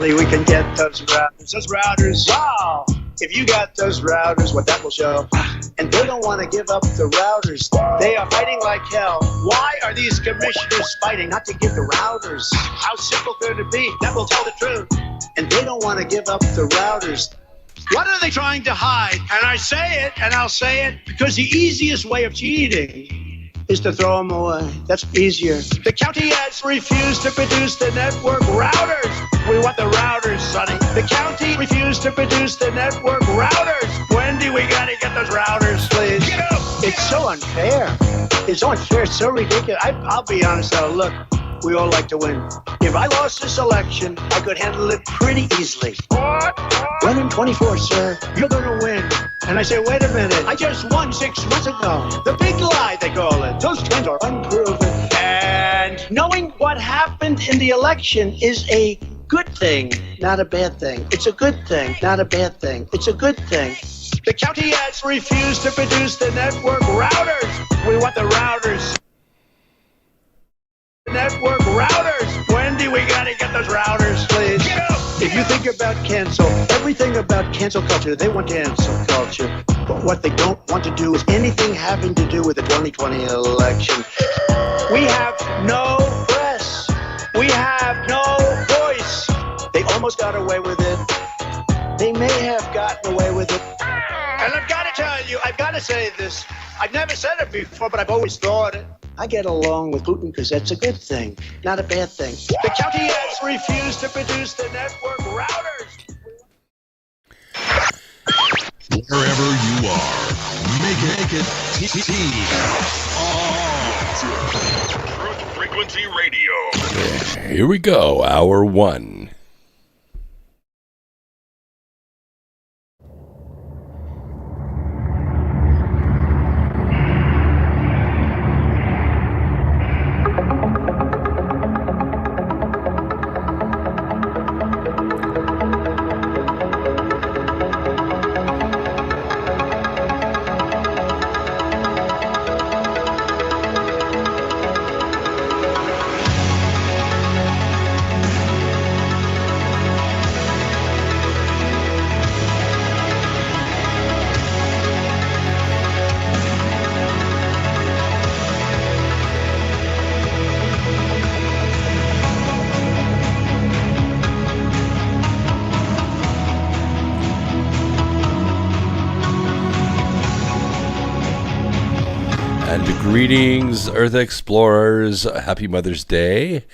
We can get those routers. Those routers, wow! If you got those routers, what that will show. And they don't want to give up the routers. They are fighting like hell. Why are these commissioners fighting not to give the routers? How simple could it be? That will tell the truth. And they don't want to give up the routers. What are they trying to hide? And I say it, and I'll say it, because the easiest way of cheating is to throw them away. That's easier. The county has refused to produce the network routers. We want the routers, Sonny. The county refused to produce the network routers. Wendy, we gotta get those routers, please. Get up! It's so unfair. It's so unfair. It's so ridiculous. I'll be honest, though. Look, we all like to win. If I lost this election, I could handle it pretty easily. What? Run in 24, sir. You're gonna win. And I say, wait a minute. I just won 6 months ago. The big lie, they call it. Those trends are unproven. And knowing what happened in the election is a good thing, not a bad thing. It's a good thing, not a bad thing. It's a good thing. The county has refused to produce the network routers. We want the routers. Network routers. Wendy, we gotta get those routers, please. Get up! If you think about cancel, everything about cancel culture, they want cancel culture. But what they don't want to do is anything having to do with the 2020 election. We have no press. We have no voice. They almost got away with it. They may have gotten away with it. And I've got to tell you, I've got to say this. I've never said it before, but I've always thought it. I get along with Putin because that's a good thing, not a bad thing. The county has refused to produce the network routers. Wherever you are, make it Truth Frequency Radio. Here we go, hour one. Greetings, Earth Explorers. Happy Mother's Day.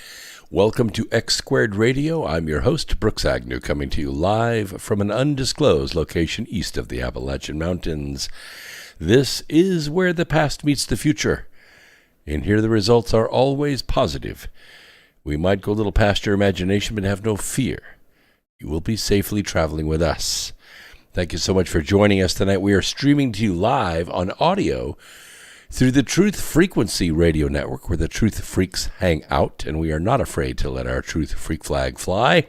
Welcome to X Squared Radio. I'm your host, Brooks Agnew, coming to you live from an undisclosed location east of the Appalachian Mountains. This is where the past meets the future. And here the results are always positive. We might go a little past your imagination, but have no fear. You will be safely traveling with us. Thank you so much for joining us tonight. We are streaming to you live on audio through the Truth Frequency Radio Network, where the Truth Freaks hang out, and we are not afraid to let our Truth Freak flag fly.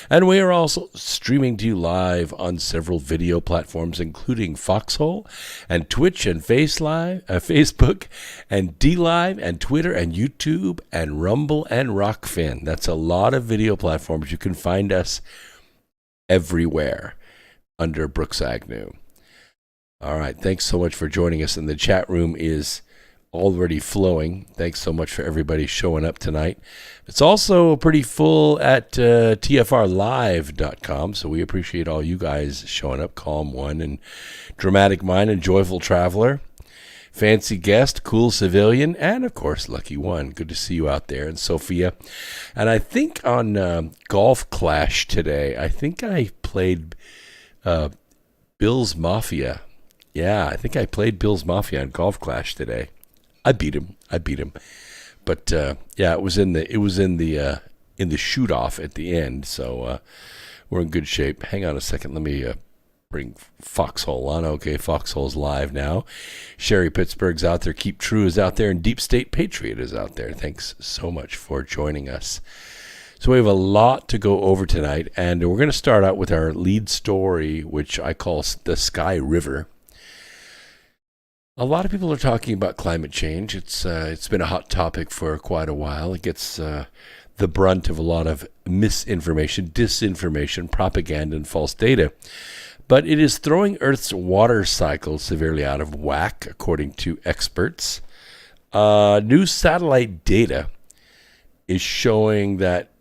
And we are also streaming to you live on several video platforms, including Foxhole and Twitch and Facebook and DLive and Twitter and YouTube and Rumble and Rockfin. That's a lot of video platforms. You can find us everywhere under Brooks Agnew. All right, thanks so much for joining us, and the chat room is already flowing. Thanks so much for everybody showing up tonight. It's also pretty full at tfrlive.com, so we appreciate all you guys showing up. Calm One and Dramatic Mind and Joyful Traveler, Fancy Guest, Cool Civilian, and, of course, Lucky One. Good to see you out there, and Sophia. And I think on Golf Clash today, I think I played Bill's Mafia. Yeah, I think I played Bill's Mafia on Golf Clash today. I beat him. But yeah, it was in the shoot off at the end. So we're in good shape. Hang on a second. Let me bring Foxhole on. Okay, Foxhole's live now. Sherry Pittsburgh's out there. Keep True is out there, and Deep State Patriot is out there. Thanks so much for joining us. So we have a lot to go over tonight, and we're going to start out with our lead story, which I call the Sky River. A lot of people are talking about climate change. It's been a hot topic for quite a while. It gets the the brunt of a lot of misinformation, disinformation, propaganda, and false data. But it is throwing Earth's water cycle severely out of whack, according to experts. New satellite data is showing that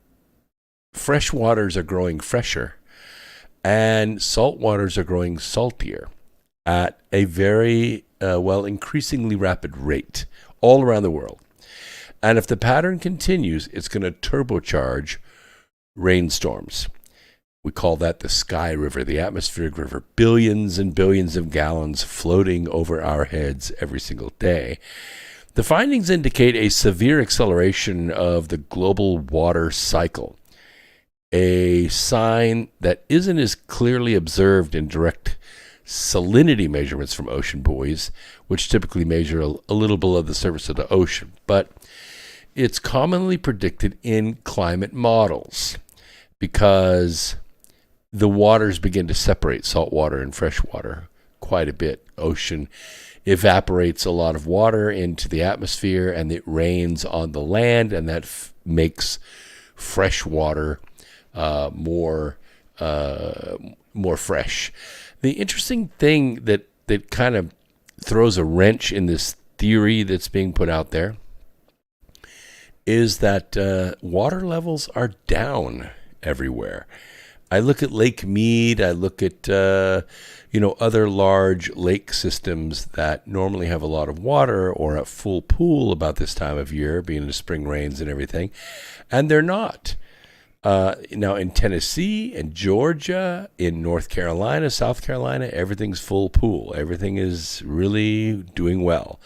fresh waters are growing fresher and salt waters are growing saltier at a very, increasingly rapid rate all around the world. And if the pattern continues, it's going to turbocharge rainstorms. We call that the sky river, the atmospheric river. Billions and billions of gallons floating over our heads every single day. The findings indicate a severe acceleration of the global water cycle, a sign that isn't as clearly observed in direct salinity measurements from ocean buoys, which typically measure a little below the surface of the ocean. But it's commonly predicted in climate models because the waters begin to separate salt water and fresh water quite a bit. Ocean evaporates a lot of water into the atmosphere and it rains on the land, and that makes fresh water more fresh. The interesting thing that kind of throws a wrench in this theory that's being put out there is that water levels are down everywhere. I look at Lake Mead, I look at other large lake systems that normally have a lot of water or a full pool about this time of year, being the spring rains and everything, and they're not. Now in Tennessee and Georgia, in North Carolina, South Carolina, everything's full pool. Everything is really doing well.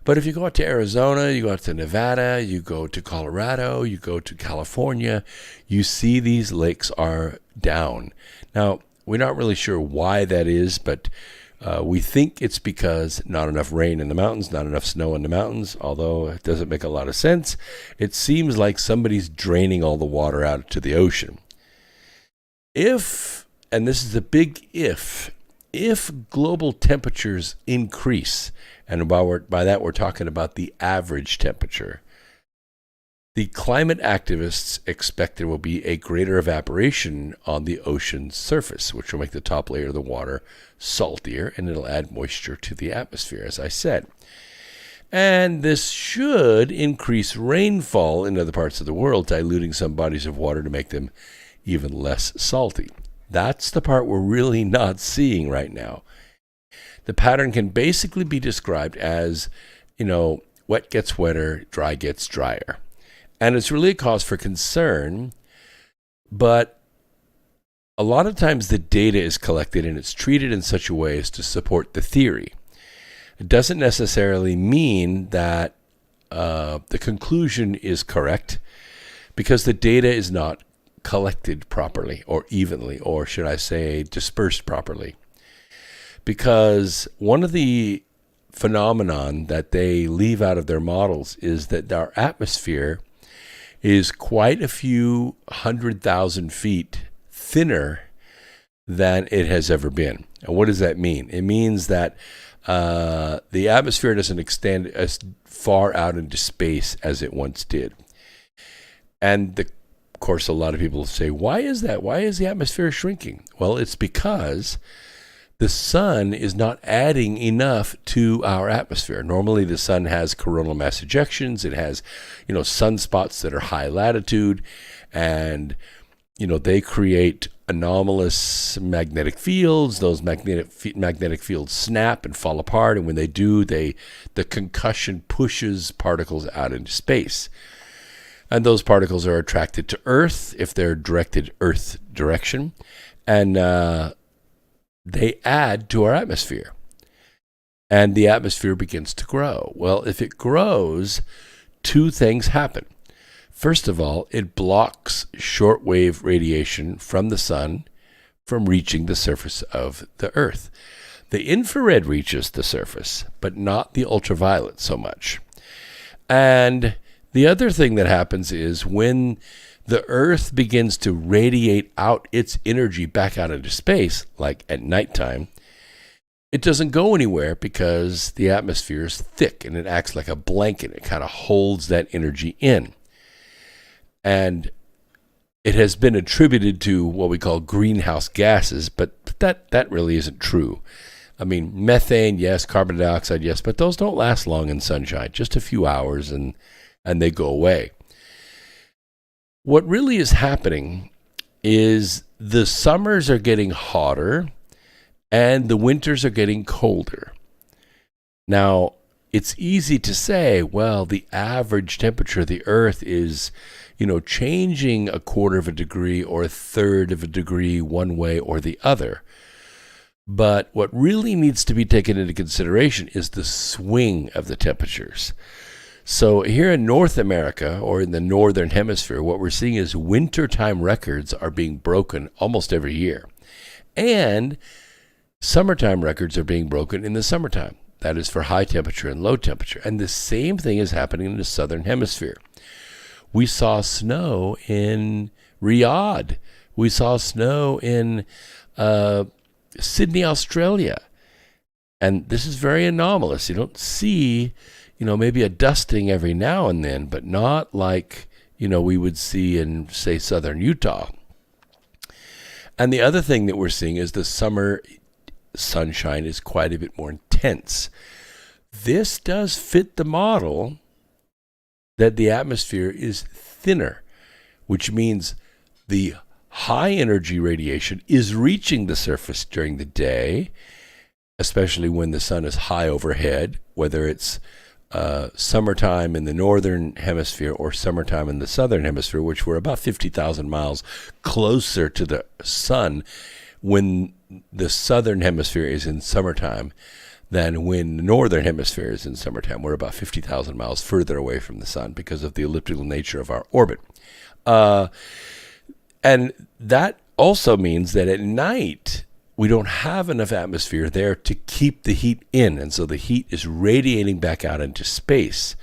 But if you go out to Arizona, you go out to Nevada, you go to Colorado, you go to California, you see these lakes are down. Now, we're not really sure why that is, but we think it's because not enough rain in the mountains, not enough snow in the mountains, although it doesn't make a lot of sense. It seems like somebody's draining all the water out to the ocean. If, and this is a big if global temperatures increase, and by that we're talking about the average temperature, the climate activists expect there will be a greater evaporation on the ocean's surface, which will make the top layer of the water saltier, and it'll add moisture to the atmosphere, as I said. And this should increase rainfall in other parts of the world, diluting some bodies of water to make them even less salty. That's the part we're really not seeing right now. The pattern can basically be described as, wet gets wetter, dry gets drier. And it's really a cause for concern, but a lot of times the data is collected and it's treated in such a way as to support the theory. It doesn't necessarily mean that the conclusion is correct, because the data is not collected properly or evenly, or should I say dispersed properly. Because one of the phenomenon that they leave out of their models is that our atmosphere is quite a few 100,000 feet thinner than it has ever been. And what does that mean? It means that the atmosphere doesn't extend as far out into space as it once did. And of course, a lot of people say, why is that? Why is the atmosphere shrinking? Well, it's because the sun is not adding enough to our atmosphere. Normally, the sun has coronal mass ejections. It has, sunspots that are high latitude, and, they create anomalous magnetic fields. Those magnetic fields snap and fall apart, and when they do, the concussion pushes particles out into space. And those particles are attracted to Earth if they're directed Earth direction, and they add to our atmosphere, and the atmosphere begins to grow. Well, if it grows, two things happen. First of all, it blocks shortwave radiation from the sun from reaching the surface of the Earth. The infrared reaches the surface, but not the ultraviolet so much. And the other thing that happens is when the Earth begins to radiate out its energy back out into space, like at nighttime, it doesn't go anywhere because the atmosphere is thick and it acts like a blanket. It kind of holds that energy in. And it has been attributed to what we call greenhouse gases, but that really isn't true. I mean, methane, yes, carbon dioxide, yes, but those don't last long in sunshine, just a few hours and they go away. What really is happening is the summers are getting hotter and the winters are getting colder. Now, it's easy to say, well, the average temperature of the Earth is, changing a quarter of a degree or a third of a degree one way or the other. But what really needs to be taken into consideration is the swing of the temperatures. So here in North America, or in the Northern Hemisphere, what we're seeing is wintertime records are being broken almost every year. And summertime records are being broken in the summertime. That is for high temperature and low temperature. And the same thing is happening in the Southern Hemisphere. We saw snow in Riyadh. We saw snow in Sydney, Australia. And this is very anomalous. You don't see, maybe a dusting every now and then, but not like, we would see in, say, southern Utah. And the other thing that we're seeing is the summer sunshine is quite a bit more intense. This does fit the model that the atmosphere is thinner, which means the high energy radiation is reaching the surface during the day, especially when the sun is high overhead, whether it's summertime in the northern hemisphere or summertime in the southern hemisphere, which we're about 50,000 miles closer to the sun when the southern hemisphere is in summertime than when the northern hemisphere is in summertime. We're about 50,000 miles further away from the sun because of the elliptical nature of our orbit. And that also means that at night, we don't have enough atmosphere there to keep the heat in. And so the heat is radiating back out into space.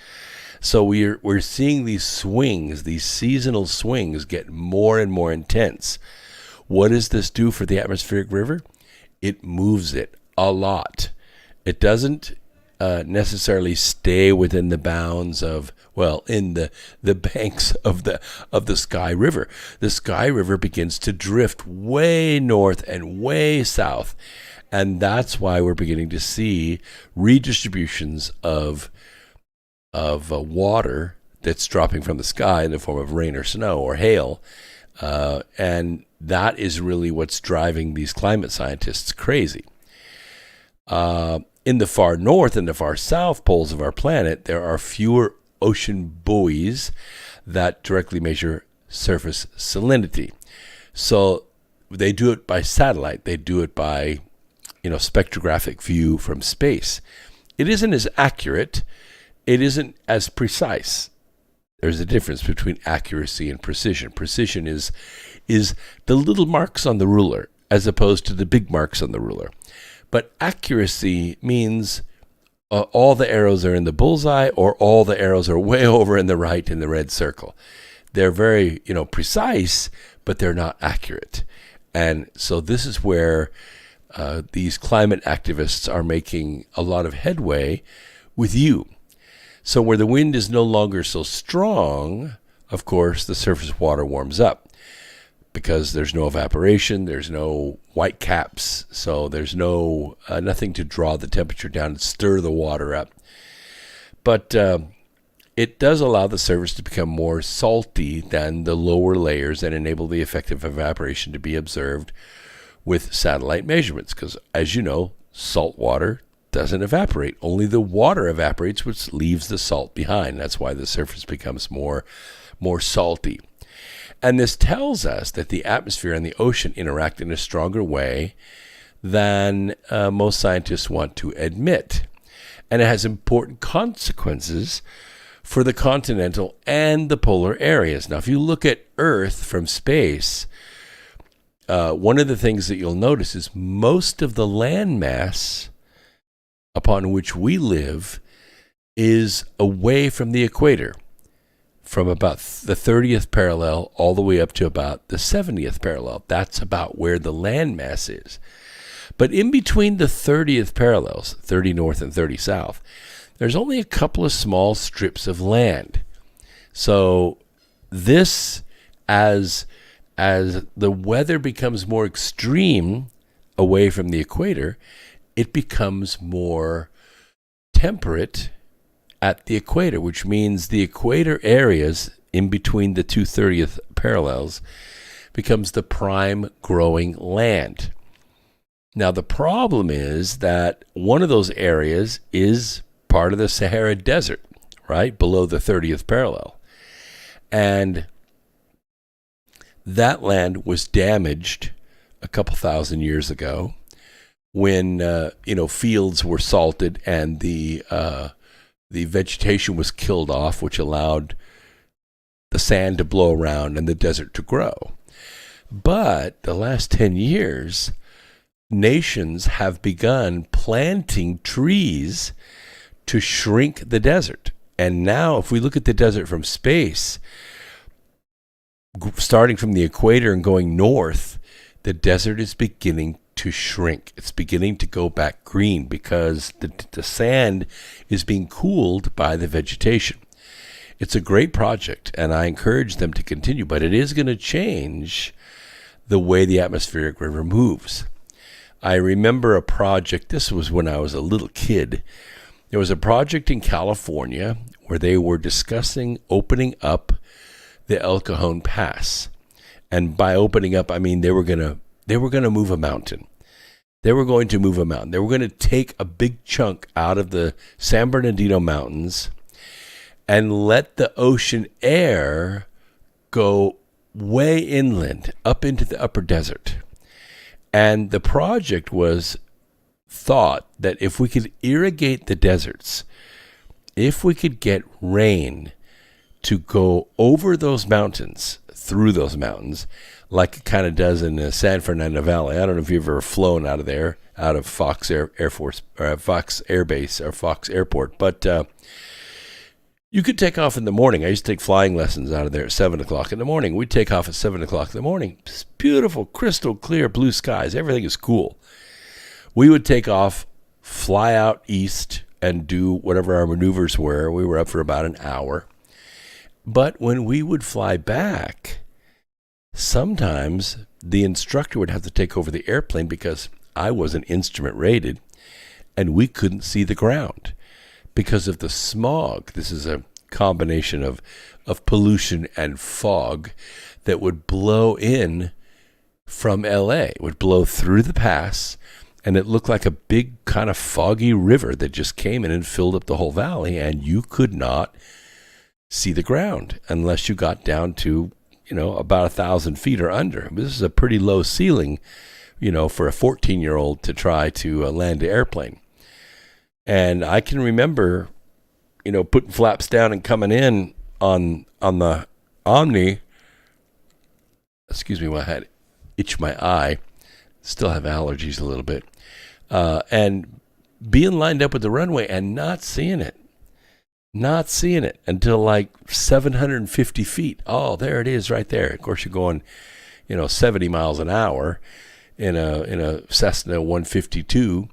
So we're seeing these swings, these seasonal swings get more and more intense. What does this do for the atmospheric river? It moves it a lot. It doesn't necessarily stay within the bounds of, in the banks of the Sky River. The Sky River begins to drift way north and way south. And that's why we're beginning to see redistributions of water that's dropping from the sky in the form of rain or snow or hail. And that is really what's driving these climate scientists crazy. In the far north and the far south poles of our planet, there are fewer ocean buoys that directly measure surface salinity. So they do it by satellite. They do it by, spectrographic view from space. It isn't as accurate. It isn't as precise. There's a difference between accuracy and precision. Precision is the little marks on the ruler as opposed to the big marks on the ruler. But accuracy means all the arrows are in the bullseye or all the arrows are way over in the right in the red circle. They're very, precise, but they're not accurate. And so this is where these climate activists are making a lot of headway with you. So where the wind is no longer so strong, of course, the surface water warms up because there's no evaporation, there's no white caps, so there's no nothing to draw the temperature down and stir the water up. But it does allow the surface to become more salty than the lower layers and enable the effective evaporation to be observed with satellite measurements because, as you know, salt water doesn't evaporate. Only the water evaporates, which leaves the salt behind. That's why the surface becomes more salty. And this tells us that the atmosphere and the ocean interact in a stronger way than most scientists want to admit. And it has important consequences for the continental and the polar areas. Now, if you look at Earth from space, one of the things that you'll notice is most of the landmass upon which we live is away from the equator, from about the 30th parallel all the way up to about the 70th parallel. That's about where the landmass is. But in between the 30th parallels, 30 north and 30 south, there's only a couple of small strips of land. So this, as the weather becomes more extreme away from the equator, it becomes more temperate at the equator, which means the equator areas in between the two 30th parallels becomes the prime growing land. Now, the problem is that one of those areas is part of the Sahara Desert, right, below the 30th parallel. And that land was damaged a couple thousand years ago when, fields were salted and the vegetation was killed off, which allowed the sand to blow around and the desert to grow. But the last 10 years, nations have begun planting trees to shrink the desert. And now, if we look at the desert from space, starting from the equator and going north, the desert is beginning to shrink. It's beginning to go back green because the sand is being cooled by the vegetation. It's a great project, and I encourage them to continue, but it is going to change the way the atmospheric river moves. I remember a project, this was when I was a little kid. There was a project in California where they were discussing opening up the El Cajon Pass. And by opening up, I mean they were going to move a mountain. They were going to move a mountain. They were going to take a big chunk out of the San Bernardino Mountains and let the ocean air go way inland, up into the upper desert. And the project was thought that if we could irrigate the deserts, if we could get rain to go over those mountains, through those mountains, like it kind of does in the San Fernando Valley. I don't know if you've ever flown out of there, out of Fox Air Force, or Fox Air Base, or Fox Airport, but you could take off in the morning. I used to take flying lessons out of there at 7 o'clock in the morning. We'd take off at 7 o'clock in the morning. It's beautiful, crystal clear blue skies. Everything is cool. We would take off, fly out east, and do whatever our maneuvers were. We were up for about an hour. But when we would fly back, sometimes the instructor would have to take over the airplane because I wasn't instrument rated, and we couldn't see the ground because of the smog. This is a combination of pollution and fog that would blow in from LA. It would blow through the pass, and it looked like a big kind of foggy river that just came in and filled up the whole valley, and you could not see the ground unless you got down to, about 1,000 feet or under. This is a pretty low ceiling, for a 14-year-old to try to land an airplane. And I can remember, putting flaps down and coming in on the Omni. Excuse me, I had itched my eye. Still have allergies a little bit. And being lined up with the runway and not seeing it. Not seeing it until like 750 feet. Oh, there it is right there. Of course, you're going, 70 miles an hour in a Cessna 152.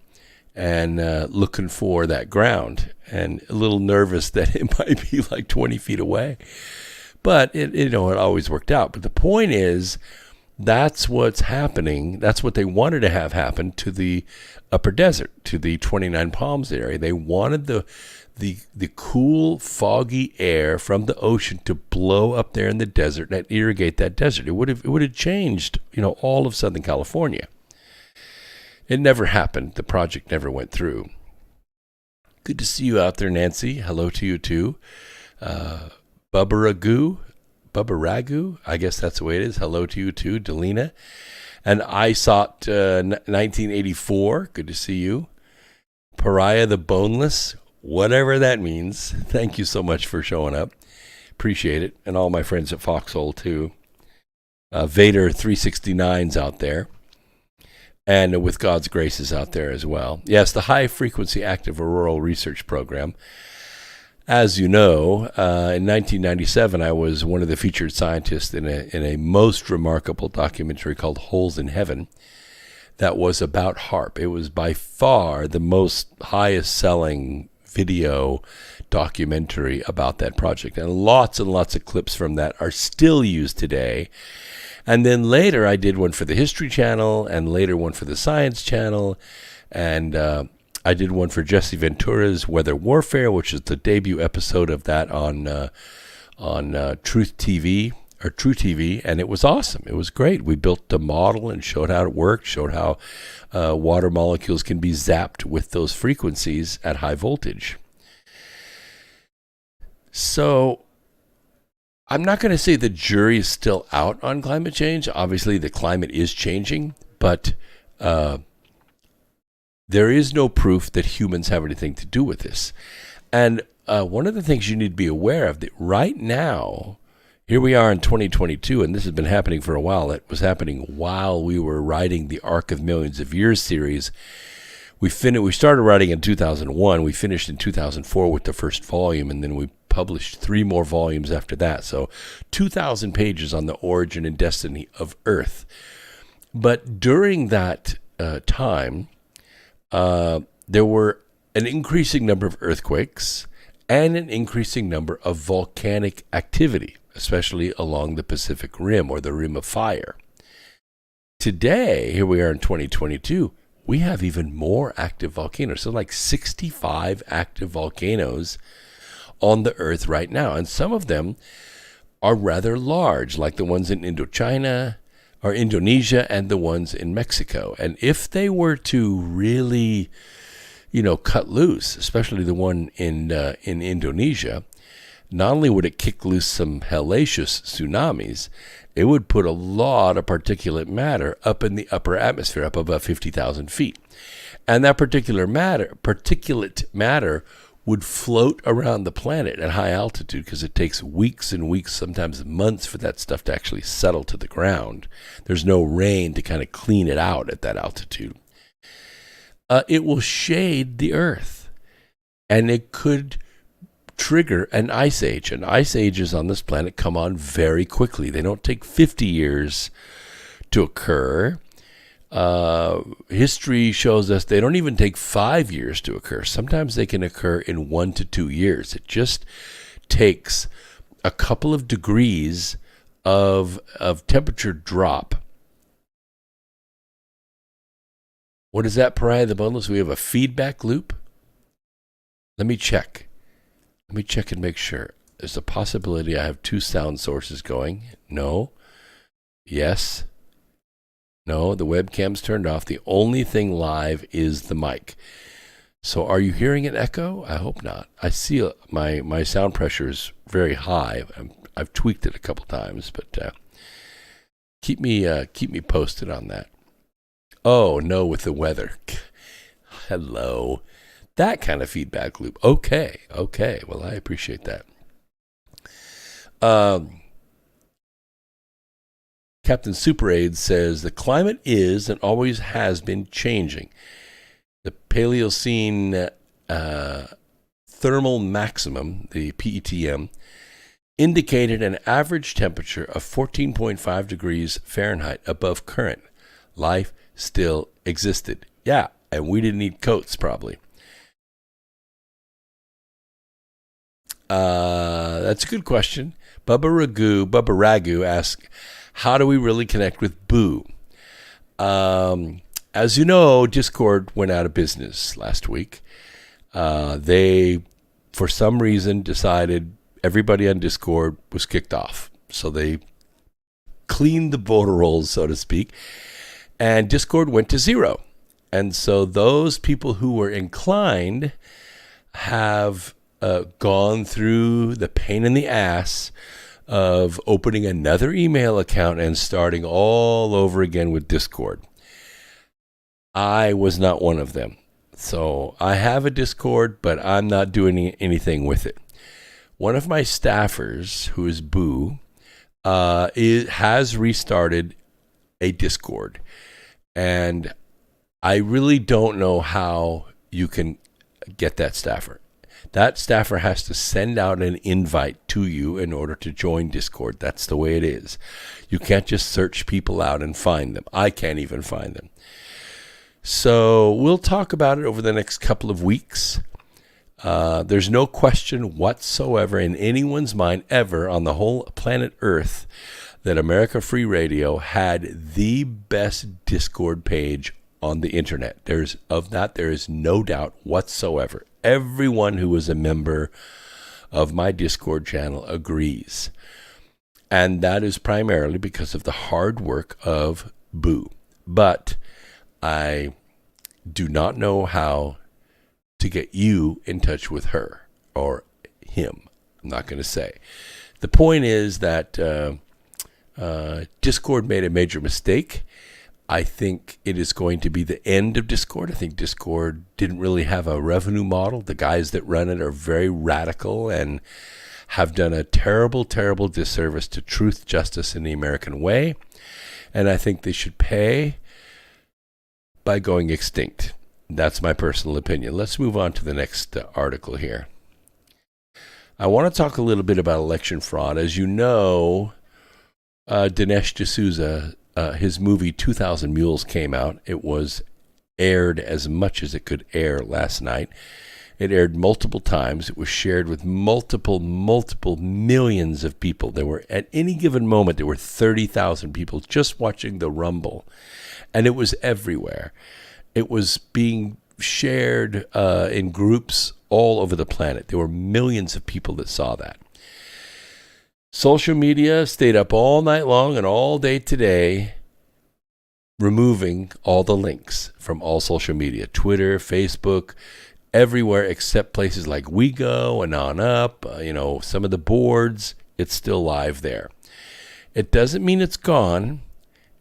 And looking for that ground, and a little nervous that it might be like 20 feet away. But it always worked out. But the point is, that's what's happening. That's what they wanted to have happen to the upper desert, to the 29 Palms area. They wanted the cool, foggy air from the ocean to blow up there in the desert and irrigate that desert. It would have changed, all of Southern California. It never happened. The project never went through. Good to see you out there, Nancy. Hello to you, too. Bubba Ragu, I guess that's the way it is. Hello to you, too, Delina. And ISOT 1984, good to see you. Pariah the Boneless, whatever that means. Thank you so much for showing up. Appreciate it. And all my friends at Foxhole, too. Vader 369's out there. And With God's Grace is out there as well. Yes, the High Frequency Active Auroral Research Program. As you know, in 1997, I was one of the featured scientists in a most remarkable documentary called Holes in Heaven that was about HAARP. It was by far the most highest selling video documentary about that project. And lots of clips from that are still used today. And then later I did one for the History Channel, and later one for the Science Channel, and I did one for Jesse Ventura's Weather Warfare, which is the debut episode of that on Truth TV, and it was awesome. It was great. We built a model and showed how it worked, showed how water molecules can be zapped with those frequencies at high voltage. So I'm not going to say the jury is still out on climate change. Obviously, the climate is changing, but there is no proof that humans have anything to do with this. And one of the things you need to be aware of, that right now, here we are in 2022, and this has been happening for a while. It was happening while we were writing the Arc of Millions of Years series. We started writing in 2001. We finished in 2004 with the first volume, and then we published 3 more volumes after that. So 2,000 pages on the origin and destiny of Earth. But during that time, there were an increasing number of earthquakes and an increasing number of volcanic activity, especially along the Pacific Rim, or the Rim of Fire. Today, here we are in 2022, we have even more active volcanoes. So like 65 active volcanoes on the Earth right now. And some of them are rather large, like the ones in Indochina or Indonesia and the ones in Mexico. And if they were to really, cut loose, especially the one in Indonesia, not only would it kick loose some hellacious tsunamis, it would put a lot of particulate matter up in the upper atmosphere, up above 50,000 feet. And that particulate matter would float around the planet at high altitude, because it takes weeks and weeks, sometimes months, for that stuff to actually settle to the ground. There's no rain to kind of clean it out at that altitude. It will shade the Earth, and it could trigger an ice age. And ice ages on this planet come on very quickly. They don't take 50 years to occur. History shows us they don't even take 5 years to occur. Sometimes they can occur in 1 to 2 years. It just takes a couple of degrees of temperature drop. What is that, Pariah the Boneless? We have a feedback loop? Let me check. Let me check and make sure. There's a possibility I have 2 sound sources going. No. Yes. No, the webcam's turned off. The only thing live is the mic. So are you hearing an echo? I hope not. I see my sound pressure is very high. I've tweaked it a couple times, but keep me posted on that. Oh, no, with the weather. Hello. That kind of feedback loop. Okay. Well, I appreciate that. Captain Super Aid says the climate is and always has been changing. The Paleocene thermal maximum, the PETM, indicated an average temperature of 14.5 degrees Fahrenheit above current. Life still existed. Yeah, and we didn't need coats probably. That's a good question. Bubba Ragu asks, how do we really connect with Boo? As you know, Discord went out of business last week. They, for some reason, decided everybody on Discord was kicked off. So they cleaned the voter rolls, so to speak, and Discord went to 0. And so those people who were inclined have gone through the pain in the ass of opening another email account and starting all over again with Discord. I was not one of them. So I have a Discord, but I'm not doing anything with it. One of my staffers, who is Boo, has restarted a Discord. And I really don't know how you can get that staffer. That staffer has to send out an invite to you in order to join Discord. That's the way it is. You can't just search people out and find them. I can't even find them. So we'll talk about it over the next couple of weeks. There's no question whatsoever in anyone's mind ever on the whole planet Earth that America Free Radio had the best Discord page on the internet. There is no doubt whatsoever. Everyone who is a member of my Discord channel agrees. And that is primarily because of the hard work of Boo. But I do not know how to get you in touch with her or him. I'm not going to say. The point is that Discord made a major mistake. I think it is going to be the end of Discord. I think Discord didn't really have a revenue model. The guys that run it are very radical and have done a terrible, terrible disservice to truth, justice, and the American way. And I think they should pay by going extinct. That's my personal opinion. Let's move on to the next article here. I want to talk a little bit about election fraud. As you know, Dinesh D'Souza, his movie 2,000 Mules came out. It was aired as much as it could air last night. It aired multiple times. It was shared with multiple millions of people. There were, at any given moment, there were 30,000 people just watching the Rumble. And it was everywhere. It was being shared in groups all over the planet. There were millions of people that saw that. Social media stayed up all night long and all day today, removing all the links from all social media, Twitter, Facebook, everywhere except places like WeGo and OnUp, some of the boards. It's still live there. It doesn't mean it's gone.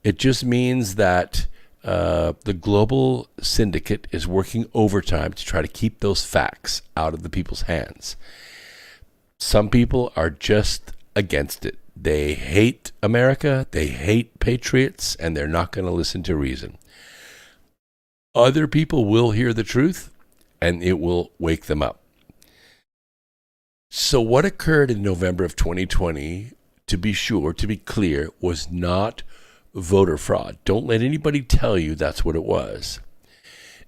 It just means that the global syndicate is working overtime to try to keep those facts out of the people's hands. Some people are just against it. They hate America, they hate patriots, and they're not going to listen to reason. Other people will hear the truth, and it will wake them up. So what occurred in November of 2020, to be sure, to be clear, was not voter fraud. Don't let anybody tell you that's what it was.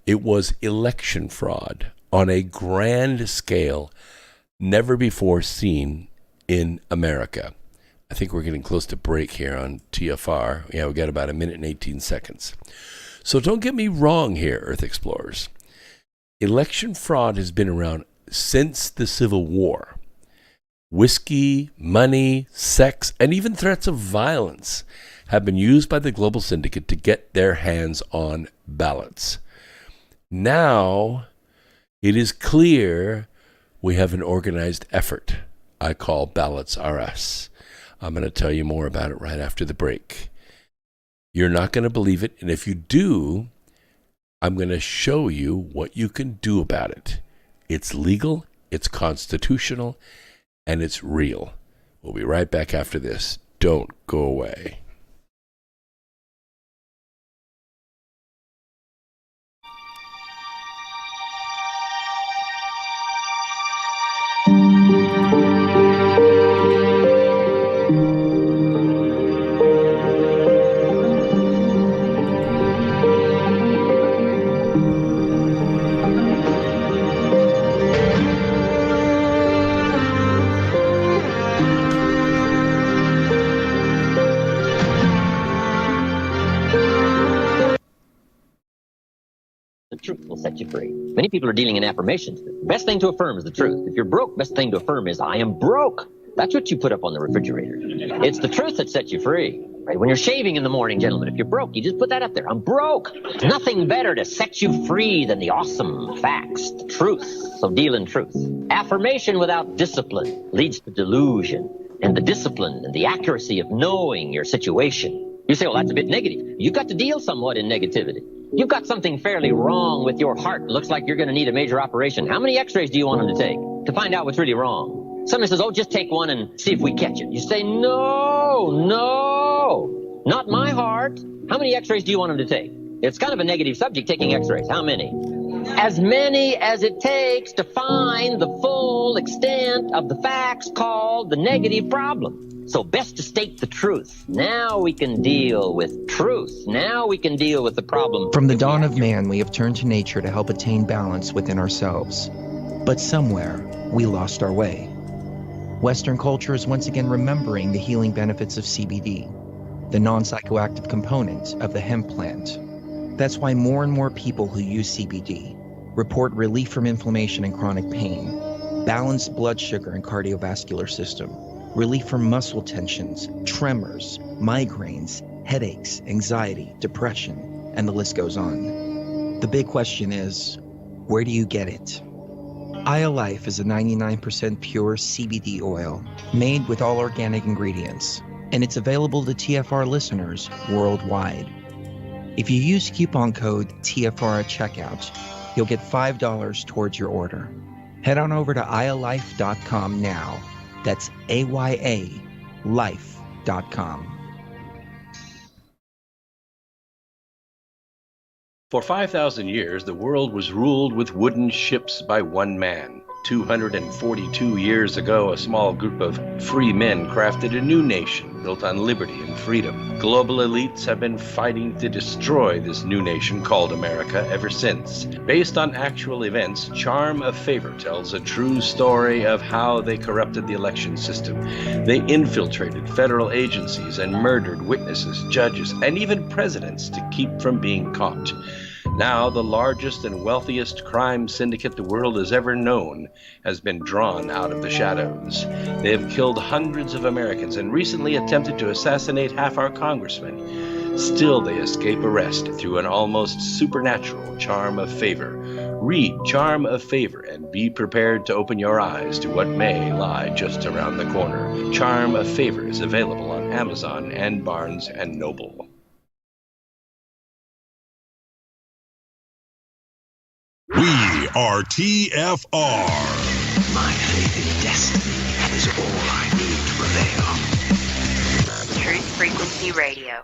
It was election fraud on a grand scale, never before seen in America. I think we're getting close to break here on TFR. Yeah, we got about a minute and 18 seconds. So don't get me wrong here, Earth Explorers. Election fraud has been around since the Civil War. Whiskey, money, sex, and even threats of violence have been used by the global syndicate to get their hands on ballots. Now, it is clear we have an organized effort I call Ballots R Us. I'm going to tell you more about it right after the break. You're not going to believe it, and if you do, I'm going to show you what you can do about it. It's legal, it's constitutional, and it's real. We'll be right back after this. Don't go away. The truth will set you free. Many people are dealing in affirmations. The best thing to affirm is the truth. If you're broke, best thing to affirm is, I am broke. That's what you put up on the refrigerator. It's the truth that sets you free. Right? When you're shaving in the morning, gentlemen, if you're broke, you just put that up there. I'm broke. Nothing better to set you free than the awesome facts, the truth. So deal in truth. Affirmation without discipline leads to delusion. And the discipline and the accuracy of knowing your situation. You say, well, that's a bit negative. You've got to deal somewhat in negativity. You've got something fairly wrong with your heart. Looks like you're going to need a major operation. How many x-rays do you want them to take to find out what's really wrong? Somebody says, oh, just take one and see if we catch it. You say, no, not my heart. How many x-rays do you want them to take? It's kind of a negative subject, taking x-rays. How many? As many as it takes to find the full extent of the facts called the negative problem. So best to state the truth. Now we can deal with truth. Now we can deal with the problem. From the dawn of man, we have turned to nature to help attain balance within ourselves. But somewhere, we lost our way. Western culture is once again remembering the healing benefits of CBD, the non-psychoactive component of the hemp plant. That's why more and more people who use CBD report relief from inflammation and chronic pain, balanced blood sugar and cardiovascular system, relief from muscle tensions, tremors, migraines, headaches, anxiety, depression, and the list goes on. The big question is, where do you get it? Life is a 99% pure CBD oil made with all organic ingredients, and it's available to TFR listeners worldwide. If you use coupon code TFR at checkout, you'll get $5 towards your order. Head on over to ialife.com now. That's AYA life.com. For 5,000 years, the world was ruled with wooden ships by one man. 242 years ago, a small group of free men crafted a new nation built on liberty and freedom. Global elites have been fighting to destroy this new nation called America ever since. Based on actual events, Charm of Favor tells a true story of how they corrupted the election system. They infiltrated federal agencies and murdered witnesses, judges, and even presidents to keep from being caught. Now, the largest and wealthiest crime syndicate the world has ever known has been drawn out of the shadows. They have killed hundreds of Americans and recently attempted to assassinate half our congressmen. Still, they escape arrest through an almost supernatural charm of favor. Read Charm of Favor and be prepared to open your eyes to what may lie just around the corner. Charm of Favor is available on Amazon and Barnes & Noble. We are TFR. My faith in destiny is all I need to prevail. Truth Frequency Radio.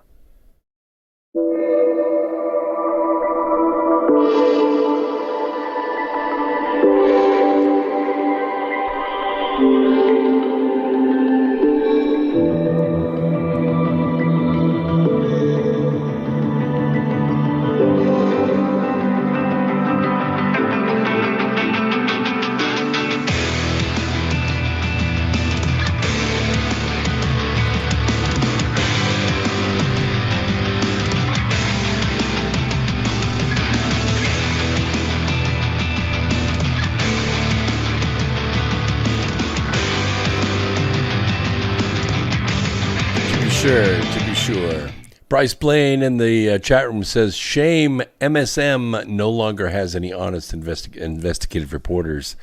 To be sure. Bryce Blaine in the chat room says, shame MSM no longer has any honest investigative reporters.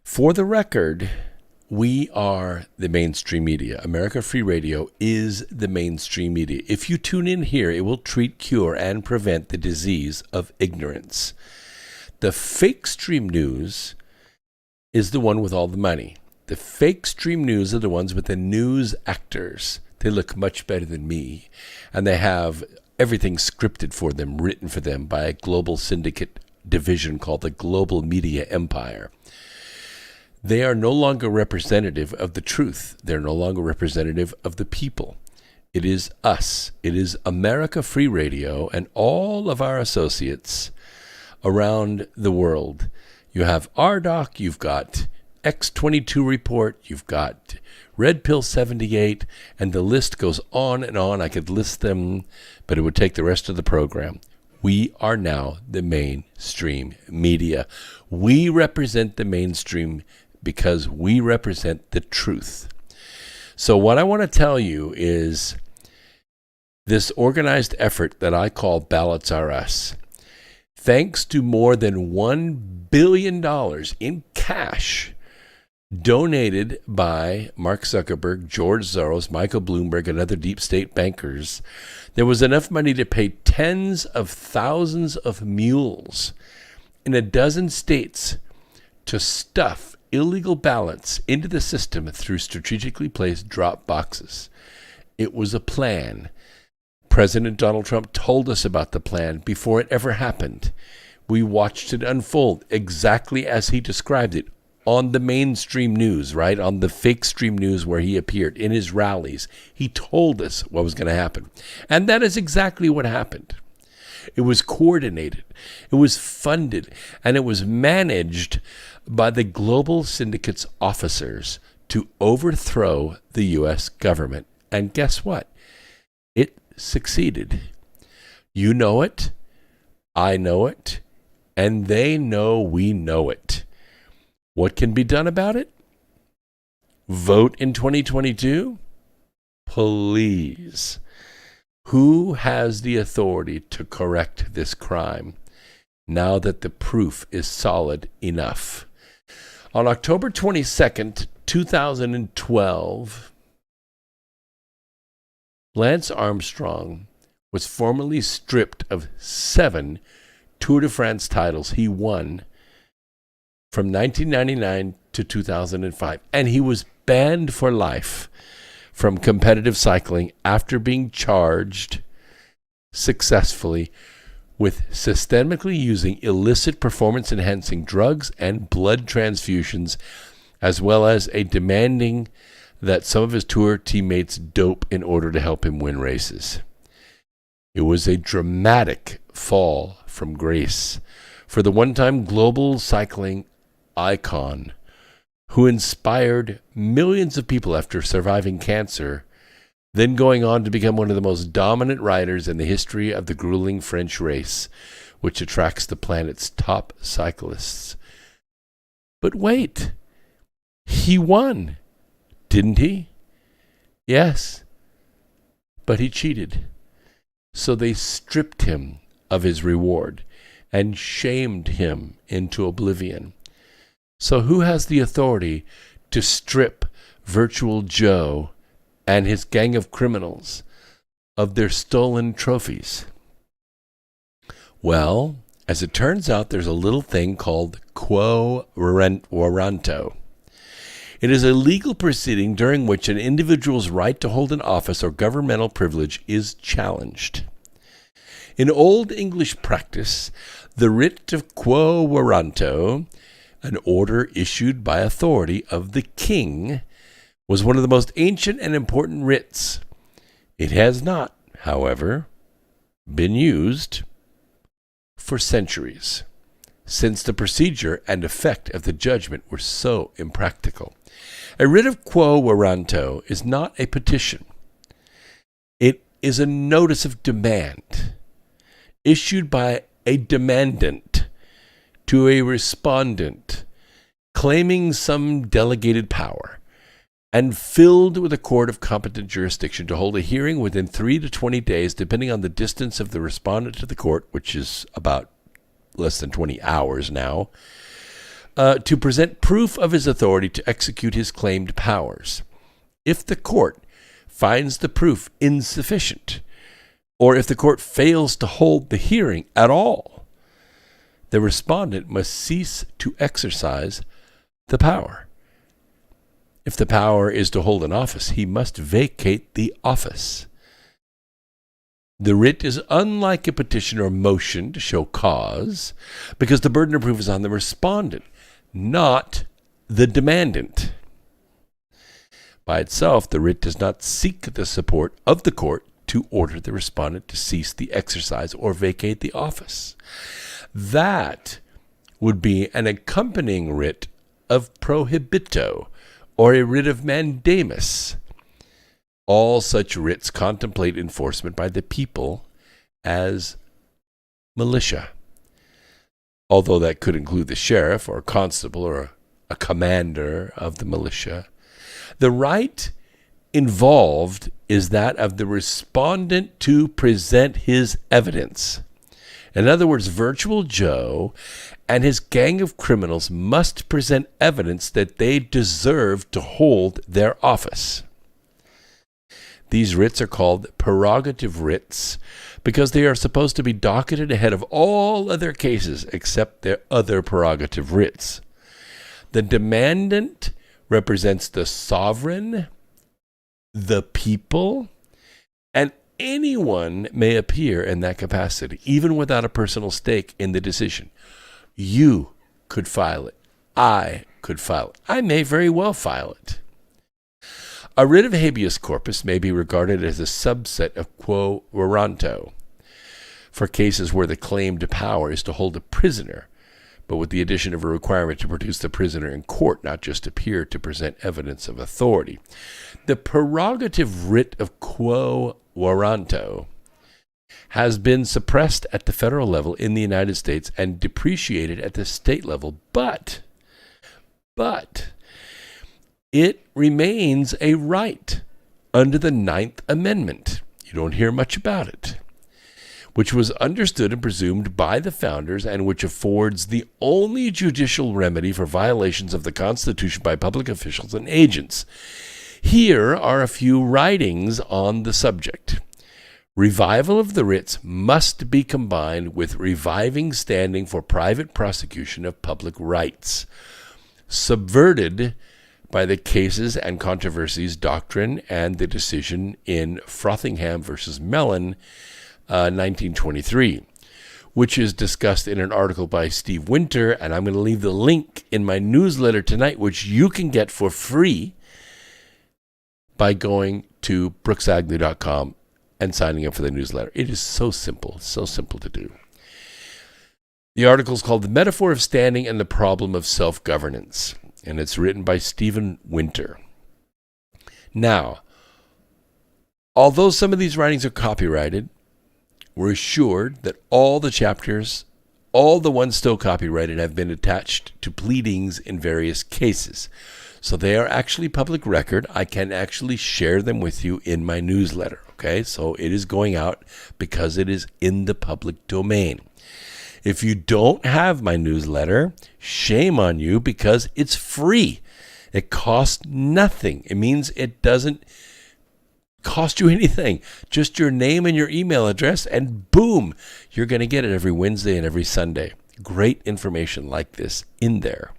For the record, we are the mainstream media. America Free Radio is the mainstream media. If you tune in here, it will treat, cure, and prevent the disease of ignorance. The fake stream news is the one with all the money. The fake stream news are the ones with the news actors. They look much better than me, and they have everything scripted for them, written for them by a global syndicate division called the Global Media Empire. They are no longer representative of the truth. They're no longer representative of the people. It is us. It is America Free Radio and all of our associates around the world. You have RDoc, you've got X22 Report, you've got Red Pill 78, and the list goes on and on. I could list them, but it would take the rest of the program. We are now the mainstream media. We represent the mainstream because we represent the truth. So what I want to tell you is this organized effort that I call Ballots Are Us. Thanks to more than $1 billion in cash donated by Mark Zuckerberg, George Soros, Michael Bloomberg, and other deep state bankers, there was enough money to pay tens of thousands of mules in a dozen states to stuff illegal ballots into the system through strategically placed drop boxes. It was a plan. President Donald Trump told us about the plan before it ever happened. We watched it unfold exactly as he described it on the mainstream news, right? On the fake stream news where he appeared in his rallies. He told us what was going to happen. And that is exactly what happened. It was coordinated. It was funded. And it was managed by the global syndicate's officers to overthrow the U.S. government. And guess what? It succeeded. You know it, I know it, and they know we know it. What can be done about it? Vote in 2022? Please. Who has the authority to correct this crime now that the proof is solid enough? On October 22nd, 2012, Lance Armstrong was formally stripped of 7 Tour de France titles he won from 1999 to 2005, and he was banned for life from competitive cycling after being charged successfully with systemically using illicit performance-enhancing drugs and blood transfusions, as well as demanding that some of his tour teammates dope in order to help him win races. It was a dramatic fall from grace for the one-time global cycling icon who inspired millions of people after surviving cancer, then going on to become one of the most dominant riders in the history of the grueling French race, which attracts the planet's top cyclists. But wait, he won, didn't he? Yes, but he cheated. So they stripped him of his reward and shamed him into oblivion. So who has the authority to strip Virtual Joe and his gang of criminals of their stolen trophies? Well, as it turns out, there's a little thing called quo warranto. It is a legal proceeding during which an individual's right to hold an office or governmental privilege is challenged. In Old English practice, the writ of quo warranto, an order issued by authority of the king, was one of the most ancient and important writs. It has not, however, been used for centuries, since the procedure and effect of the judgment were so impractical. A writ of quo warranto is not a petition. It is a notice of demand issued by a demandant to a respondent claiming some delegated power and filled with a court of competent jurisdiction to hold a hearing within 3 to 20 days, depending on the distance of the respondent to the court, which is about less than 20 hours now, to present proof of his authority to execute his claimed powers. If the court finds the proof insufficient, or if the court fails to hold the hearing at all, the respondent must cease to exercise the power. If the power is to hold an office, he must vacate the office. The writ is unlike a petition or motion to show cause, because the burden of proof is on the respondent, not the demandant. By itself, the writ does not seek the support of the court to order the respondent to cease the exercise or vacate the office. That would be an accompanying writ of prohibito, or a writ of mandamus. All such writs contemplate enforcement by the people as militia, although that could include the sheriff or constable or a commander of the militia. The right involved is that of the respondent to present his evidence. In other words, Virtual Joe and his gang of criminals must present evidence that they deserve to hold their office. These writs are called prerogative writs because they are supposed to be docketed ahead of all other cases except their other prerogative writs. The demandant represents the sovereign, the people, and anyone may appear in that capacity, even without a personal stake in the decision. You could file it. I could file it. I may very well file it. A writ of habeas corpus may be regarded as a subset of quo warranto for cases where the claimed power is to hold a prisoner but with the addition of a requirement to produce the prisoner in court, not just appear to present evidence of authority. The prerogative writ of quo warranto has been suppressed at the federal level in the United States and depreciated at the state level, but it remains a right under the 9th Amendment. You don't hear much about it, which was understood and presumed by the founders and which affords the only judicial remedy for violations of the Constitution by public officials and agents. Here are a few writings on the subject. Revival of the writs must be combined with reviving standing for private prosecution of public rights, subverted by the cases and controversies doctrine and the decision in Frothingham versus Mellon, 1923, which is discussed in an article by Steve Winter, and I'm going to leave the link in my newsletter tonight, which you can get for free by going to brooksagnew.com and signing up for the newsletter. It is so simple to do. The article is called The Metaphor of Standing and the Problem of Self-Governance, and it's written by Stephen Winter. Now, although some of these writings are copyrighted, we're assured that all the chapters, all the ones still copyrighted, have been attached to pleadings in various cases. So they are actually public record. I can actually share them with you in my newsletter, okay? So it is going out because it is in the public domain. If you don't have my newsletter, shame on you, because it's free. It costs nothing. It means it doesn't cost you anything. Just your name and your email address, and boom, you're going to get it every Wednesday and every Sunday. Great information like this in there.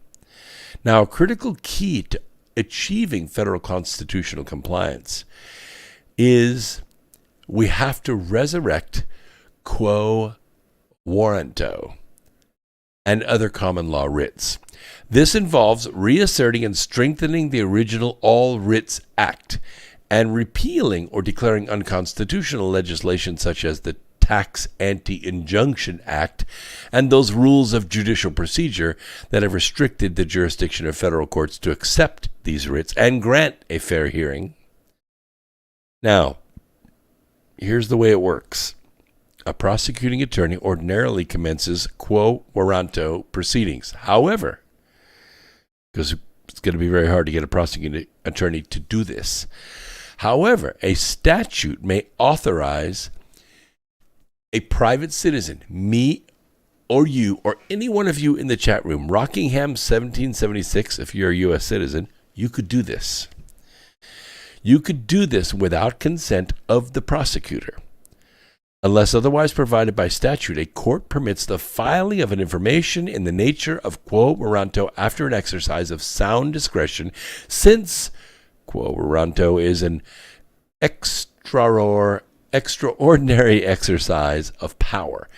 Now, a critical key to achieving federal constitutional compliance is we have to resurrect quo warranto and other common law writs. This involves reasserting and strengthening the original All Writs Act and repealing or declaring unconstitutional legislation such as the Tax Anti-Injunction Act and those rules of judicial procedure that have restricted the jurisdiction of federal courts to accept these writs and grant a fair hearing. Now, here's the way it works. A prosecuting attorney ordinarily commences quo warranto proceedings. However, because it's going to be very hard to get a prosecuting attorney to do this. However, a statute may authorize a private citizen, me or you or any one of you in the chat room, Rockingham 1776, if you're a U.S. citizen, you could do this. You could do this without consent of the prosecutor. Unless otherwise provided by statute, a court permits the filing of an information in the nature of quo warranto after an exercise of sound discretion, since quo warranto is an extraordinary exercise of power,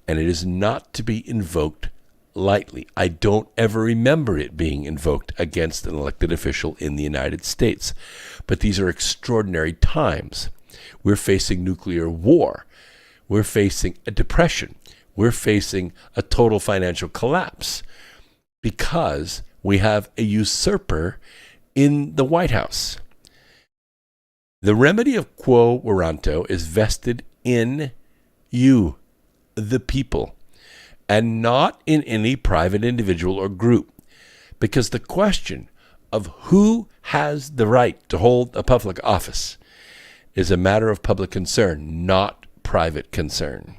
and it is not to be invoked lightly. I don't ever remember it being invoked against an elected official in the United States. But these are extraordinary times. We're facing nuclear war. We're facing a depression. We're facing a total financial collapse because we have a usurper in the White House. The remedy of quo warranto is vested in you, the people, and not in any private individual or group, because the question of who has the right to hold a public office is a matter of public concern, not private concern.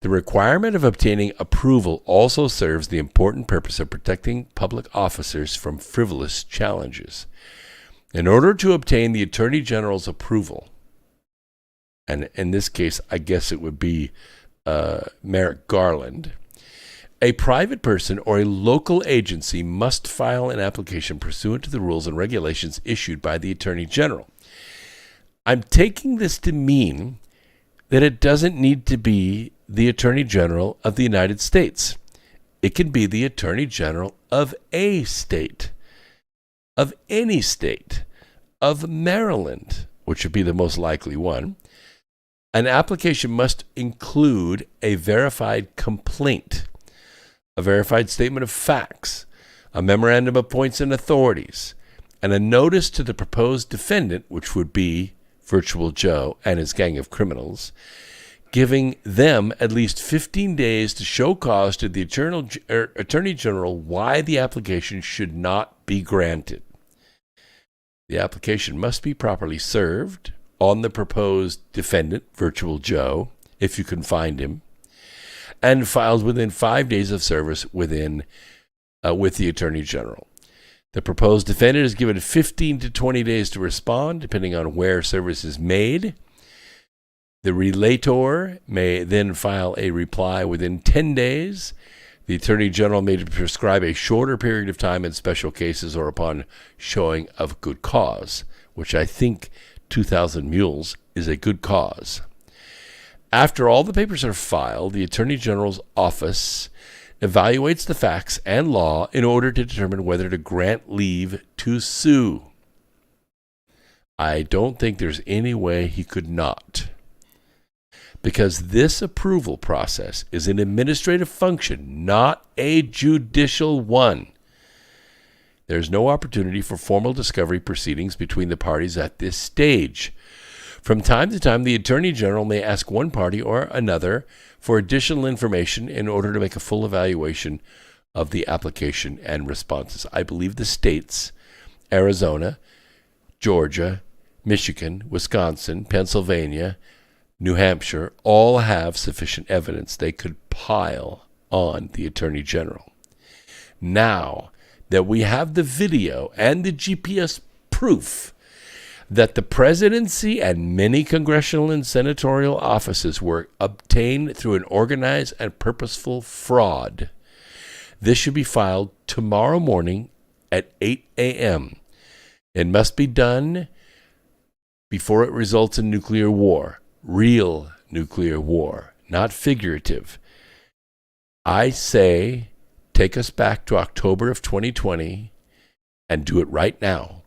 The requirement of obtaining approval also serves the important purpose of protecting public officers from frivolous challenges. In order to obtain the Attorney General's approval, and in this case, I guess it would be Merrick Garland, a private person or a local agency must file an application pursuant to the rules and regulations issued by the Attorney General. I'm taking this to mean that it doesn't need to be the Attorney General of the United States. It can be the Attorney General of a state, of any state, of Maryland, which would be the most likely one. An application must include a verified complaint a verified statement of facts, a memorandum of points and authorities, and a notice to the proposed defendant, which would be Virtual Joe and his gang of criminals, giving them at least 15 days to show cause to the Attorney General why the application should not be granted. The application must be properly served on the proposed defendant, Virtual Joe, if you can find him, and filed within 5 days of service with the Attorney General. The proposed defendant is given 15 to 20 days to respond, depending on where service is made. The relator may then file a reply within 10 days. The Attorney General may prescribe a shorter period of time in special cases or upon showing of good cause, which I think 2,000 mules is a good cause. After all the papers are filed, the Attorney General's office evaluates the facts and law in order to determine whether to grant leave to sue. I don't think there's any way he could not, because this approval process is an administrative function, not a judicial one. There's no opportunity for formal discovery proceedings between the parties at this stage. From time to time, the Attorney General may ask one party or another for additional information in order to make a full evaluation of the application and responses. I believe the states, Arizona, Georgia, Michigan, Wisconsin, Pennsylvania, New Hampshire, all have sufficient evidence they could pile on the Attorney General. Now that we have the video and the GPS proof that the presidency and many congressional and senatorial offices were obtained through an organized and purposeful fraud, this should be filed tomorrow morning at 8 a.m. It must be done before it results in nuclear war, real nuclear war, not figurative. I say take us back to October of 2020 and do it right now,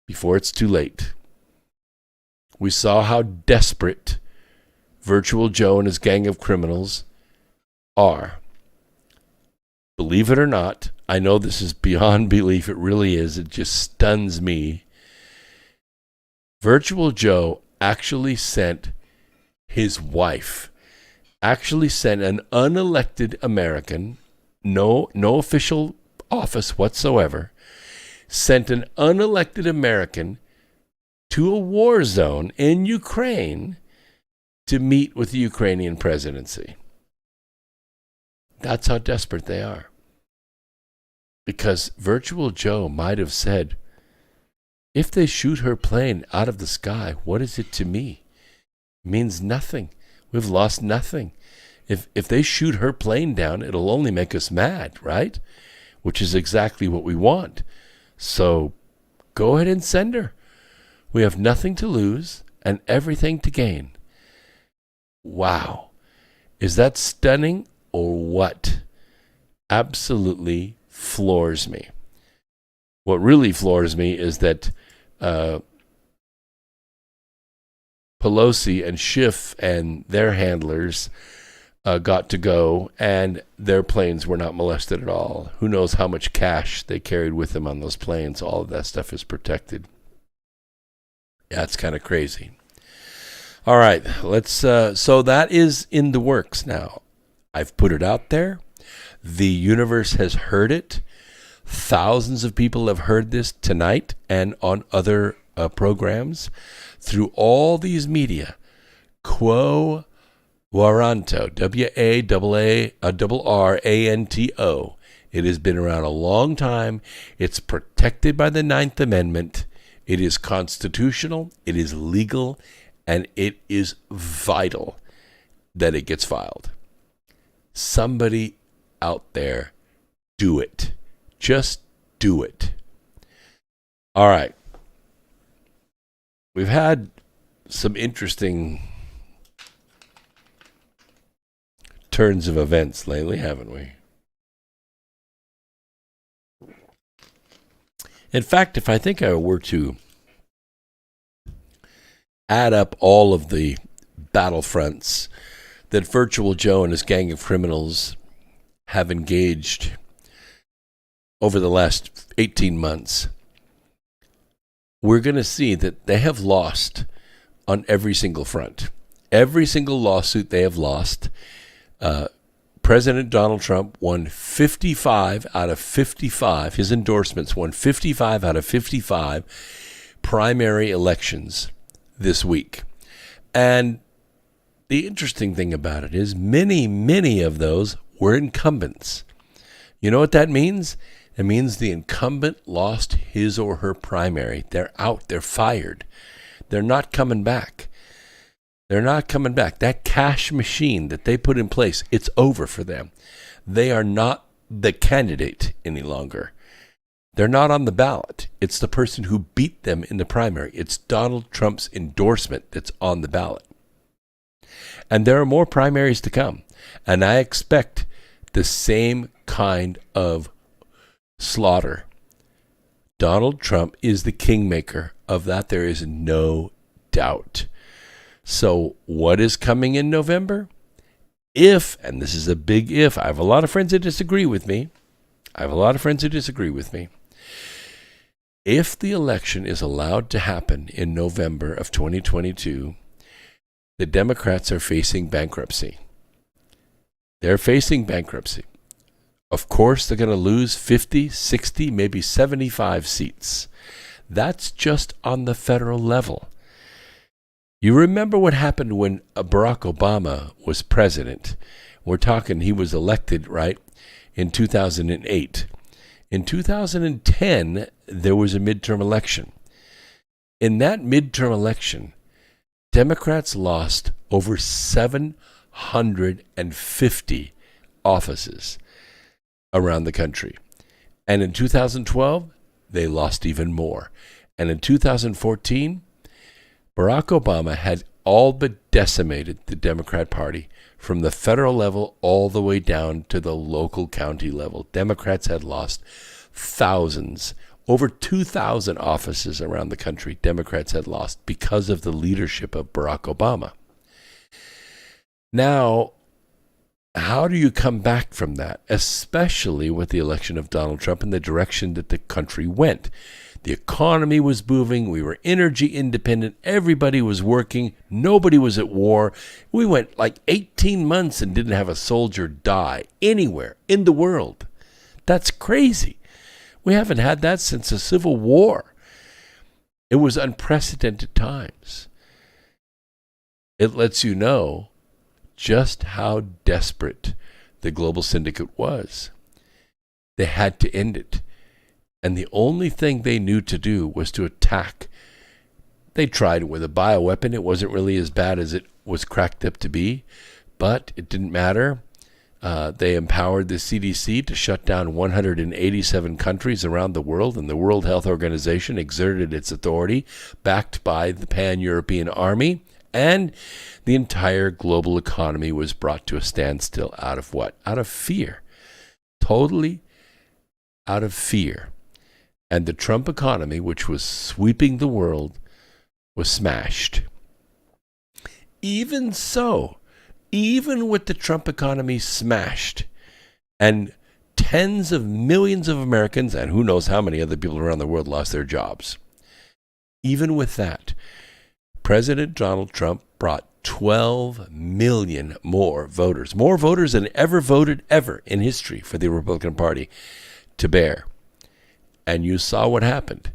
before it's too late. We saw how desperate Virtual Joe and his gang of criminals are. Believe it or not, I know this is beyond belief. It really is. It just stuns me. Virtual Joe actually sent his wife, actually sent an unelected American, no official office whatsoever, sent an unelected American to a war zone in Ukraine to meet with the Ukrainian presidency. That's how desperate they are. Because Virtual Joe might have said, if they shoot her plane out of the sky, what is it to me? It means nothing. We've lost nothing. If they shoot her plane down, it'll only make us mad, right? Which is exactly what we want. So go ahead and send her. We have nothing to lose and everything to gain. Wow. Is that stunning or what? Absolutely floors me. What really floors me is that Pelosi and Schiff and their handlers got to go, and their planes were not molested at all. Who knows how much cash they carried with them on those planes? All of that stuff is protected. Yeah, it's kind of crazy. All right, let's. So that is in the works now. I've put it out there. The universe has heard it. Thousands of people have heard this tonight and on other programs through all these media. Quo Warranto, W-A-R-R-A-N-T-O. It has been around a long time. It's protected by the Ninth Amendment. It is constitutional. It is legal. And it is vital that it gets filed. Somebody out there, do it. Just do it. All right. We've had some interesting turns of events lately, haven't we? In fact, if I think I were to add up all of the battlefronts that Virtual Joe and his gang of criminals have engaged over the last 18 months, we're going to see that they have lost on every single front. Every single lawsuit they have lost. President Donald Trump won 55 out of 55. His endorsements won 55 out of 55 primary elections this week. And the interesting thing about it is many of those were incumbents. You know what that means? It means the incumbent lost his or her primary. They're out. They're fired. They're not coming back. They're not coming back. That cash machine that they put in place, it's over for them. They are not the candidate any longer. They're not on the ballot. It's the person who beat them in the primary. It's Donald Trump's endorsement that's on the ballot. And there are more primaries to come. And I expect the same kind of slaughter. Donald Trump is the kingmaker of that. There is no doubt. So what is coming in November? If, and this is a big if, I have a lot of friends that disagree with me. If the election is allowed to happen in November of 2022, the Democrats are facing bankruptcy. They're facing bankruptcy. Of course, they're going to lose 50, 60, maybe 75 seats. That's just on the federal level. You remember what happened when Barack Obama was president. We're talking he was elected, right, in 2008. In 2010, there was a midterm election. In that midterm election, Democrats lost over 750 offices around the country. And in 2012, they lost even more. And in 2014, Barack Obama had all but decimated the Democrat Party from the federal level all the way down to the local county level. Democrats had lost thousands, over 2,000 offices around the country. Democrats had lost because of the leadership of Barack Obama. Now, how do you come back from that, especially with the election of Donald Trump and the direction that the country went? The economy was moving. We were energy independent. Everybody was working. Nobody was at war. We went like 18 months and didn't have a soldier die anywhere in the world. That's crazy. We haven't had that since the Civil War. It was unprecedented times. It lets you know just how desperate the global syndicate was. They had to end it. And the only thing they knew to do was to attack. They tried with a bioweapon. It wasn't really as bad as it was cracked up to be, but it didn't matter. They empowered the CDC to shut down 187 countries around the world, and the World Health Organization exerted its authority, backed by the Pan-European Army, and the entire global economy was brought to a standstill out of what? Out of fear. Totally out of fear. And the Trump economy, which was sweeping the world, was smashed. Even so, even with the Trump economy smashed, and tens of millions of Americans, and who knows how many other people around the world lost their jobs, even with that, President Donald Trump brought 12 million more voters than ever voted ever in history for the Republican Party, to bear. And you saw what happened.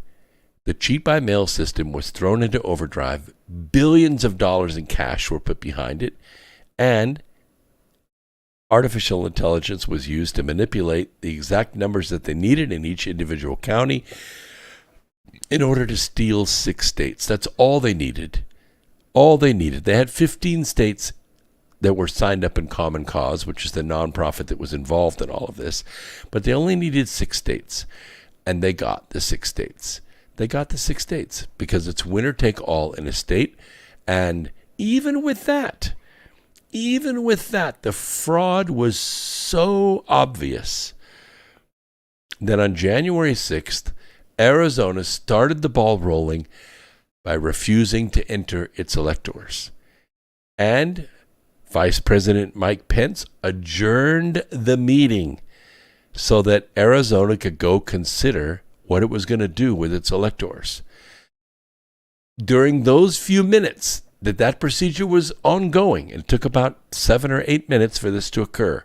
The cheat-by-mail system was thrown into overdrive. Billions of dollars in cash were put behind it. And artificial intelligence was used to manipulate the exact numbers that they needed in each individual county in order to steal 6 states. That's all they needed. All they needed. They had 15 states that were signed up in Common Cause, which is the nonprofit that was involved in all of this. But they only needed 6 states. And they got the 6 states. They got the 6 states because it's winner take all in a state. And even with that, the fraud was so obvious that on January 6th, Arizona started the ball rolling by refusing to enter its electors. And Vice President Mike Pence adjourned the meeting so that Arizona could go consider what it was going to do with its electors. During those few minutes that procedure was ongoing, it took about 7 or 8 minutes for this to occur,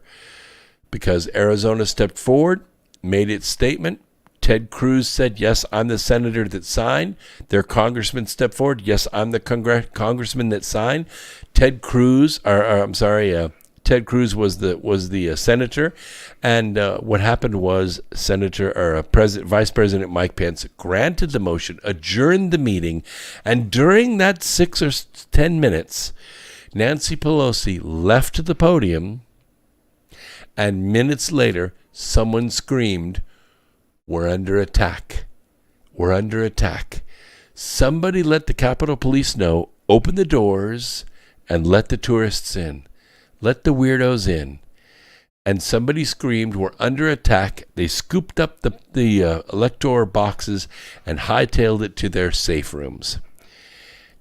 because Arizona stepped forward, made its statement. Ted Cruz said, yes, I'm the senator that signed. Their congressman stepped forward. Yes, I'm the congressman that signed. Ted Cruz was the senator, and what happened was Vice President Mike Pence granted the motion, adjourned the meeting, and during that 6 or 10 minutes, Nancy Pelosi left the podium, and minutes later, someone screamed, "We're under attack. We're under attack." Somebody let the Capitol Police know, open the doors, and let the tourists in. Let the weirdos in. And somebody screamed, "We're under attack." They scooped up the elector boxes and hightailed it to their safe rooms.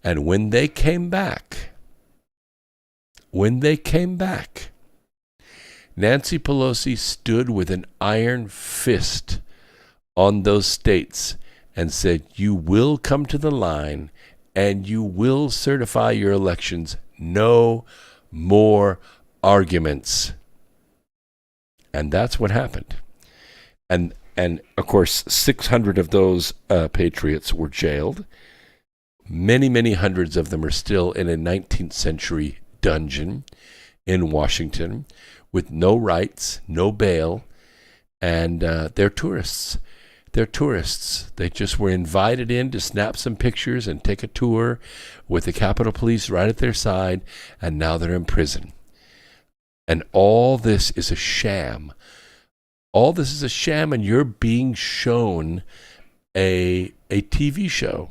And when they came back, Nancy Pelosi stood with an iron fist on those states and said, "You will come to the line and you will certify your elections. No more arguments." And that's what happened. And of course, 600 of those patriots were jailed. Many hundreds of them are still in a 19th century dungeon in Washington with no rights, no bail, and they're tourists. They're tourists. They just were invited in to snap some pictures and take a tour with the Capitol Police right at their side, and now they're in prison. And all this is a sham. All this is a sham, and you're being shown a TV show.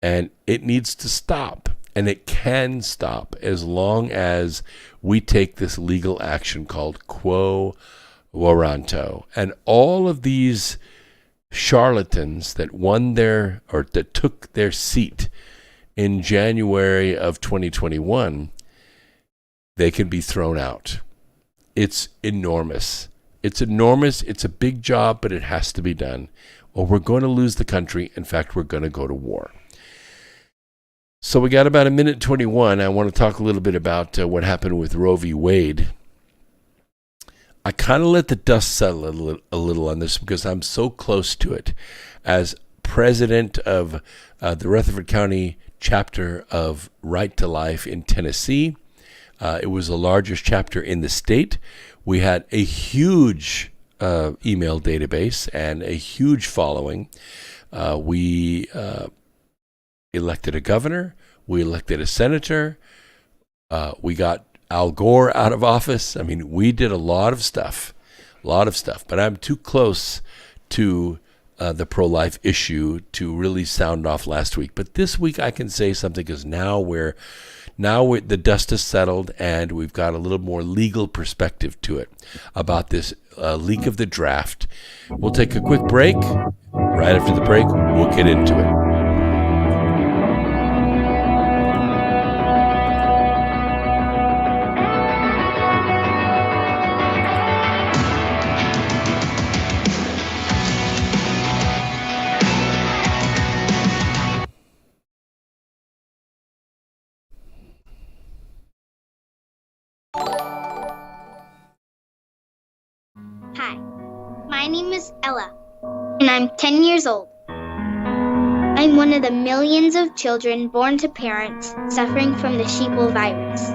And it needs to stop. And it can stop as long as we take this legal action called quo warranto. And all of these charlatans that that took their seat in January of 2021, they can be thrown out. It's enormous. It's enormous. It's a big job, but it has to be done, or we're going to lose the country. In fact, we're going to go to war. So we got about 1:21. I want to talk a little bit about what happened with Roe v. Wade. I kind of let the dust settle a little on this because I'm so close to it. As president of the Rutherford County chapter of Right to Life in Tennessee, it was the largest chapter in the state. We had a huge email database and a huge following. We elected a governor. We elected a senator. We got Al Gore out of office. I mean, we did a lot of stuff. But I'm too close to the pro-life issue to really sound off last week. But this week I can say something because now the dust has settled and we've got a little more legal perspective to it about this leak of the draft. We'll take a quick break. Right after the break, we'll get into it. Hi, my name is Ella, and I'm 10 years old. I'm one of the millions of children born to parents suffering from the sheeple virus.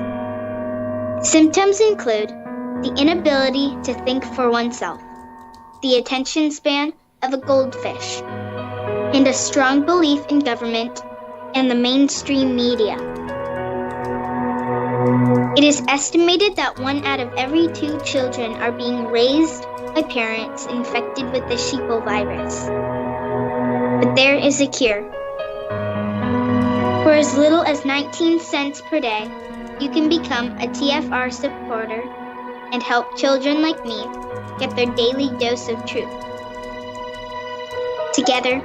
Symptoms include the inability to think for oneself, the attention span of a goldfish, and a strong belief in government and the mainstream media. It is estimated that 1 out of every 2 children are being raised by parents infected with the sheeple virus. But there is a cure. For as little as 19 cents per day, you can become a TFR supporter and help children like me get their daily dose of truth. Together,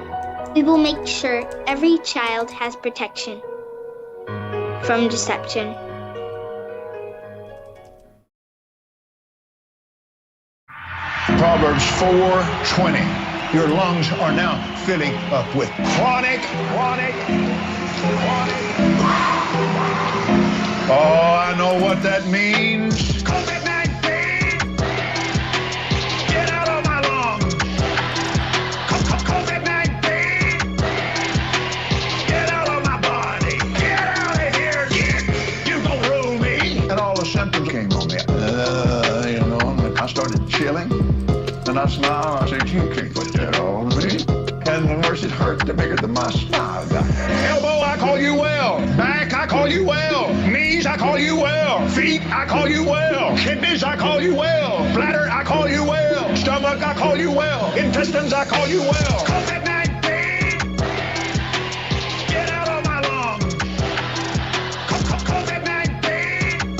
we will make sure every child has protection from deception. Proverbs 4:20. Your lungs are now filling up with chronic. Oh, I know what that means. COVID-19. Get out of my lungs. COVID-19. Get out of my body. Get out of here. You don't rule me. And all the symptoms came on me. I started chilling. And I smiled. I said, you can't put that on me. And the worse it hurt, the bigger the my smile got. Elbow, I call you well. Back, I call you well. Knees, I call you well. Feet, I call you well. Kidneys, I call you well. Bladder, I call you well. Stomach, I call you well. Intestines, I call you well. COVID-19, get out of my lungs. COVID-19,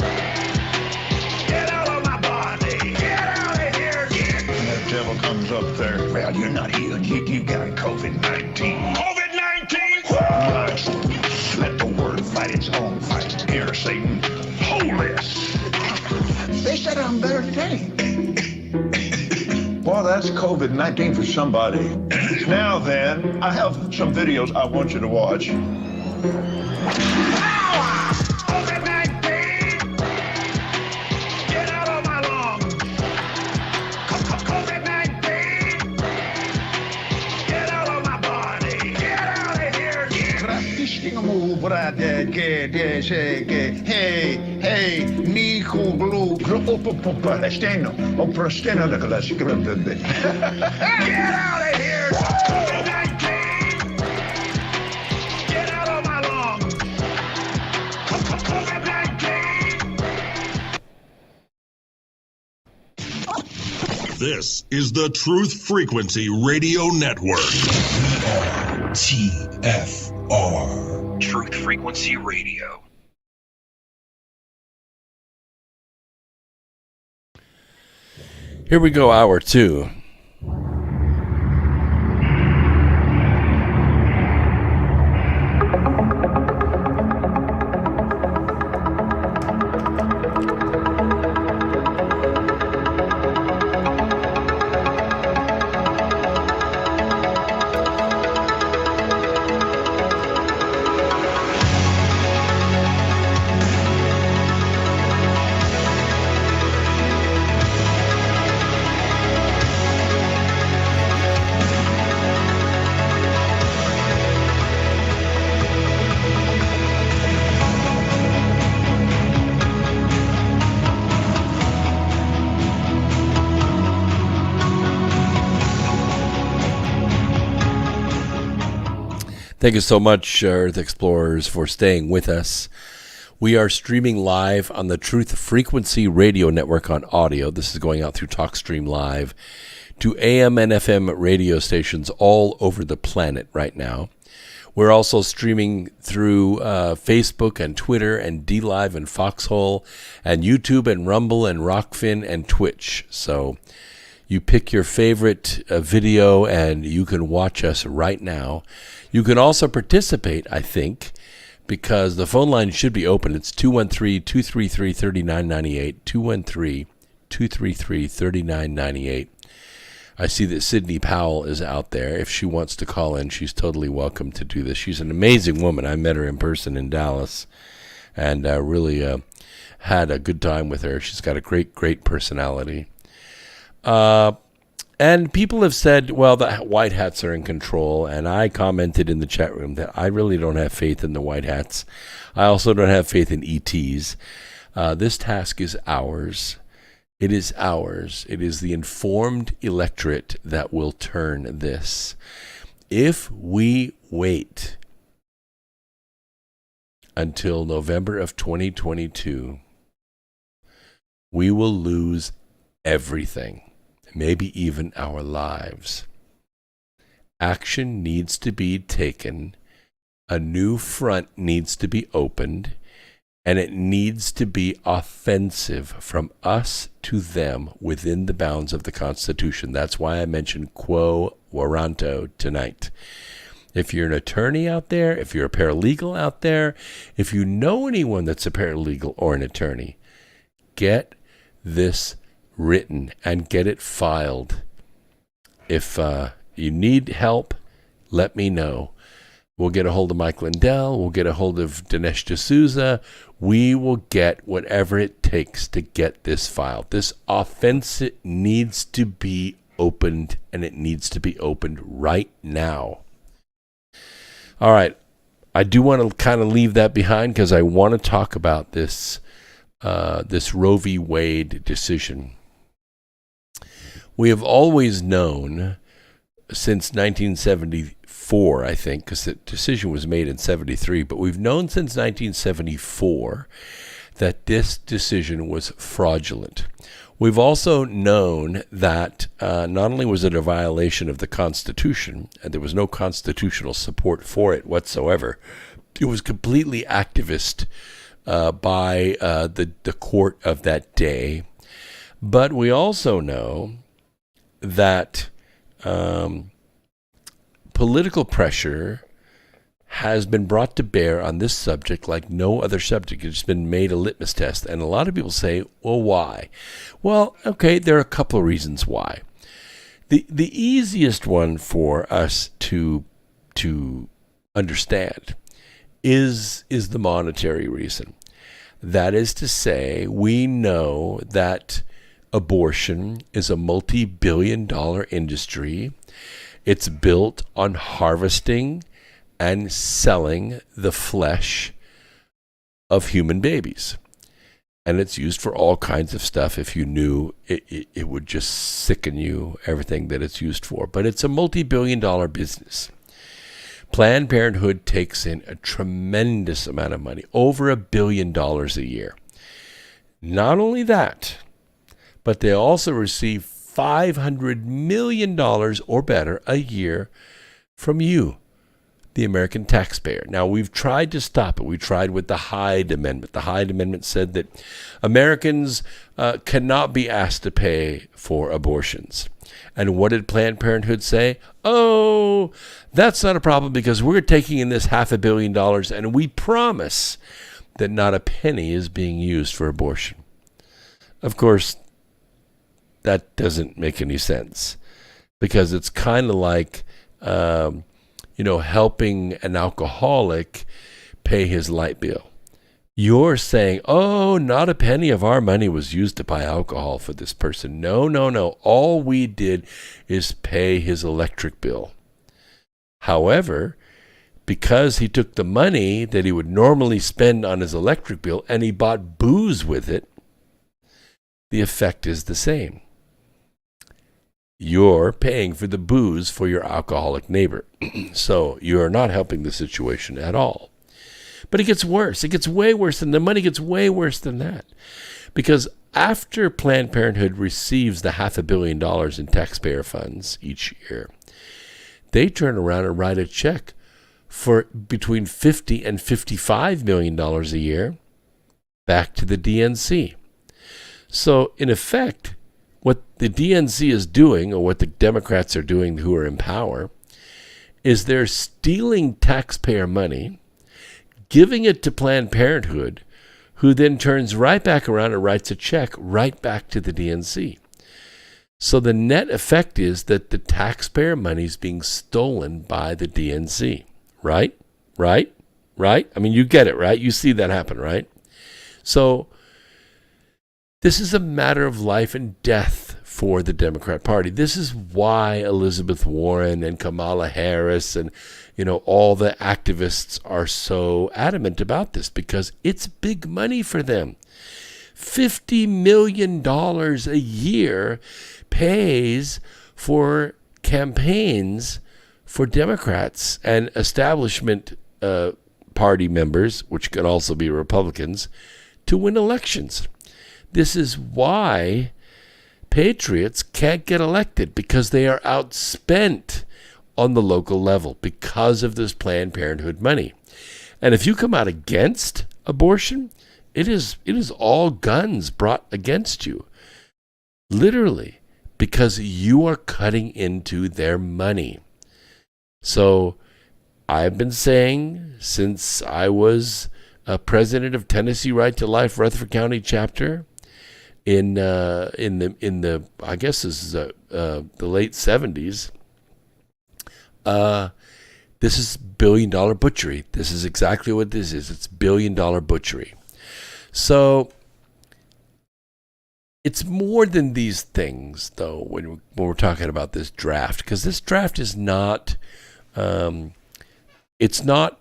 get out of my body. Get out of here, And that devil comes up there. Well, you're not healed. You got COVID-19. COVID-19! Let the word fight its own fight. Here, Satan. Hold this. They said I'm better today. Well, that's COVID-19 for somebody. Now then, I have some videos I want you to watch. COVID-19! Get out of my lungs! COVID-19! Get out of my body! Get out of here! Hey, Nico Blue, Steno, Oprosteno, Get out of here! COVID-19! Get out of my lungs! COVID-19! This is the Truth Frequency Radio Network. TFR. Truth Frequency Radio. Here we go, hour two. Thank you so much, Earth Explorers, for staying with us. We are streaming live on the Truth Frequency Radio Network on audio. This is going out through TalkStream Live to AM and FM radio stations all over the planet right now. We're also streaming through Facebook and Twitter and DLive and Foxhole and YouTube and Rumble and Rockfin and Twitch. So you pick your favorite video and you can watch us right now. You can also participate, I think, because the phone line should be open. It's 213-233-3998, 213-233-3998. I see that Sydney Powell is out there. If she wants to call in, she's totally welcome to do this. She's an amazing woman. I met her in person in Dallas and really had a good time with her. She's got a great, great personality. And people have said, well, the white hats are in control. And I commented in the chat room that I really don't have faith in the white hats. I also don't have faith in ETs. This task is ours. It is ours. It is the informed electorate that will turn this. If we wait until November of 2022, we will lose everything. Maybe even our lives. Action needs to be taken. A new front needs to be opened. And it needs to be offensive from us to them within the bounds of the Constitution. That's why I mentioned quo warranto tonight. If you're an attorney out there, if you're a paralegal out there, if you know anyone that's a paralegal or an attorney, get this written and get it filed. If you need help, let me know. We'll get a hold of Mike Lindell. We'll get a hold of Dinesh D'Souza. We will get whatever it takes to get this filed. This offense needs to be opened, and it needs to be opened right now. All right. I do want to kind of leave that behind because I want to talk about this Roe v. Wade decision. We have always known since 1974, I think, because the decision was made in 73, but we've known since 1974 that this decision was fraudulent. We've also known that not only was it a violation of the Constitution, and there was no constitutional support for it whatsoever, it was completely activist by the court of that day. But we also know that political pressure has been brought to bear on this subject like no other subject. It's been made a litmus test. And a lot of people say, well, why? Well, okay, there are a couple of reasons why. The easiest one for us to understand is the monetary reason. That is to say, we know that abortion is a multi-billion-dollar industry. It's built on harvesting and selling the flesh of human babies. And it's used for all kinds of stuff. If you knew, it would just sicken you, everything that it's used for. But it's a multi-billion-dollar business. Planned Parenthood takes in a tremendous amount of money, over $1 billion a year. Not only that, but they also receive $500 million or better a year from you, the American taxpayer. Now, we've tried to stop it. We tried with the Hyde Amendment. The Hyde Amendment said that Americans cannot be asked to pay for abortions. And what did Planned Parenthood say? Oh, that's not a problem because we're taking in this $500 million and we promise that not a penny is being used for abortion. Of course, that doesn't make any sense because it's kind of like, helping an alcoholic pay his light bill. You're saying, oh, not a penny of our money was used to buy alcohol for this person. No. All we did is pay his electric bill. However, because he took the money that he would normally spend on his electric bill and he bought booze with it, the effect is the same. You're paying for the booze for your alcoholic neighbor. So you're not helping the situation at all. But it gets worse. It gets way worse than the money gets way worse than that. Because after Planned Parenthood receives the $500 million in taxpayer funds each year, they turn around and write a check for between $50 and $55 million a year back to the DNC. So in effect, what the DNC is doing, or what the Democrats are doing who are in power, is they're stealing taxpayer money, giving it to Planned Parenthood, who then turns right back around and writes a check right back to the DNC. So the net effect is that the taxpayer money is being stolen by the DNC. Right? I mean, you get it, right? You see that happen, right? So this is a matter of life and death for the Democrat Party. This is why Elizabeth Warren and Kamala Harris and, all the activists are so adamant about this, because it's big money for them. $50 million a year pays for campaigns for Democrats and establishment party members, which could also be Republicans, to win elections. This is why patriots can't get elected, because they are outspent on the local level because of this Planned Parenthood money. And if you come out against abortion, it is all guns brought against you, literally, because you are cutting into their money. So I've been saying since I was president of Tennessee Right to Life Rutherford County chapter the I guess this is the late 70s. This is billion-dollar butchery. This is exactly what this is. It's billion-dollar butchery. So it's more than these things, though, when we're talking about this draft, because this draft is not, it's not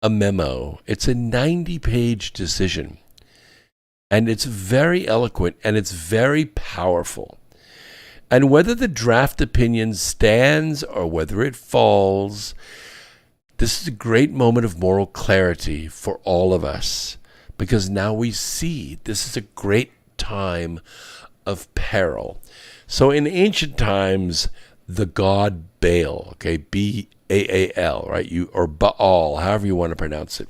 a memo. It's a 90-page decision, and it's very eloquent, and it's very powerful. And whether the draft opinion stands or whether it falls, this is a great moment of moral clarity for all of us, because now we see this is a great time of peril. So in ancient times, the god Baal, okay, B-A-A-L, right, or Baal, however you want to pronounce it,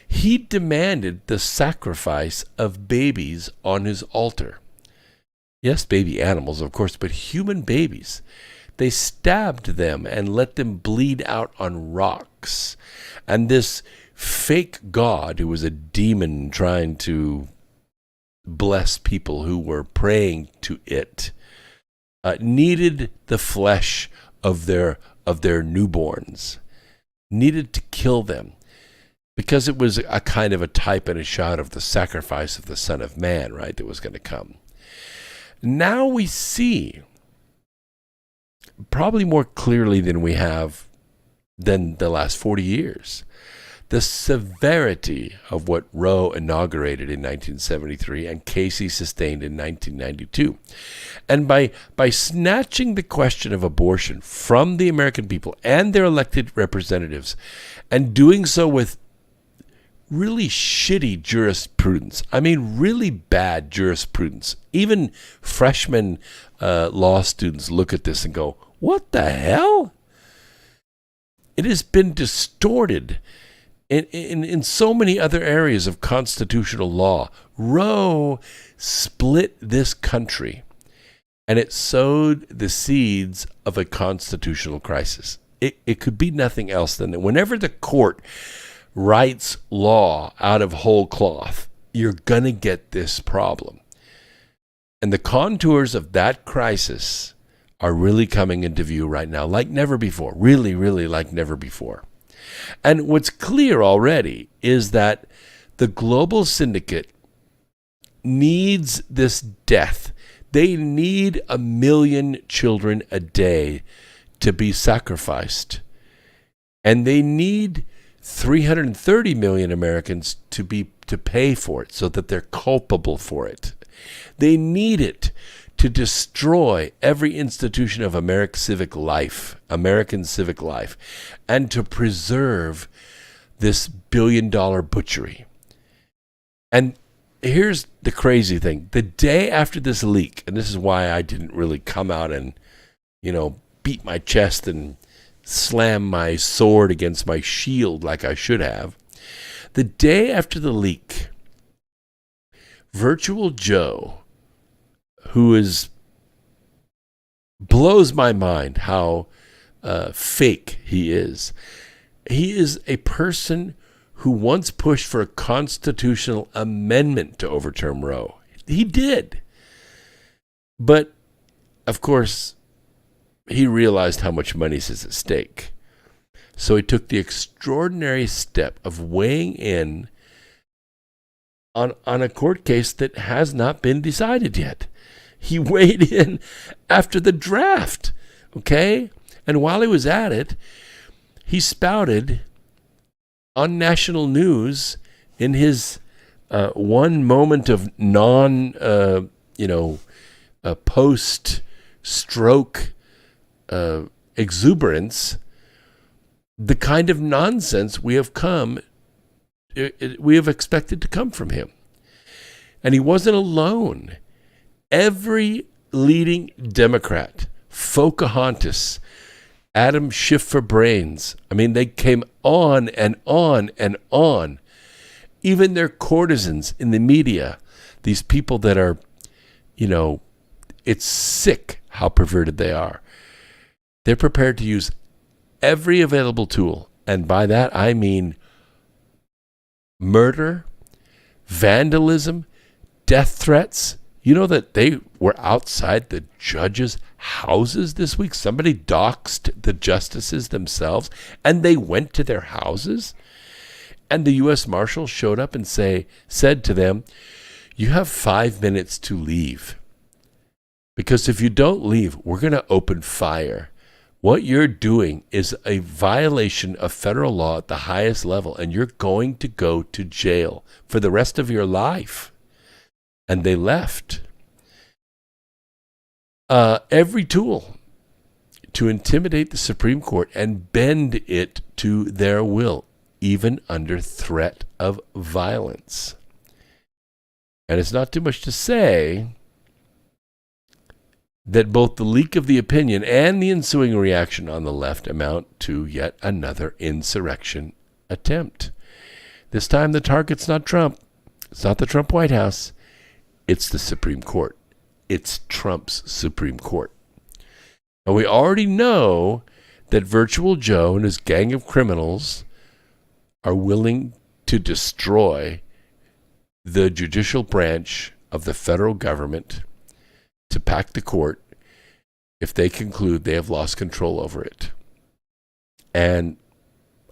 he demanded the sacrifice of babies on his altar. Yes, baby animals, of course, but human babies. They stabbed them and let them bleed out on rocks. And this fake god, who was a demon trying to bless people who were praying to it, needed the flesh of their newborns, needed to kill them, because it was a kind of a type and a shout of the sacrifice of the Son of Man, right, that was going to come. Now we see, probably more clearly than we have than the last 40 years, the severity of what Roe inaugurated in 1973 and Casey sustained in 1992. And by snatching the question of abortion from the American people and their elected representatives, and doing so with really shitty jurisprudence. I mean, really bad jurisprudence. Even freshman law students look at this and go, what the hell? It has been distorted in so many other areas of constitutional law. Roe split this country, and it sowed the seeds of a constitutional crisis. It could be nothing else than that. Whenever the court writes law out of whole cloth, you're going to get this problem. And the contours of that crisis are really coming into view right now, like never before. Really, really like never before. And what's clear already is that the global syndicate needs this death. They need 1 million children a day to be sacrificed. And they need 330 million Americans to pay for it so that they're culpable for it. They need it to destroy every institution of American civic life, and to preserve this billion-dollar butchery. And here's the crazy thing. The day after this leak, and this is why I didn't really come out and, beat my chest and slam my sword against my shield like I should have. The day after the leak, Virtual Joe, who blows my mind how fake he is. He is a person who once pushed for a constitutional amendment to overturn Roe. He did. But, of course, he realized how much money is at stake. So he took the extraordinary step of weighing in on a court case that has not been decided yet. He weighed in after the draft, okay? And while he was at it, he spouted on national news in his one moment of post-stroke exuberance, the kind of nonsense we have expected to come from him. And he wasn't alone. Every leading Democrat, Pocahontas, Adam Schiff for Brains, they came on and on and on. Even their courtesans in the media, these people that are, it's sick how perverted they are. They're prepared to use every available tool. And by that, I mean murder, vandalism, death threats. You know that they were outside the judges' houses this week? Somebody doxed the justices themselves, and they went to their houses. And the U.S. Marshal showed up and said to them, you have 5 minutes to leave. Because if you don't leave, we're going to open fire. What you're doing is a violation of federal law at the highest level, and you're going to go to jail for the rest of your life. And they left. Every tool to intimidate the Supreme Court and bend it to their will, even under threat of violence. And it's not too much to say that both the leak of the opinion and the ensuing reaction on the left amount to yet another insurrection attempt. This time the target's not Trump. It's not the Trump White House. It's the Supreme Court. It's Trump's Supreme Court. And we already know that Virtual Joe and his gang of criminals are willing to destroy the judicial branch of the federal government, to pack the court if they conclude they have lost control over it. And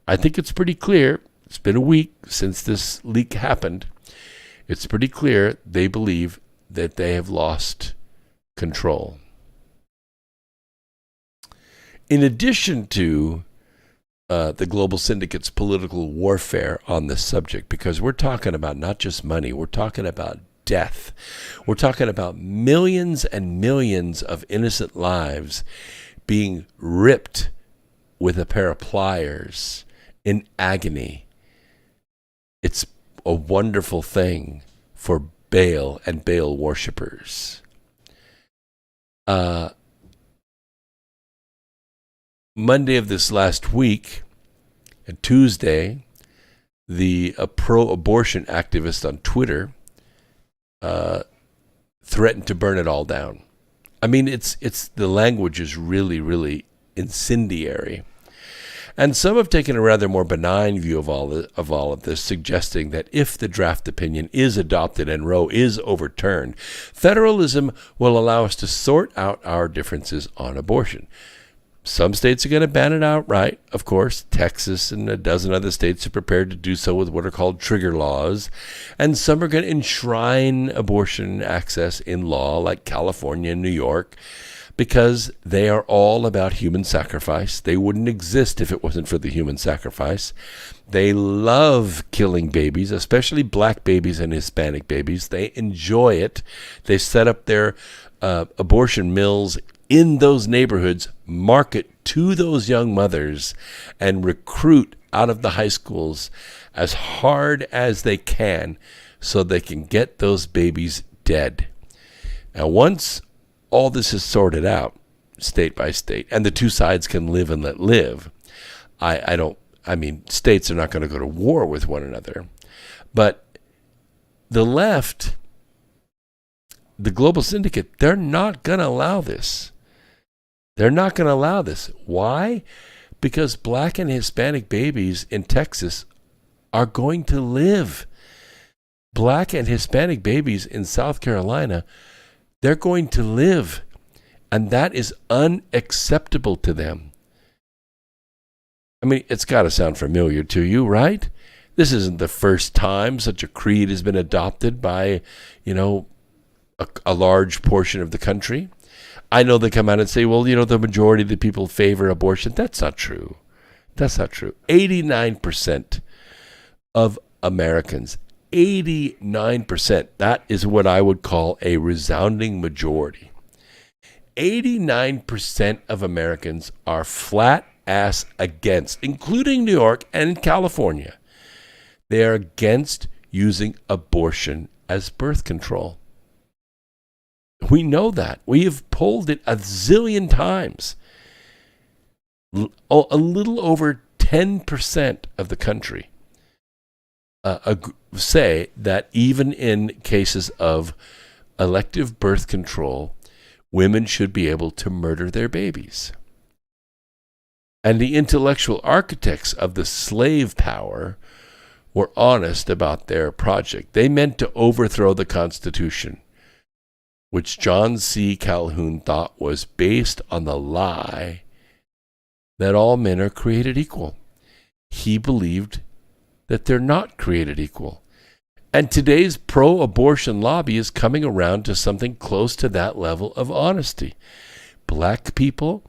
I think it's pretty clear, it's been a week since this leak happened, it's pretty clear they believe that they have lost control. In addition to the global syndicate's political warfare on this subject, because we're talking about not just money, we're talking about death. We're talking about millions and millions of innocent lives being ripped with a pair of pliers in agony. It's a wonderful thing for Baal and Baal worshipers. Monday of this last week, and Tuesday, a pro-abortion activist on Twitter threatened to burn it all down. I mean, it's the language is really, really incendiary. And some have taken a rather more benign view of all of this, suggesting that if the draft opinion is adopted and Roe is overturned, federalism will allow us to sort out our differences on abortion. Some states are going to ban it outright, of course. Texas and a dozen other states are prepared to do so with what are called trigger laws. And some are going to enshrine abortion access in law, like California and New York, because they are all about human sacrifice. They wouldn't exist if it wasn't for the human sacrifice. They love killing babies, especially black babies and Hispanic babies. They enjoy it. They set up their abortion mills in those neighborhoods, market to those young mothers, and recruit out of the high schools as hard as they can so they can get those babies dead. Now, once all this is sorted out, state by state, and the two sides can live and let live, states are not going to go to war with one another. But the left, the global syndicate, they're not going to allow this. They're not going to allow this. Why? Because black and Hispanic babies in Texas are going to live. Black and Hispanic babies in South Carolina, they're going to live. And that is unacceptable to them. I mean, it's got to sound familiar to you, right? This isn't the first time such a creed has been adopted by, a large portion of the country. I know they come out and say, well, the majority of the people favor abortion. That's not true. That's not true. 89% of Americans, 89%, that is what I would call a resounding majority. 89% of Americans are flat ass against, including New York and California. They are against using abortion as birth control. We know that. We have polled it a zillion times. A little over 10% of the country say that even in cases of elective birth control, women should be able to murder their babies. And the intellectual architects of the slave power were honest about their project. They meant to overthrow the Constitution, which John C. Calhoun thought was based on the lie that all men are created equal. He believed that they're not created equal. And today's pro-abortion lobby is coming around to something close to that level of honesty. Black people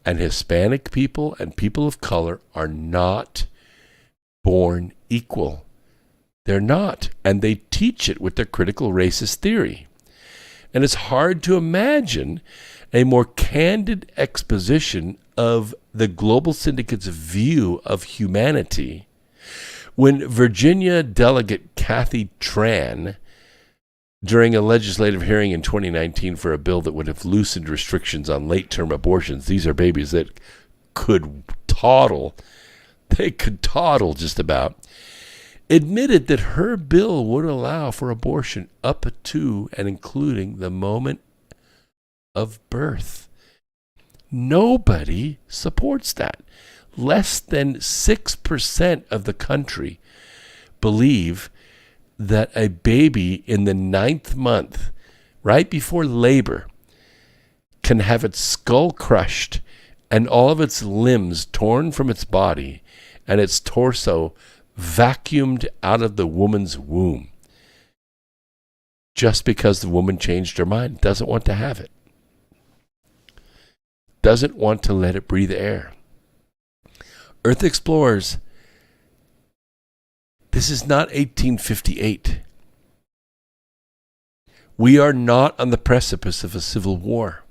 and Hispanic people and people of color are not born equal. They're not. And they teach it with their critical racist theory. And it's hard to imagine a more candid exposition of the global syndicate's view of humanity when Virginia Delegate Kathy Tran, during a legislative hearing in 2019 for a bill that would have loosened restrictions on late-term abortions — these are babies that could toddle, they could toddle just about — admitted that her bill would allow for abortion up to and including the moment of birth. Nobody supports that. Less than 6% of the country believe that a baby in the 9th month, right before labor, can have its skull crushed and all of its limbs torn from its body and its torso vacuumed out of the woman's womb just because the woman changed her mind, doesn't want to have it, doesn't want to let it breathe air. Earth explorers, this is not 1858. We are not on the precipice of a civil war.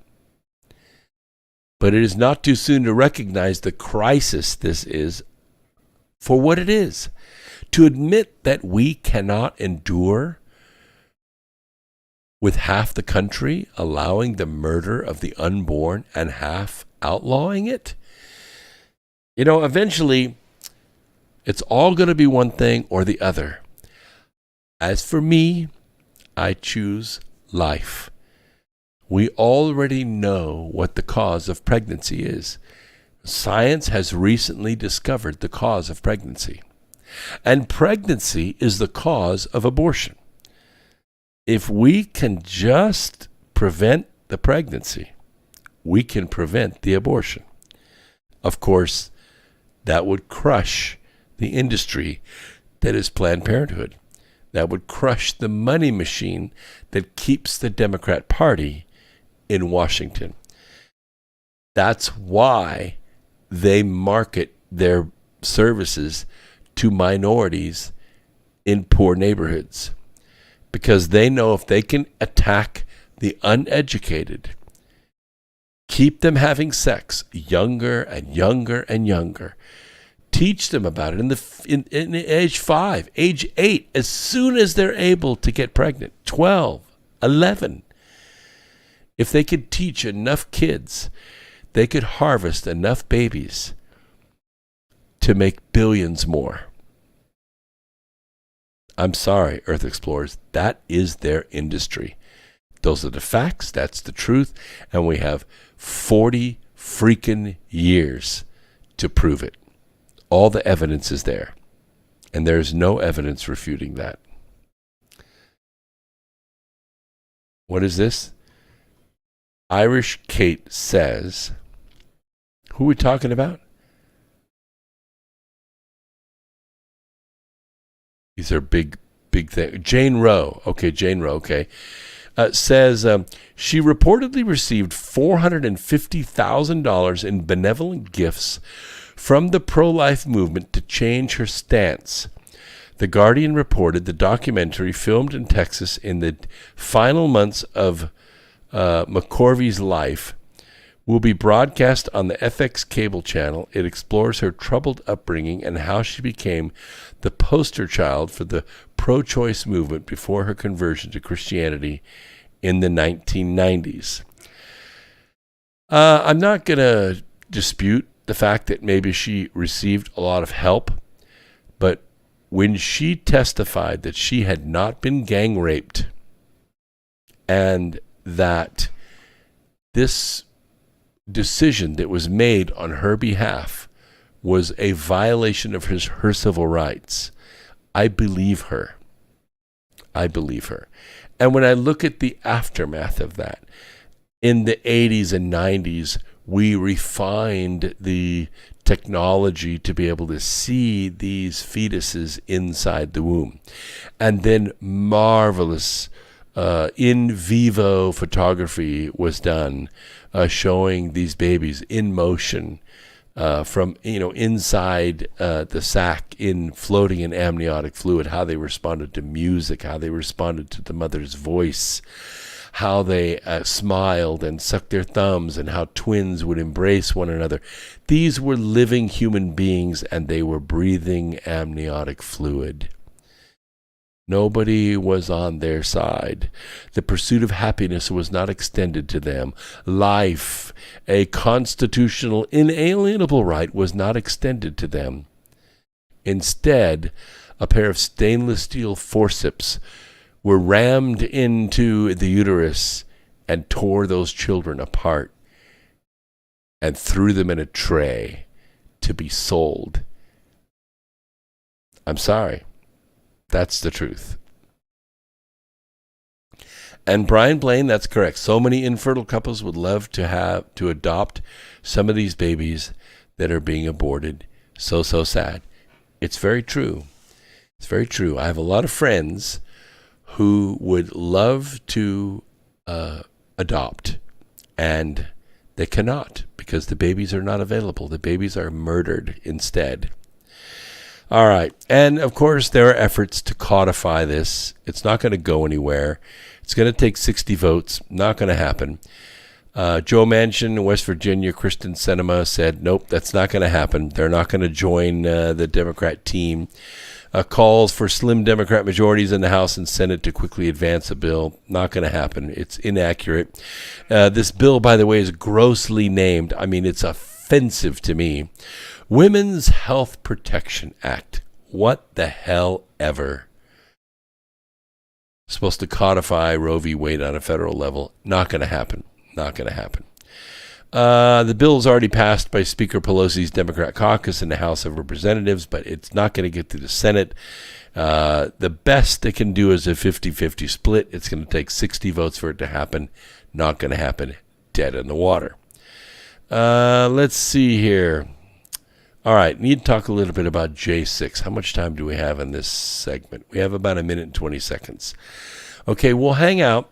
But it is not too soon to recognize the crisis this is for what it is. To admit that we cannot endure with half the country allowing the murder of the unborn and half outlawing it. You know, eventually, it's all going to be one thing or the other. As for me, I choose life. We already know what the cause of pregnancy is. Science has recently discovered the cause of pregnancy. And pregnancy is the cause of abortion. If we can just prevent the pregnancy, we can prevent the abortion. Of course, that would crush the industry that is Planned Parenthood. That would crush the money machine that keeps the Democrat Party in Washington. That's why they market their services to minorities in poor neighborhoods, because they know if they can attack the uneducated, keep them having sex younger and younger and younger, teach them about it in age 5, age 8, as soon as they're able to get pregnant, 12, 11. If they could teach enough kids, they could harvest enough babies to make billions more. I'm sorry, Earth Explorers, that is their industry. Those are the facts, that's the truth, and we have 40 freaking years to prove it. All the evidence is there, and there's no evidence refuting that. What is this? Irish Kate says, who are we talking about? These are big things. Jane Roe. Okay, Jane Roe, okay. Says she reportedly received $450,000 in benevolent gifts from the pro-life movement to change her stance. The Guardian reported the documentary, filmed in Texas in the final months of McCorvey's life, will be broadcast on the FX cable channel. It explores her troubled upbringing and how she became the poster child for the pro-choice movement before her conversion to Christianity in the 1990s. I'm not going to dispute the fact that maybe she received a lot of help, but when she testified that she had not been gang raped and that this decision that was made on her behalf was a violation of her civil rights, I believe her. I believe her. And when I look at the aftermath of that, in the 80s and 90s, we refined the technology to be able to see these fetuses inside the womb. And then marvelous in vivo photography was done showing these babies in motion from inside the sac, in floating in amniotic fluid, how they responded to music, how they responded to the mother's voice, how they smiled and sucked their thumbs, and how twins would embrace one another. These were living human beings, and they were breathing amniotic fluid. Nobody was on their side. The pursuit of happiness was not extended to them. Life, a constitutional, inalienable right, was not extended to them. Instead, a pair of stainless steel forceps were rammed into the uterus and tore those children apart and threw them in a tray to be sold. I'm sorry. That's the truth. And Brian Blaine, that's correct. So many infertile couples would love to adopt some of these babies that are being aborted. So sad. It's very true. It's very true. I have a lot of friends who would love to adopt, and they cannot because the babies are not available. The babies are murdered instead. All right. And, of course, there are efforts to codify this. It's not going to go anywhere. It's going to take 60 votes. Not going to happen. Joe Manchin, West Virginia, Kristen Sinema said, nope, that's not going to happen. They're not going to join the Democrat team. Calls for slim Democrat majorities in the House and Senate to quickly advance a bill. Not going to happen. It's inaccurate. This bill, by the way, is grossly named. I mean, it's offensive to me. Women's Health Protection Act. What the hell ever? Supposed to codify Roe v. Wade on a federal level. Not going to happen. Not going to happen. The bill's already passed by Speaker Pelosi's Democrat caucus in the House of Representatives, but it's not going to get to the Senate. The best they can do is a 50-50 split. It's going to take 60 votes for it to happen. Not going to happen. Dead in the water. Let's see here. All right, need to talk a little bit about J6. How much time do we have in this segment? We have about 1 minute and 20 seconds. Okay, we'll hang out.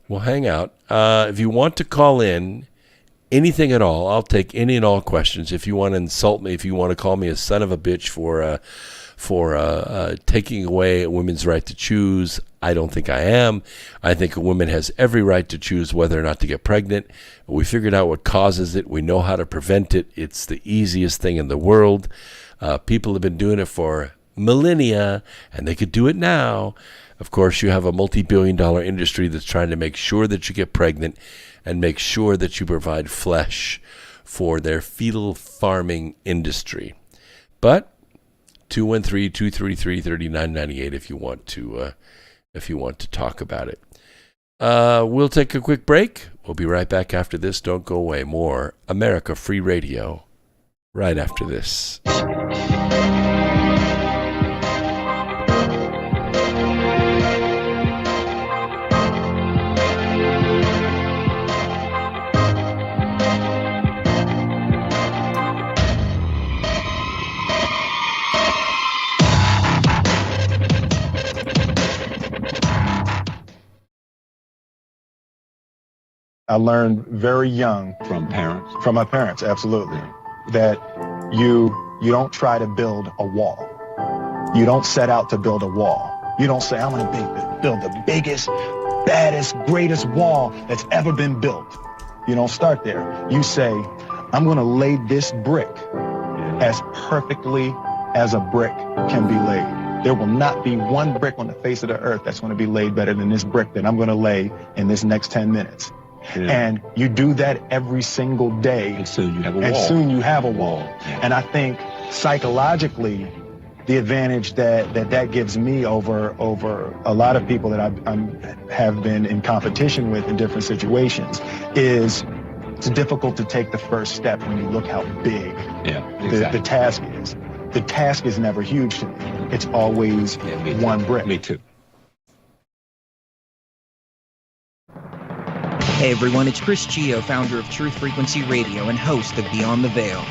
If you want to call in, anything at all, I'll take any and all questions. If you want to insult me, if you want to call me a son of a bitch for taking away a woman's right to choose, I don't think I am. I think a woman has every right to choose whether or not to get pregnant. We figured out what causes it. We know how to prevent it. It's the easiest thing in the world. People have been doing it for millennia, and they could do it now. Of course, you have a multi-billion-dollar industry that's trying to make sure that you get pregnant and make sure that you provide flesh for their fetal farming industry. But 213-233-3998 if you want to talk about it. We'll take a quick break. We'll be right back after this. Don't go away. More America Free Radio right after this. I learned very young from my parents, absolutely, that you don't try to build a wall. You don't set out to build a wall. You don't say, I'm going to build the biggest, baddest, greatest wall that's ever been built. You don't start there. You say, I'm going to lay this brick as perfectly as a brick can be laid. There will not be one brick on the face of the earth that's going to be laid better than this brick that I'm going to lay in this next 10 minutes. Yeah. And you do that every single day. And soon you have a wall. And soon you have a wall. Yeah. And I think psychologically, the advantage that gives me over a lot of people that I have been in competition with in different situations is it's difficult to take the first step when you look how big the task is. The task is never huge to me. it's always one brick. Me too. Hey everyone, it's Chris Gio, founder of Truth Frequency Radio and host of Beyond the Veil.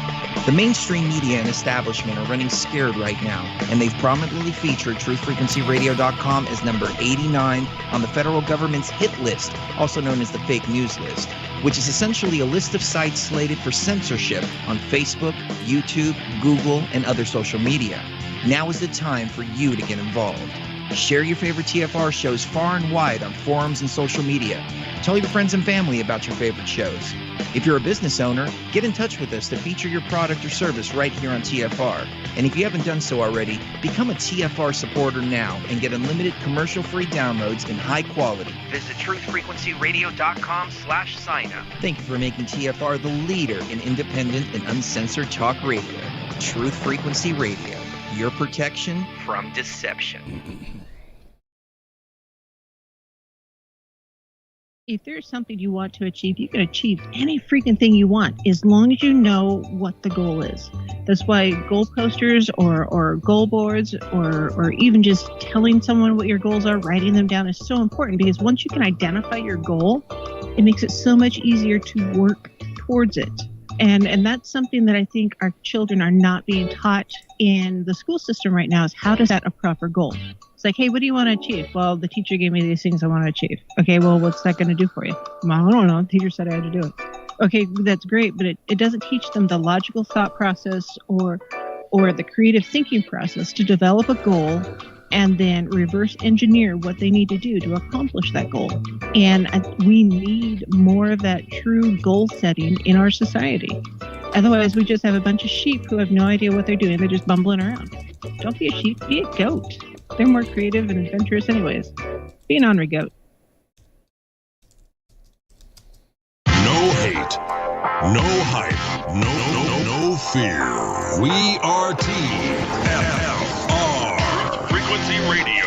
The mainstream media and establishment are running scared right now, and they've prominently featured truthfrequencyradio.com as number 89 on the federal government's hit list, also known as the fake news list, which is essentially a list of sites slated for censorship on Facebook, YouTube, Google, and other social media. Now is the time for you to get involved. Share your favorite TFR shows far and wide on forums and social media. Tell your friends and family about your favorite shows. If you're a business owner, get in touch with us to feature your product or service right here on TFR. And if you haven't done so already, become a TFR supporter now and get unlimited commercial-free downloads in high quality. Visit truthfrequencyradio.com/sign-up. Thank you for making TFR the leader in independent and uncensored talk radio. Truth Frequency Radio, your protection from deception. If there's something you want to achieve, you can achieve any freaking thing you want as long as you know what the goal is. That's why goal posters or goal boards or even just telling someone what your goals are, writing them down is so important, because once you can identify your goal, it makes it so much easier to work towards it. And that's something that I think our children are not being taught in the school system right now, is how to set a proper goal. It's like, hey, what do you want to achieve? Well, the teacher gave me these things I want to achieve. Okay, well, what's that going to do for you? Well, I don't know. The teacher said I had to do it. Okay, that's great, but it doesn't teach them the logical thought process or the creative thinking process to develop a goal and then reverse engineer what they need to do to accomplish that goal. And we need more of that true goal setting in our society. Otherwise, we just have a bunch of sheep who have no idea what they're doing. They're just bumbling around. Don't be a sheep, be a goat. They're more creative and adventurous anyways. Be an ornery goat. No hate, no hype, no fear. We are TFR Frequency Radio.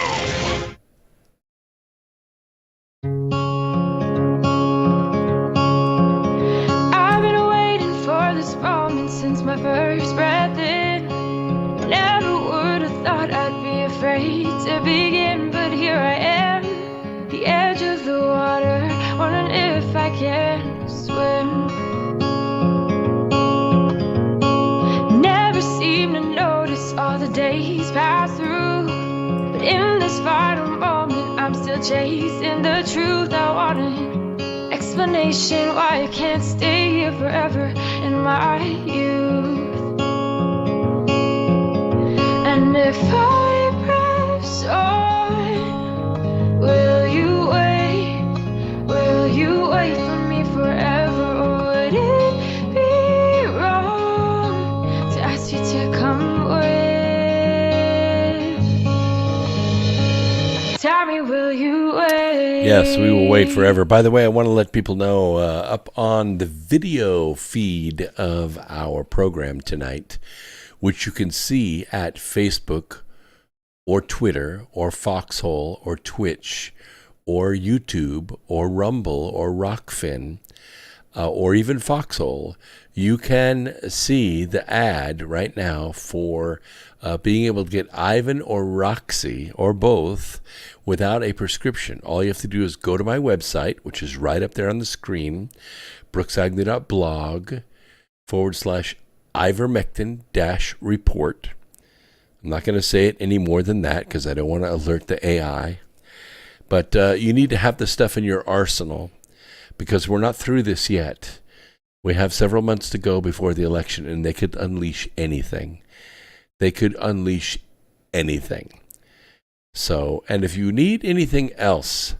I've been waiting for this moment since my first breath in. Never would have thought I'd be afraid to begin, but here I am, the edge of the water, wondering if I can swim. Never seem to notice all the days pass through, but in this final moment I'm still chasing the truth. I want an explanation why I can't stay here forever in my youth. And if I press on, will you wait? Will you wait for me forever? Or would it be wrong to ask you to come with? Tell me, will you wait? Yes, we will wait forever. By the way, I want to let people know up on the video feed of our program tonight, which you can see at Facebook or Twitter or Foxhole or Twitch or YouTube or Rumble or Rockfin or even Foxhole, you can see the ad right now for being able to get Ivan or Roxy or both without a prescription. All you have to do is go to my website, which is right up there on the screen, brooksagnew.blog/ivermectin-report. I'm not going to say it any more than that because I don't want to alert the AI. But you need to have the stuff in your arsenal because we're not through this yet. We have several months to go before the election, and they could unleash anything. They could unleash anything. So, and if you need anything else,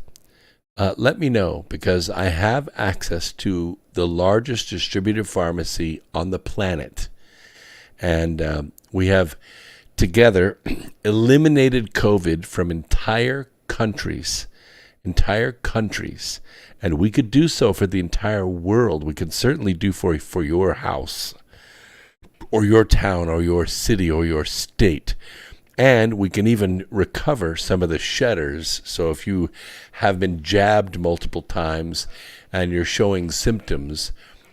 let me know, because I have access to the largest distributed pharmacy on the planet. And we have together eliminated COVID from entire countries. And we could do so for the entire world. We could certainly do for your house or your town or your city or your state. And we can even recover some of the shutters. So if you have been jabbed multiple times and you're showing symptoms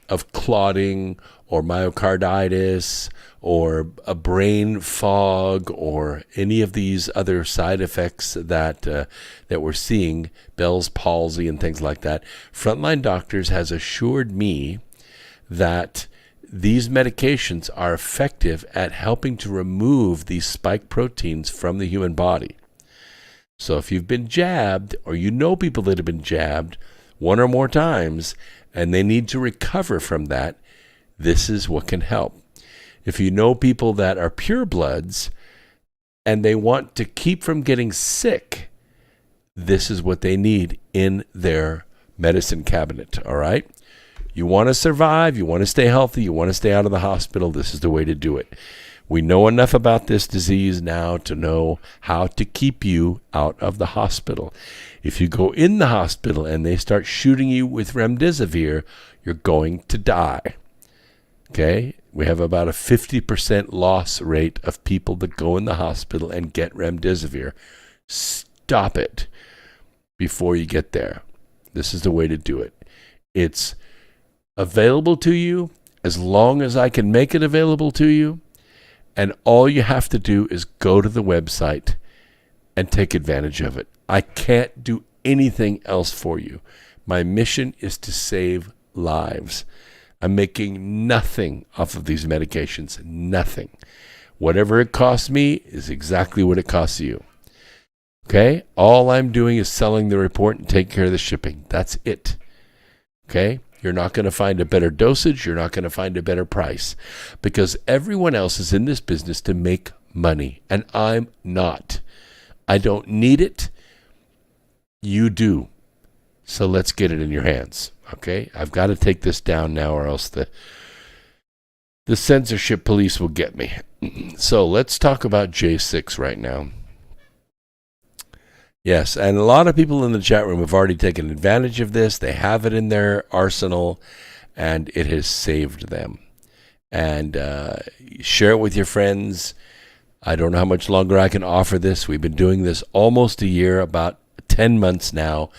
of clotting or myocarditis or a brain fog or any of these other side effects that we're seeing, Bell's palsy and things like that, Frontline Doctors has assured me that these medications are effective at helping to remove these spike proteins from the human body. So if you've been jabbed, or you know people that have been jabbed one or more times, and they need to recover from that, this is what can help. If you know people that are purebloods and they want to keep from getting sick, this is what they need in their medicine cabinet, all right? You want to survive, you want to stay healthy, you want to stay out of the hospital, this is the way to do it. We know enough about this disease now to know how to keep you out of the hospital. If you go in the hospital and they start shooting you with remdesivir, you're going to die. Okay? We have about a 50% loss rate of people that go in the hospital and get remdesivir. Stop it before you get there. This is the way to do it. It's available to you as long as I can make it available to you. And all you have to do is go to the website and take advantage of it. I can't do anything else for you. My mission is to save lives. I'm making nothing off of these medications. Nothing. Whatever it costs me is exactly what it costs you. Okay? All I'm doing is selling the report and taking care of the shipping. That's it. Okay? You're not going to find a better dosage. You're not going to find a better price, because everyone else is in this business to make money, and I'm not. I don't need it. You do. So let's get it in your hands. Okay? I've got to take this down now, or else the censorship police will get me. So let's talk about J6 right now. Yes, and a lot of people in the chat room have already taken advantage of this. They have it in their arsenal, and it has saved them. And share it with your friends. I don't know how much longer I can offer this. We've been doing this almost a year, about 10 months now,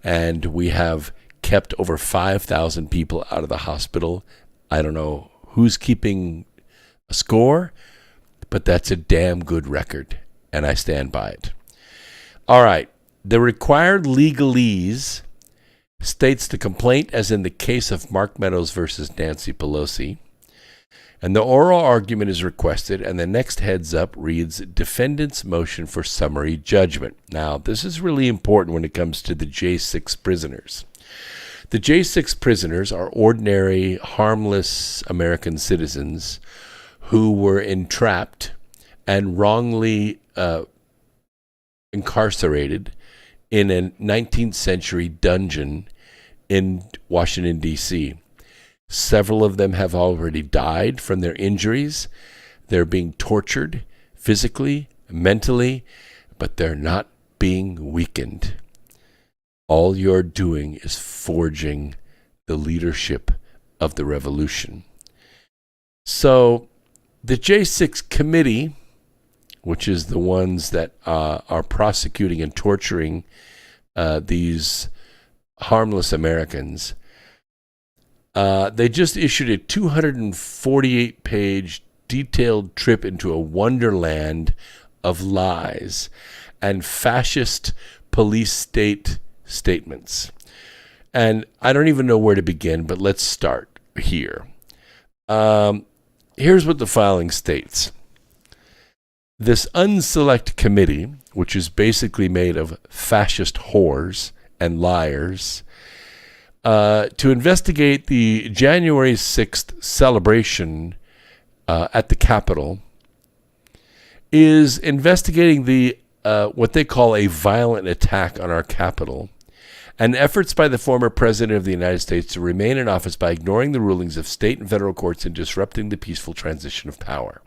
and we have kept over 5,000 people out of the hospital. I don't know who's keeping a score, but that's a damn good record, and I stand by it. All right. The required legalese states the complaint as in the case of Mark Meadows versus Nancy Pelosi. And the oral argument is requested, and the next heads up reads defendant's motion for summary judgment. Now, this is really important when it comes to the J6 prisoners. The J6 prisoners are ordinary, harmless American citizens who were entrapped and wrongly incarcerated in a 19th century dungeon in Washington, D.C. Several of them have already died from their injuries. They're being tortured physically, mentally, but they're not being weakened. All you're doing is forging the leadership of the revolution. So the J6 committee, which is the ones that are prosecuting and torturing these harmless Americans, they just issued a 248-page detailed trip into a wonderland of lies and fascist police state statements. And I don't even know where to begin, but let's start here. Here's what the filing states. This unselect committee, which is basically made of fascist whores and liars, to investigate the January 6th celebration at the Capitol, is investigating the what they call a violent attack on our Capitol, and efforts by the former President of the United States to remain in office by ignoring the rulings of state and federal courts and disrupting the peaceful transition of power.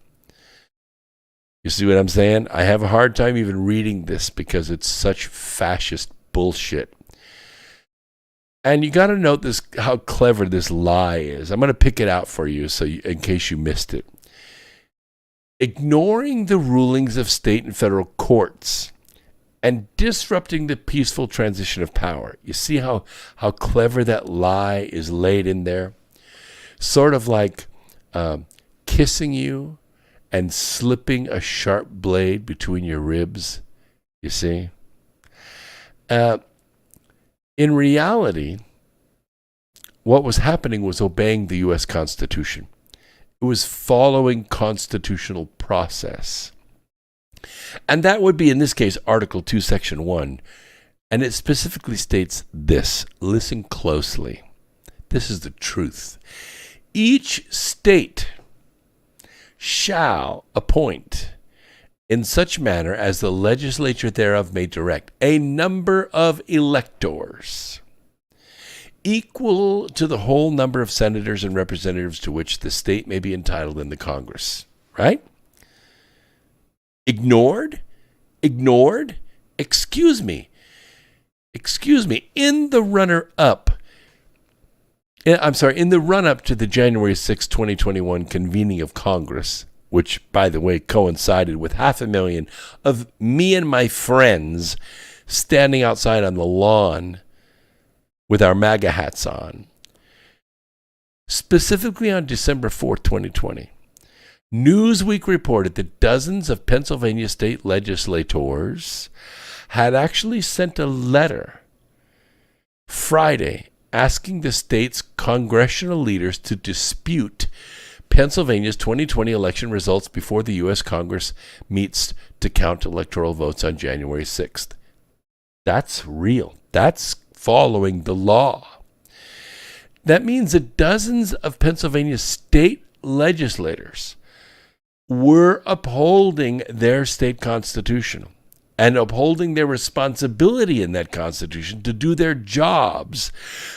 You see what I'm saying? I have a hard time even reading this because it's such fascist bullshit. And you got to note this, how clever this lie is. I'm going to pick it out for you, in case you missed it. Ignoring the rulings of state and federal courts and disrupting the peaceful transition of power. You see how clever that lie is laid in there? Sort of like kissing you and slipping a sharp blade between your ribs, you see? In reality, what was happening was obeying the U.S. Constitution. It was following constitutional process. And that would be, in this case, Article 2, Section 1. And it specifically states this. Listen closely. This is the truth. Each state shall appoint in such manner as the legislature thereof may direct a number of electors equal to the whole number of senators and representatives to which the state may be entitled in the Congress. Right? Ignored? Excuse me. In the run-up to the January 6, 2021 convening of Congress, which, by the way, coincided with 500,000 of me and my friends standing outside on the lawn with our MAGA hats on. Specifically on December 4, 2020, Newsweek reported that dozens of Pennsylvania state legislators had actually sent a letter Friday asking the state's congressional leaders to dispute Pennsylvania's 2020 election results before the U.S. Congress meets to count electoral votes on January 6th. That's real. That's following the law. That means that dozens of Pennsylvania state legislators were upholding their state constitution and upholding their responsibility in that constitution to do their jobs,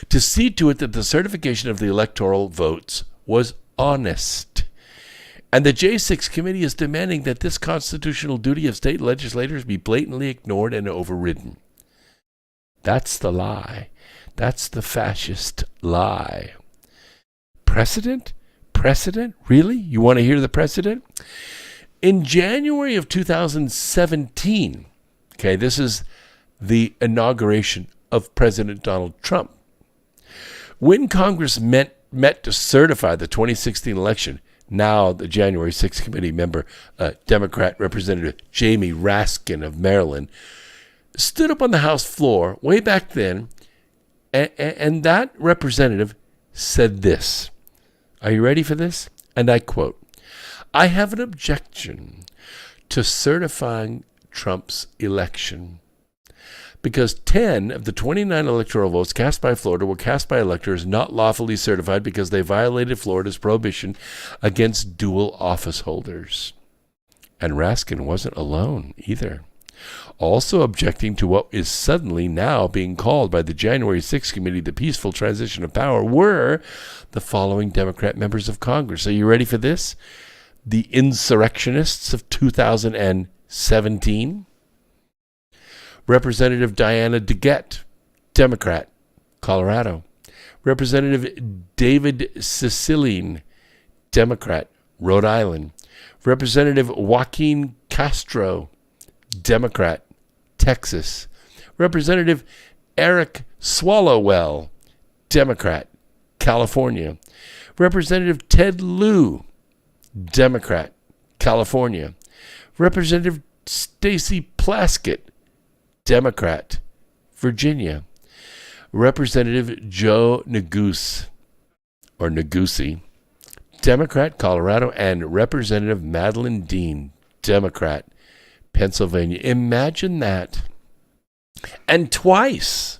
to see to it that the certification of the electoral votes was honest. And the J6 committee is demanding that this constitutional duty of state legislators be blatantly ignored and overridden. That's the lie. That's the fascist lie. Precedent? Really? You want to hear the precedent? In January of 2017, okay, this is the inauguration of President Donald Trump. When Congress met to certify the 2016 election, now the January 6th committee member, Democrat Representative Jamie Raskin of Maryland, stood up on the House floor way back then, and that representative said this. Are you ready for this? And I quote, "I have an objection to certifying Trump's election because 10 of the 29 electoral votes cast by Florida were cast by electors not lawfully certified because they violated Florida's prohibition against dual office holders." And Raskin wasn't alone either. Also objecting to what is suddenly now being called by the January 6th committee the peaceful transition of power were the following Democrat members of Congress. Are you ready for this? The insurrectionists of 2017. Representative Diana DeGette, Democrat, Colorado. Representative David Cicilline, Democrat, Rhode Island. Representative Joaquin Castro, Democrat, Texas. Representative Eric Swallowwell, Democrat, California. Representative Ted Lieu, Democrat, California. Representative Stacey Plaskett, Democrat, Virginia. Representative Joe Neguse, or Neguse, Democrat, Colorado, and Representative Madeline Dean, Democrat, Pennsylvania. Imagine that. And twice,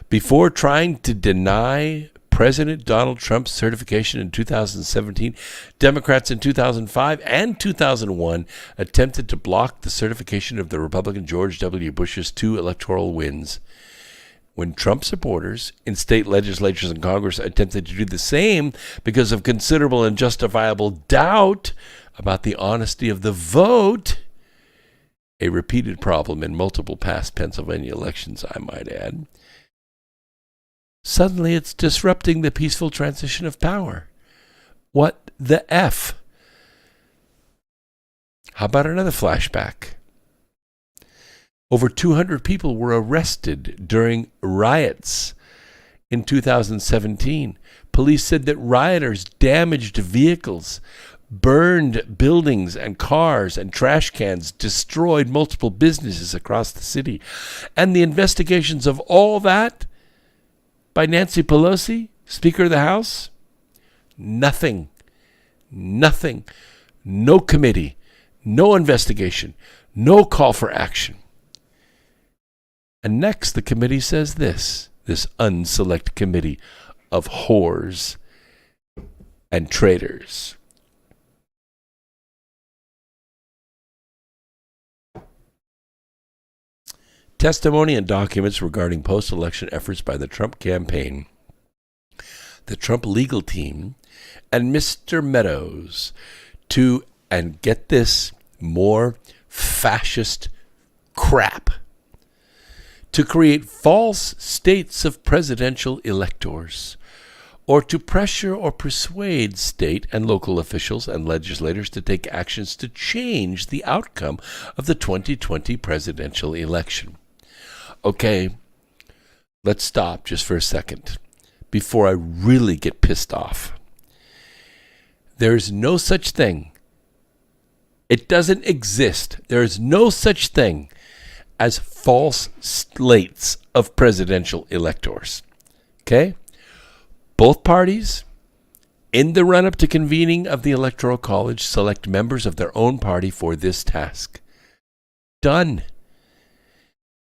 before trying to deny President Donald Trump's certification in 2017, Democrats in 2005 and 2001 attempted to block the certification of the Republican George W. Bush's 2 electoral wins. When Trump supporters in state legislatures and Congress attempted to do the same because of considerable and justifiable doubt about the honesty of the vote, a repeated problem in multiple past Pennsylvania elections, I might add, suddenly it's disrupting the peaceful transition of power. What the F? How about another flashback? Over 200 people were arrested during riots in 2017, Police said that rioters damaged vehicles, burned buildings and cars and trash cans, destroyed multiple businesses across the city. And the investigations of all that by Nancy Pelosi, Speaker of the House, nothing. No committee, no investigation, no call for action. And next, the committee says this unselect committee of whores and traitors. Testimony and documents regarding post-election efforts by the Trump campaign, the Trump legal team, and Mr. Meadows to, and get this, more fascist crap, to create false states of presidential electors, or to pressure or persuade state and local officials and legislators to take actions to change the outcome of the 2020 presidential election. Okay, let's stop just for a second before I really get pissed off. There is no such thing. It doesn't exist. There is no such thing as false slates of presidential electors. Okay? Both parties, in the run-up to convening of the Electoral College, select members of their own party for this task. Done.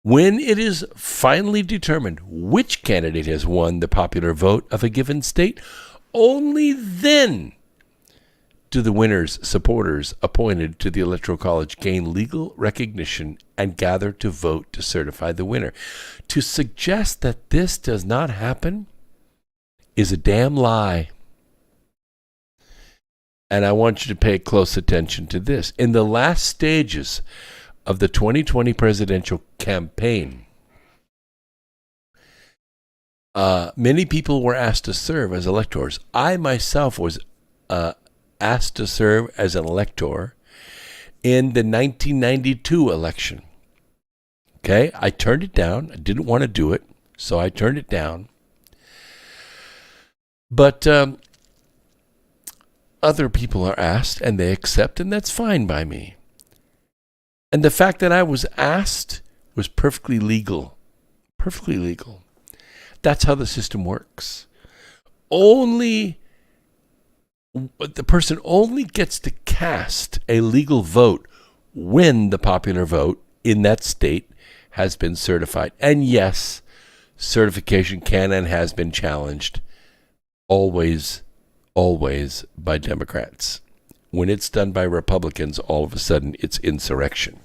When it is finally determined which candidate has won the popular vote of a given state, only then do the winner's supporters appointed to the Electoral College gain legal recognition and gather to vote to certify the winner. To suggest that this does not happen is a damn lie. And I want you to pay close attention to this. In the last stages of the 2020 presidential campaign, many people were asked to serve as electors. I myself was asked to serve as an elector in the 1992 election. Okay, I turned it down. I didn't want to do it, so I turned it down. But other people are asked, and they accept, and that's fine by me. And the fact that I was asked was perfectly legal. Perfectly legal. That's how the system works. The person only gets to cast a legal vote when the popular vote in that state has been certified. And yes, certification can and has been challenged always by Democrats. When it's done by Republicans, all of a sudden it's insurrection.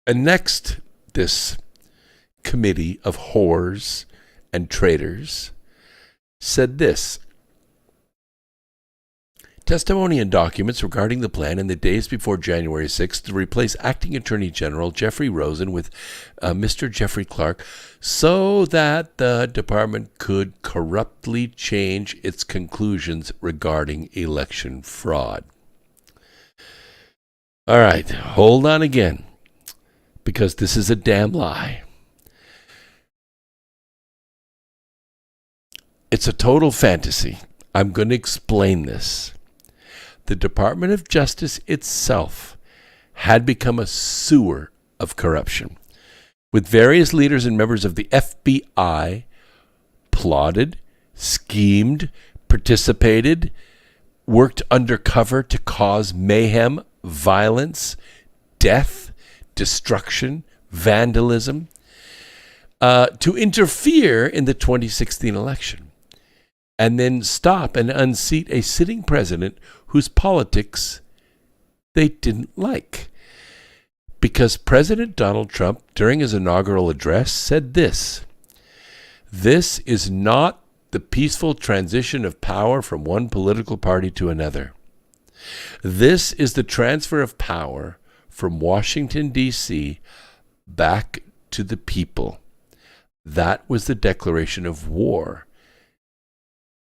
And next, this committee of whores and traitors said this. Testimony and documents regarding the plan in the days before January 6th to replace Acting Attorney General Jeffrey Rosen with Mr. Jeffrey Clark so that the department could corruptly change its conclusions regarding election fraud. All right, hold on again, because this is a damn lie. It's a total fantasy. I'm going to explain this. The Department of Justice itself had become a sewer of corruption, with various leaders and members of the FBI plotted, schemed, participated, worked undercover to cause mayhem, violence, death, destruction, vandalism, to interfere in the 2016 election, and then stop and unseat a sitting president whose politics they didn't like. Because President Donald Trump, during his inaugural address, said this: "This is not the peaceful transition of power from one political party to another. This is the transfer of power from Washington, D.C. back to the people." That was the declaration of war.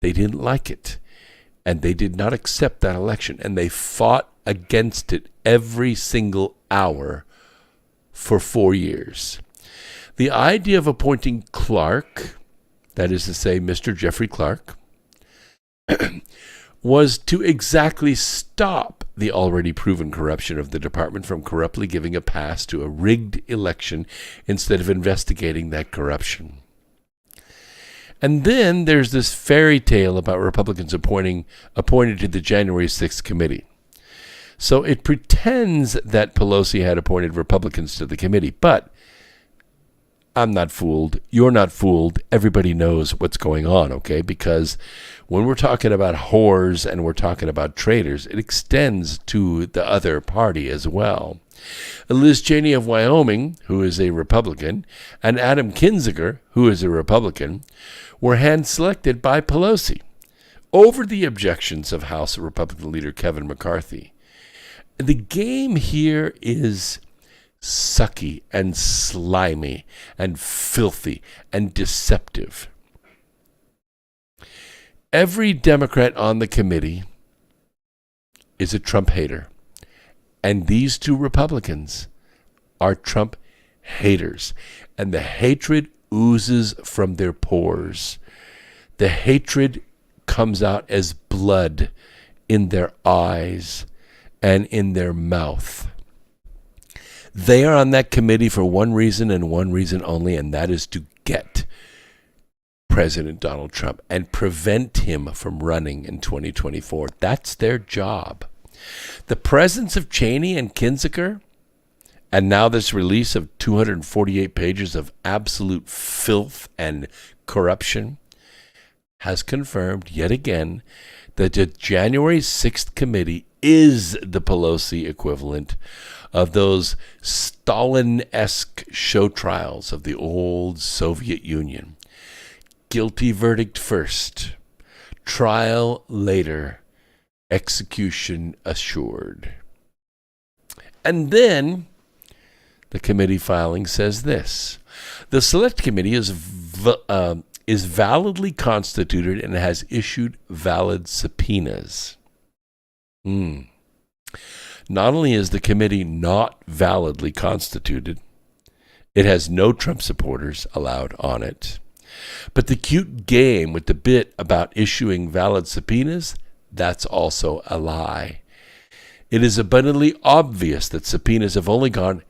They didn't like it, and they did not accept that election, and they fought against it every single hour for 4 years. The idea of appointing Clark that is to say, Mr. Jeffrey Clark, was to exactly stop the already proven corruption of the department from corruptly giving a pass to a rigged election instead of investigating that corruption. And then there's this fairy tale about Republicans appointed to the January 6th committee. So it pretends that Pelosi had appointed Republicans to the committee, but I'm not fooled. You're not fooled. Everybody knows what's going on, okay? Because when we're talking about whores and we're talking about traitors, it extends to the other party as well. Liz Cheney of Wyoming, who is a Republican, and Adam Kinzinger, who is a Republican, were hand-selected by Pelosi over the objections of House Republican leader Kevin McCarthy. The game here is sucky and slimy and filthy and deceptive. Every Democrat on the committee is a Trump hater, and these two Republicans are Trump haters, and the hatred oozes from their pores. The hatred comes out as blood in their eyes and in their mouth. They are on that committee for one reason and one reason only, and that is to get President Donald Trump and prevent him from running in 2024. That's their job. The presence of Cheney and Kinzinger, and now this release of 248 pages of absolute filth and corruption, has confirmed yet again that the January 6th committee is the Pelosi equivalent of those Stalin-esque show trials of the old Soviet Union. Guilty verdict first, trial later, execution assured. And then the committee filing says this: the Select Committee is validly constituted and has issued valid subpoenas. Not only is the committee not validly constituted, it has no Trump supporters allowed on it. But the cute game with the bit about issuing valid subpoenas, that's also a lie. It is abundantly obvious that subpoenas have only gone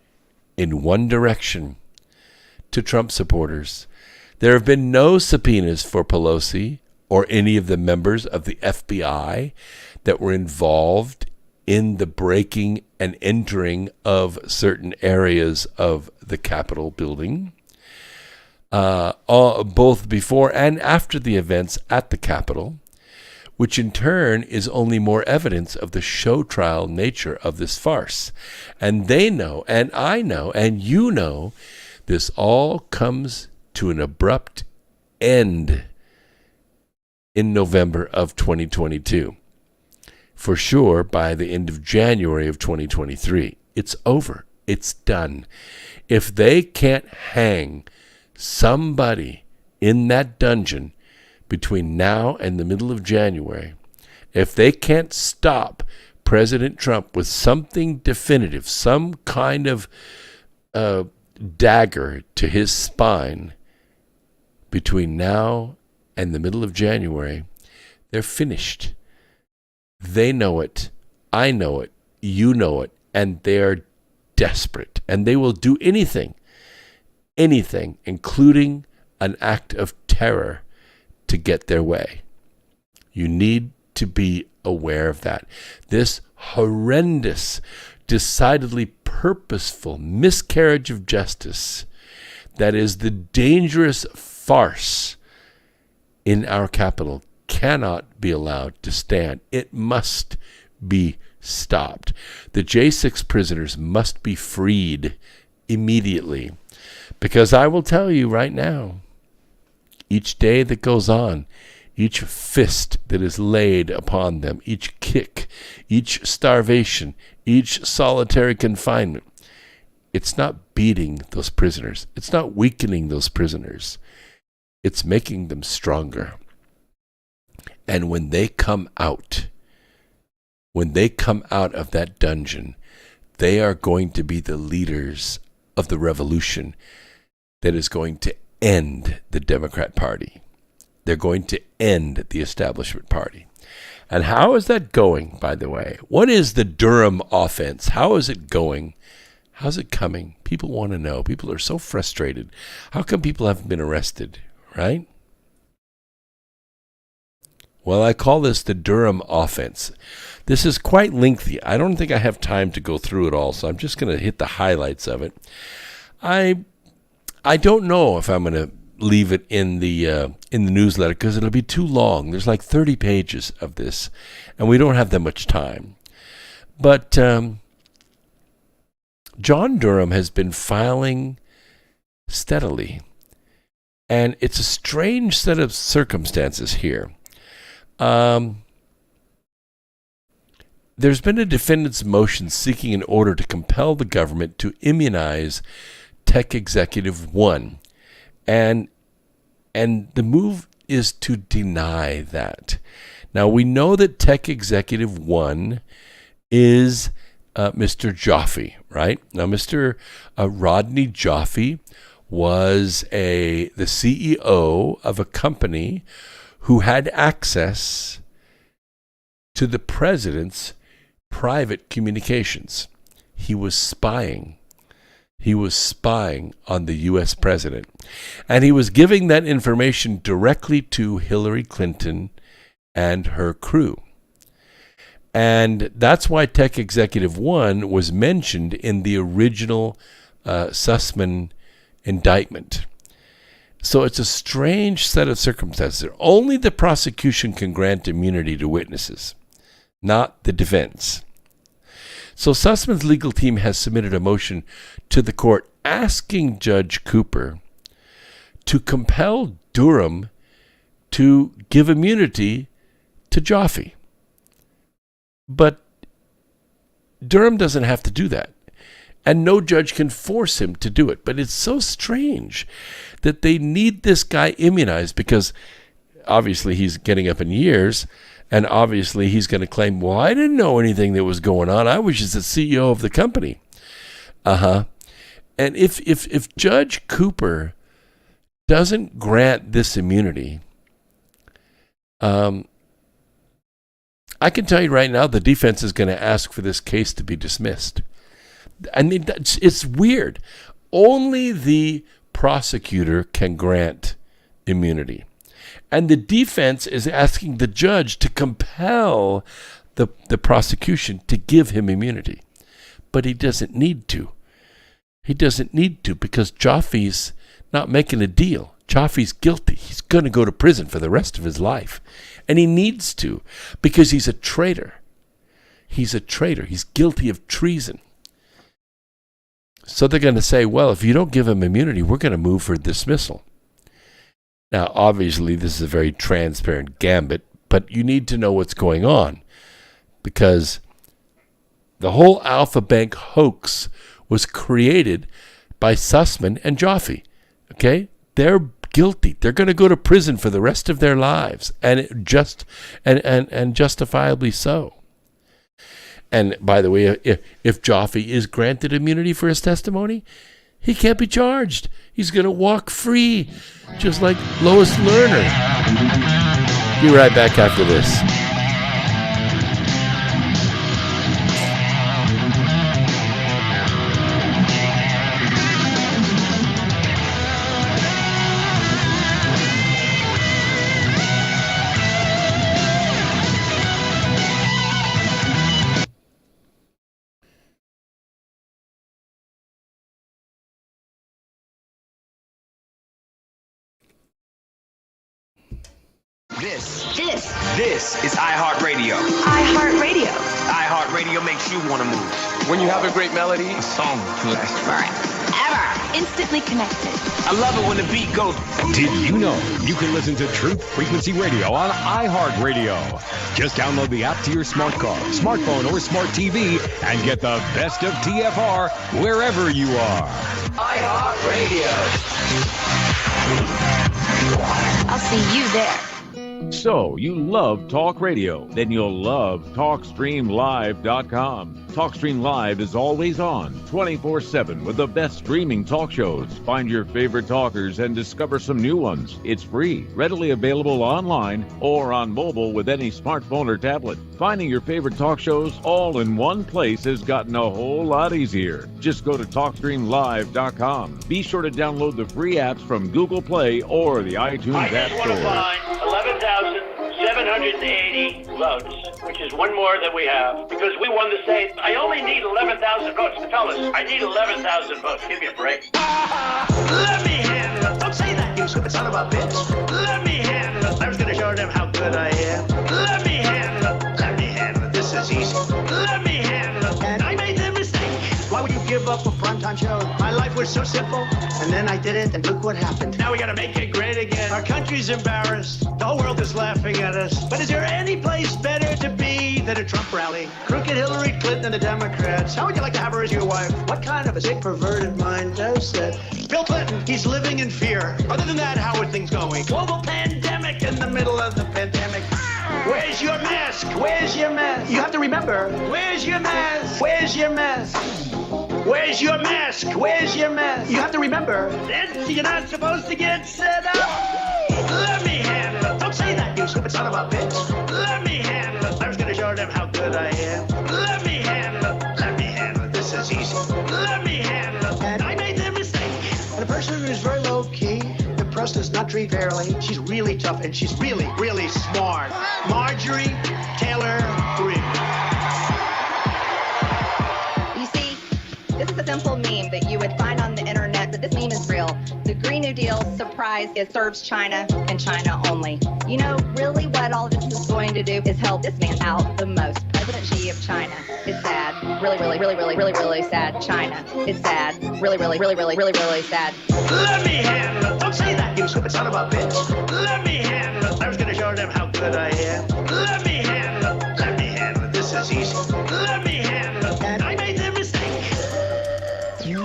in one direction, to Trump supporters. There have been no subpoenas for Pelosi or any of the members of the FBI that were involved in the breaking and entering of certain areas of the Capitol building, both before and after the events at the Capitol, which in turn is only more evidence of the show trial nature of this farce. And they know, and I know, and you know, this all comes to an abrupt end in November of 2022. For sure, by the end of January of 2023, it's over. It's done. If they can't hang somebody in that dungeon between now and the middle of January, if they can't stop President Trump with something definitive, some kind of dagger to his spine between now and the middle of January, they're finished. They know it, I know it, you know it, and they're desperate. And they will do anything, including an act of terror, to get their way. You need to be aware of that. This horrendous, decidedly purposeful miscarriage of justice that is the dangerous farce in our capital cannot be allowed to stand. It must be stopped. The J6 prisoners must be freed immediately, because I will tell you right now, each day that goes on, each fist that is laid upon them, each kick, each starvation, each solitary confinement, it's not beating those prisoners. It's not weakening those prisoners. It's making them stronger. And when they come out of that dungeon, they are going to be the leaders of the revolution that is going to end the Democrat Party. They're going to end the establishment party. And how is that going, by the way? What is the Durham offense? How is it going? How's it coming? People want to know. People are so frustrated. How come people haven't been arrested, right? Well, I call this the Durham offense. This is quite lengthy. I don't think I have time to go through it all, so I'm just going to hit the highlights of it. I don't know if I'm going to leave it in the newsletter because it'll be too long. There's like 30 pages of this, and we don't have that much time. But John Durham has been filing steadily, and it's a strange set of circumstances here. There's been a defendant's motion seeking an order to compel the government to immunize Tech Executive 1. And the move is to deny that. Now, we know that Tech Executive 1 is Mr. Joffe, right? Now, Mr. Rodney Joffe was the CEO of a company who had access to the president's private communications. He was spying. He was spying on the U.S. president. And he was giving that information directly to Hillary Clinton and her crew. And that's why Tech Executive 1 was mentioned in the original Sussman indictment. So it's a strange set of circumstances. Only the prosecution can grant immunity to witnesses, not the defense. So Sussman's legal team has submitted a motion to the court asking Judge Cooper to compel Durham to give immunity to Joffe. But Durham doesn't have to do that. And no judge can force him to do it. But it's so strange that they need this guy immunized because obviously he's getting up in years. And obviously he's going to claim, well, I didn't know anything that was going on. I was just the CEO of the company. And if Judge Cooper doesn't grant this immunity, I can tell you right now the defense is going to ask for this case to be dismissed. I mean, it's weird. Only the prosecutor can grant immunity. And the defense is asking the judge to compel the prosecution to give him immunity. But he doesn't need to. He doesn't need to because Joffe's not making a deal. Joffe's guilty. He's going to go to prison for the rest of his life. And he needs to because he's a traitor. He's a traitor. He's guilty of treason. So they're going to say, well, if you don't give him immunity, we're going to move for dismissal. Now, obviously, this is a very transparent gambit, but you need to know what's going on because the whole Alpha Bank hoax was created by Sussman and Joffe. Okay? They're guilty. They're going to go to prison for the rest of their lives, and justifiably so. And by the way, if Joffe is granted immunity for his testimony, he can't be charged. He's going to walk free, just like Lois Lerner. Be right back after this. This is iHeartRadio. iHeartRadio. iHeartRadio makes you want to move. When you have a great melody, a song can last Forever. Instantly connected. I love it when the beat goes. Did you know you can listen to Truth Frequency Radio on iHeartRadio? Just download the app to your smart car, smartphone, or smart TV and get the best of TFR wherever you are. iHeartRadio. I'll see you there. So, you love talk radio? Then you'll love TalkStreamLive.com. TalkStream Live is always on, 24/7, with the best streaming talk shows. Find your favorite talkers and discover some new ones. It's free, readily available online or on mobile with any smartphone or tablet. Finding your favorite talk shows all in one place has gotten a whole lot easier. Just go to TalkStreamLive.com. Be sure to download the free apps from Google Play or the iTunes App Store. 11,780 votes, which is one more than we have, because we won the state. I only need 11,000 votes. Fellas, I need 11,000 votes. Give me a break. Let me handle it. Don't say that, you stupid son of a bitch. Let me handle it. I was going to show them how good I am. Let me handle it. Let me handle it. This is easy. Let me handle it. And I made the mistake. Why would you give up a primetime show? My life was so simple. And then I did it, and look what happened. Now we got to make it great again. Our country's embarrassed. The whole world is laughing at us. But is there any place better to be than a Trump rally? Crooked Hillary Clinton and the Democrats. How would you like to have her as your wife? What kind of a sick, perverted mind does that? Bill Clinton, he's living in fear. Other than that, how are things going? Global pandemic in the middle of the pandemic. Where's your mask? Where's your mask? You have to remember, where's your mask? Where's your mask? Where's your mask? Where's your mask? You have to remember, you're not supposed to get set up. Let me handle it. Don't say that, you stupid son of a bitch. Let me handle it. I was going to show them how good I am. Let me handle it. Let me handle it. This is easy. Let me handle it. And I made the mistake. And a person who's very low key, the press does not treat fairly. She's really tough and she's really, really smart. Marjorie Taylor Greene. This is a simple meme that you would find on the internet, but this meme is real. The Green New Deal surprise, it serves China and China only. You know, really what all this is going to do is help this man out the most. President Xi of China. It's sad. Really, really, really, really, really, really sad. China. It's sad. Really, really, really, really, really, really sad. Let me handle it. Don't say that, you stupid son of a bitch. Let me handle it. I was going to show them how good I am. Let me handle it. Let me handle it. This is easy. Let me handle it. And I made the mistake. You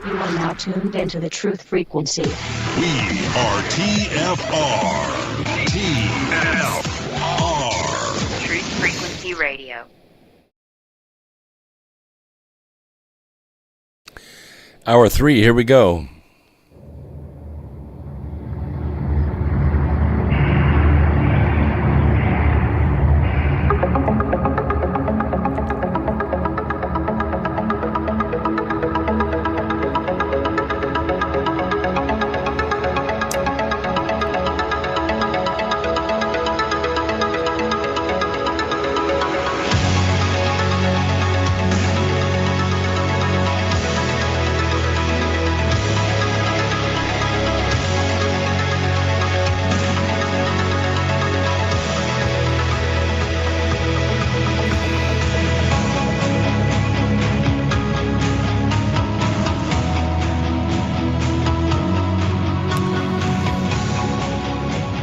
are now tuned into the truth frequency. We are TFR. TFR. Truth Frequency Radio. Hour 3, here we go.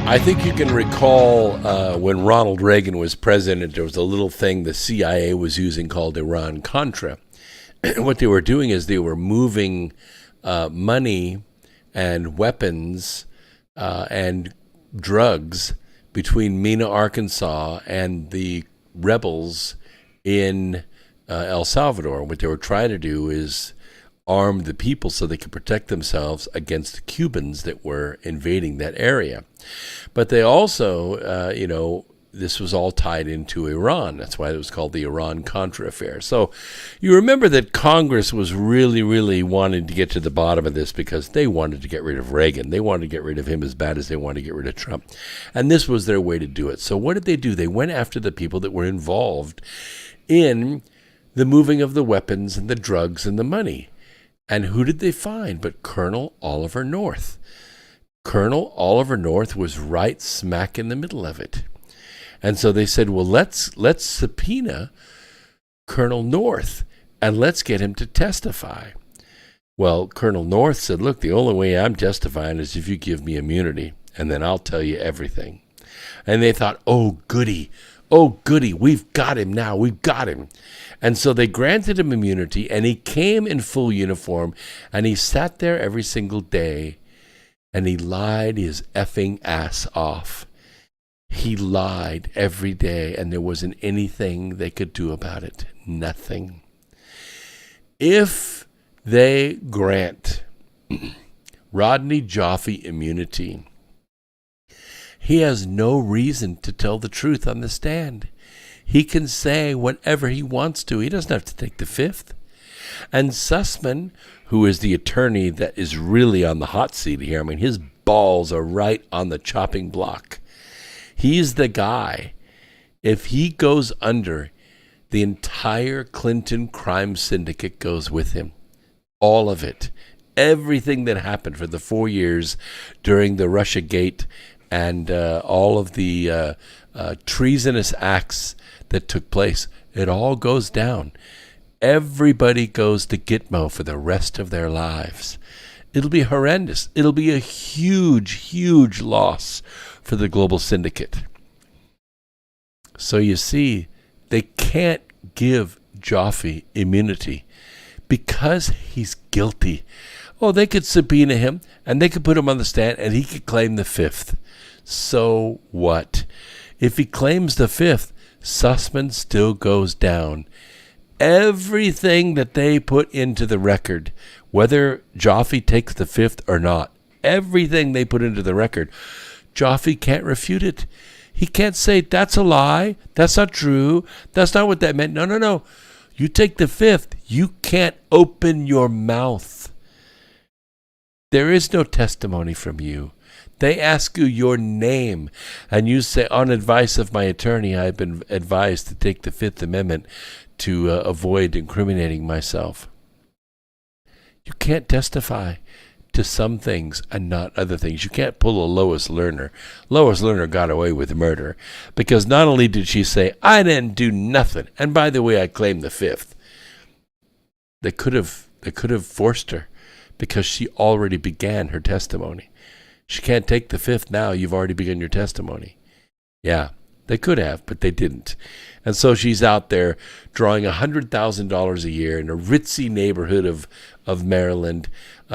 I think you can recall when Ronald Reagan was president, there was a little thing the CIA was using called Iran-Contra. What they were doing is they were moving money and weapons and drugs between Mena, Arkansas, and the rebels in El Salvador. What they were trying to do is arm the people so they could protect themselves against the Cubans that were invading that area. But they also, this was all tied into Iran. That's why it was called the Iran-Contra affair. So you remember that Congress was really, really wanting to get to the bottom of this because they wanted to get rid of Reagan. They wanted to get rid of him as bad as they wanted to get rid of Trump. And this was their way to do it. So what did they do? They went after the people that were involved in the moving of the weapons and the drugs and the money. And who did they find but Colonel Oliver North? Colonel Oliver North was right smack in the middle of it. And so they said, well, let's subpoena Colonel North and let's get him to testify. Well, Colonel North said, look, the only way I'm testifying is if you give me immunity, and then I'll tell you everything. And they thought, oh, goody, we've got him now, we've got him. And so they granted him immunity, and he came in full uniform, and he sat there every single day And he lied his effing ass off. He lied every day, and there wasn't anything they could do about it. Nothing. If they grant Rodney Joffe immunity, he has no reason to tell the truth on the stand. He can say whatever he wants to. He doesn't have to take the fifth. And Sussman, who is the attorney that is really on the hot seat here, I mean, his balls are right on the chopping block. He's the guy. If he goes under, the entire Clinton crime syndicate goes with him. All of it. Everything that happened for the 4 years during the Russiagate and all of the treasonous acts that took place, it all goes down. Everybody goes to Gitmo for the rest of their lives. It'll be horrendous. It'll be a huge, huge loss for the global syndicate. So you see, they can't give Joffe immunity because he's guilty. Oh, they could subpoena him and they could put him on the stand and he could claim the fifth. So what? If he claims the fifth, Sussman still goes down. Everything that they put into the record, whether Joffe takes the fifth or not, everything they put into the record, Joffe can't refute it. He can't say, that's a lie, that's not true, that's not what that meant. No. You take the fifth, you can't open your mouth. There is no testimony from you. They ask you your name, and you say, on advice of my attorney, I've been advised to take the Fifth Amendment to avoid incriminating myself. You can't testify to some things and not other things. You can't pull a Lois Lerner. Lois Lerner got away with murder because not only did she say, I didn't do nothing, and by the way, I claim the fifth. They could have forced her because she already began her testimony. She can't take the fifth now. You've already begun your testimony. Yeah, they could have, but they didn't. And so she's out there drawing $100,000 a year in a ritzy neighborhood of Maryland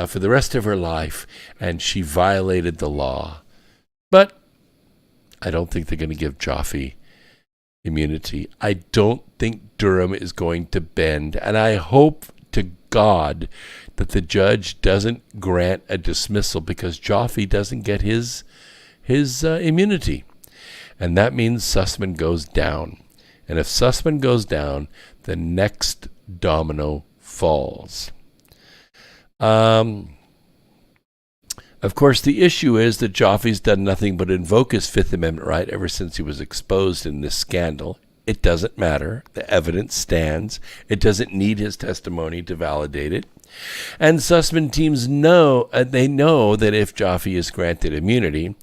for the rest of her life, and she violated the law. But I don't think they're going to give Joffe immunity. I don't think Durham is going to bend, and I hope to God that the judge doesn't grant a dismissal because Joffe doesn't get his immunity. And that means Sussman goes down. And if Sussman goes down, the next domino falls. Of course, the issue is that Joffe's done nothing but invoke his Fifth Amendment right ever since he was exposed in this scandal. It doesn't matter. The evidence stands. It doesn't need his testimony to validate it. And Sussman teams know that if Joffe is granted immunity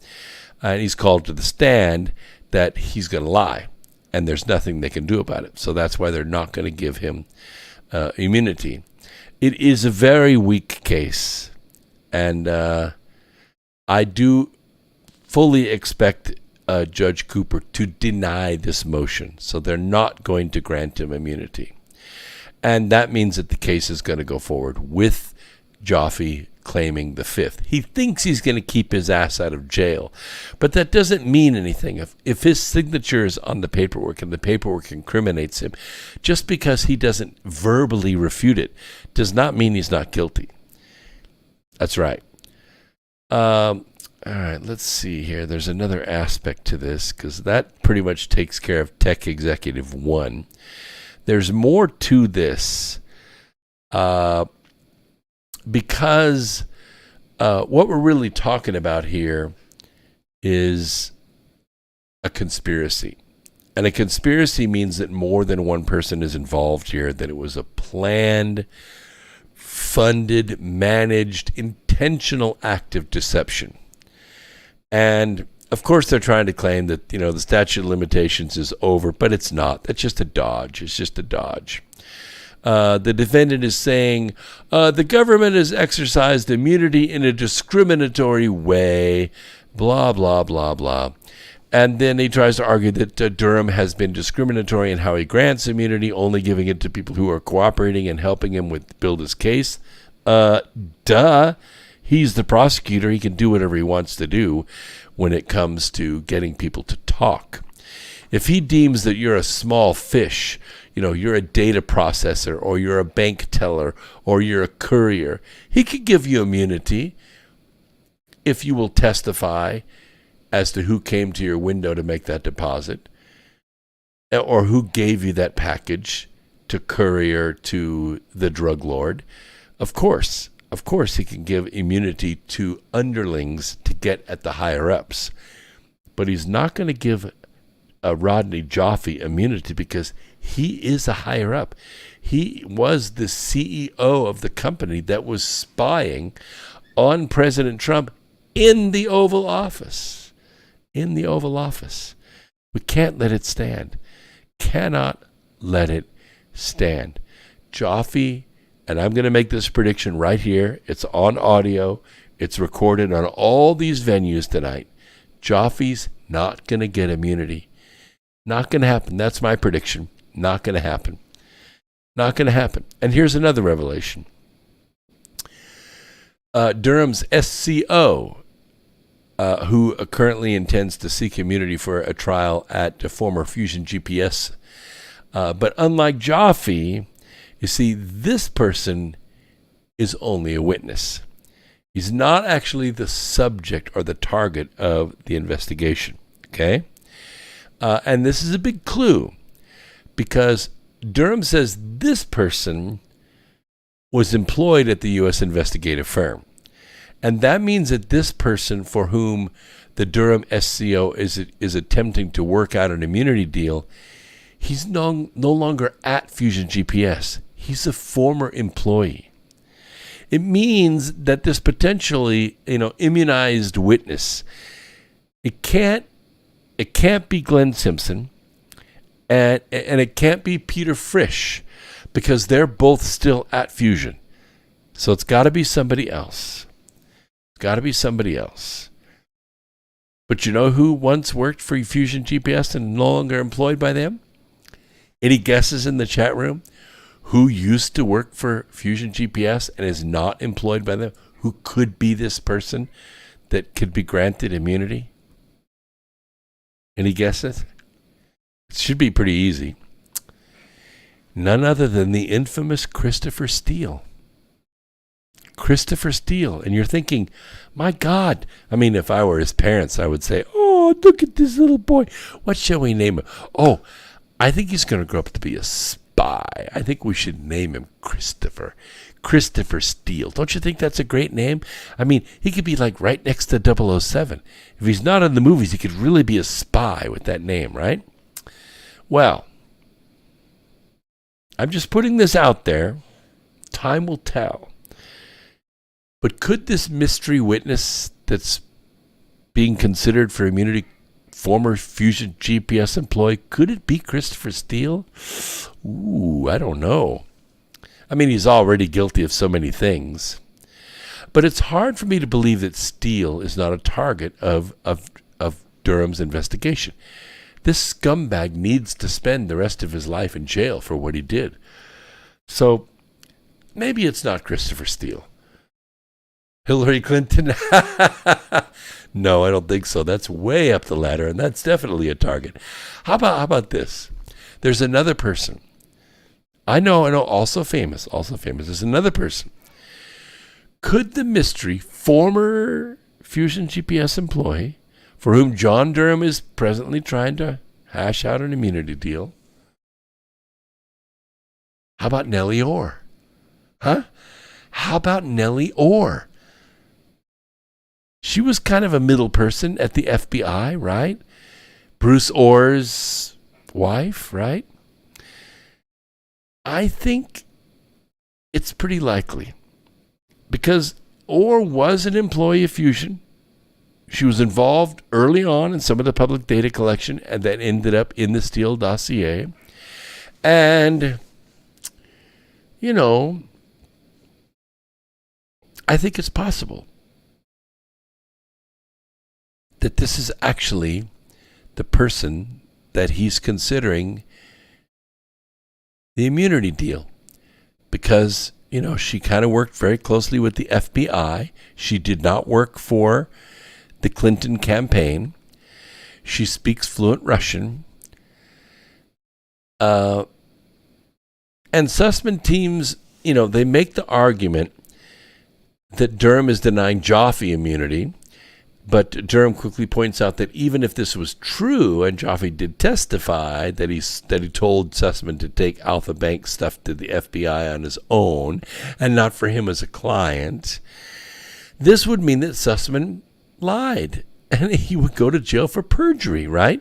and he's called to the stand, that he's going to lie. And there's nothing they can do about it. So that's why they're not going to give him immunity. It is a very weak case. And I do fully expect Judge Cooper to deny this motion. So they're not going to grant him immunity. And that means that the case is going to go forward with Joffe claiming the fifth. He thinks he's going to keep his ass out of jail. But that doesn't mean anything. If his signature is on the paperwork and the paperwork incriminates him, just because he doesn't verbally refute it does not mean he's not guilty. That's right. All right, let's see here. There's another aspect to this because that pretty much takes care of Tech Executive 1. There's more to this because what we're really talking about here is a conspiracy. And a conspiracy means that more than one person is involved here, that it was a planned, funded, managed, intentional act of deception. And of course they're trying to claim that, the statute of limitations is over, but it's not. That's just a dodge. It's just a dodge. The defendant is saying the government has exercised immunity in a discriminatory way, blah, blah, blah, blah. And then he tries to argue that Durham has been discriminatory in how he grants immunity, only giving it to people who are cooperating and helping him build his case. Duh. He's the prosecutor. He can do whatever he wants to do when it comes to getting people to talk. If he deems that you're a small fish, you're a data processor, or you're a bank teller, or you're a courier, he could give you immunity if you will testify as to who came to your window to make that deposit, or who gave you that package to courier to the drug lord. Of course, he can give immunity to underlings to get at the higher-ups. But he's not going to give Rodney Joffe immunity because he is a higher-up. He was the CEO of the company that was spying on President Trump in the Oval Office. In the Oval Office. We can't let it stand. Cannot let it stand. Joffe, and I'm going to make this prediction right here. It's on audio. It's recorded on all these venues tonight. Joffe's not going to get immunity. Not going to happen. That's my prediction. Not going to happen. Not going to happen. And here's another revelation. Durham's SCO, who currently intends to seek immunity for a trial at the former Fusion GPS. But unlike Joffe, you see, this person is only a witness. He's not actually the subject or the target of the investigation. Okay? And this is a big clue because Durham says this person was employed at the U.S. investigative firm. And that means that this person for whom the Durham SCO is attempting to work out an immunity deal, he's no longer at Fusion GPS. He's a former employee. It means that this potentially, immunized witness, it can't be Glenn Simpson, and it can't be Peter Frisch, because they're both still at Fusion. So it's got to be somebody else. It's got to be somebody else. But you know who once worked for Fusion GPS and no longer employed by them? Any guesses in the chat room? Who used to work for Fusion GPS and is not employed by them? Who could be this person that could be granted immunity? Any guesses? It should be pretty easy. None other than the infamous Christopher Steele. Christopher Steele. And you're thinking, my God. I mean, if I were his parents, I would say, oh, look at this little boy. What shall we name him? Oh, I think he's going to grow up to be a spy. I think we should name him Christopher Steele. Don't you think that's a great name? I mean, he could be like right next to 007. If he's not in the movies, he could really be a spy with that name, right? Well, I'm just putting this out there. Time will tell. But could this mystery witness that's being considered for immunity, former Fusion GPS employee, could it be Christopher Steele? Ooh, I don't know. I mean, he's already guilty of so many things. But it's hard for me to believe that Steele is not a target of Durham's investigation. This scumbag needs to spend the rest of his life in jail for what he did. So maybe it's not Christopher Steele. Hillary Clinton? No, I don't think so. That's way up the ladder, and that's definitely a target. How about this? There's another person. I know, also famous. There's another person. Could the mystery former Fusion GPS employee, for whom John Durham is presently trying to hash out an immunity deal, how about Nellie Orr? Huh? How about Nellie Orr? She was kind of a middle person at the FBI, right? Bruce Orr's wife, right? I think it's pretty likely because Orr was an employee of Fusion. She was involved early on in some of the public data collection and then ended up in the Steele dossier. And, I think it's possible that this is actually the person that he's considering the immunity deal, because she kind of worked very closely with the FBI. She did not work for the Clinton campaign. She speaks fluent Russian. And Sussman teams, they make the argument that Durham is denying Joffe immunity, but Durham quickly points out that even if this was true, and Joffe did testify that he told Sussman to take Alpha Bank stuff to the FBI on his own and not for him as a client, this would mean that Sussman lied and he would go to jail for perjury, right?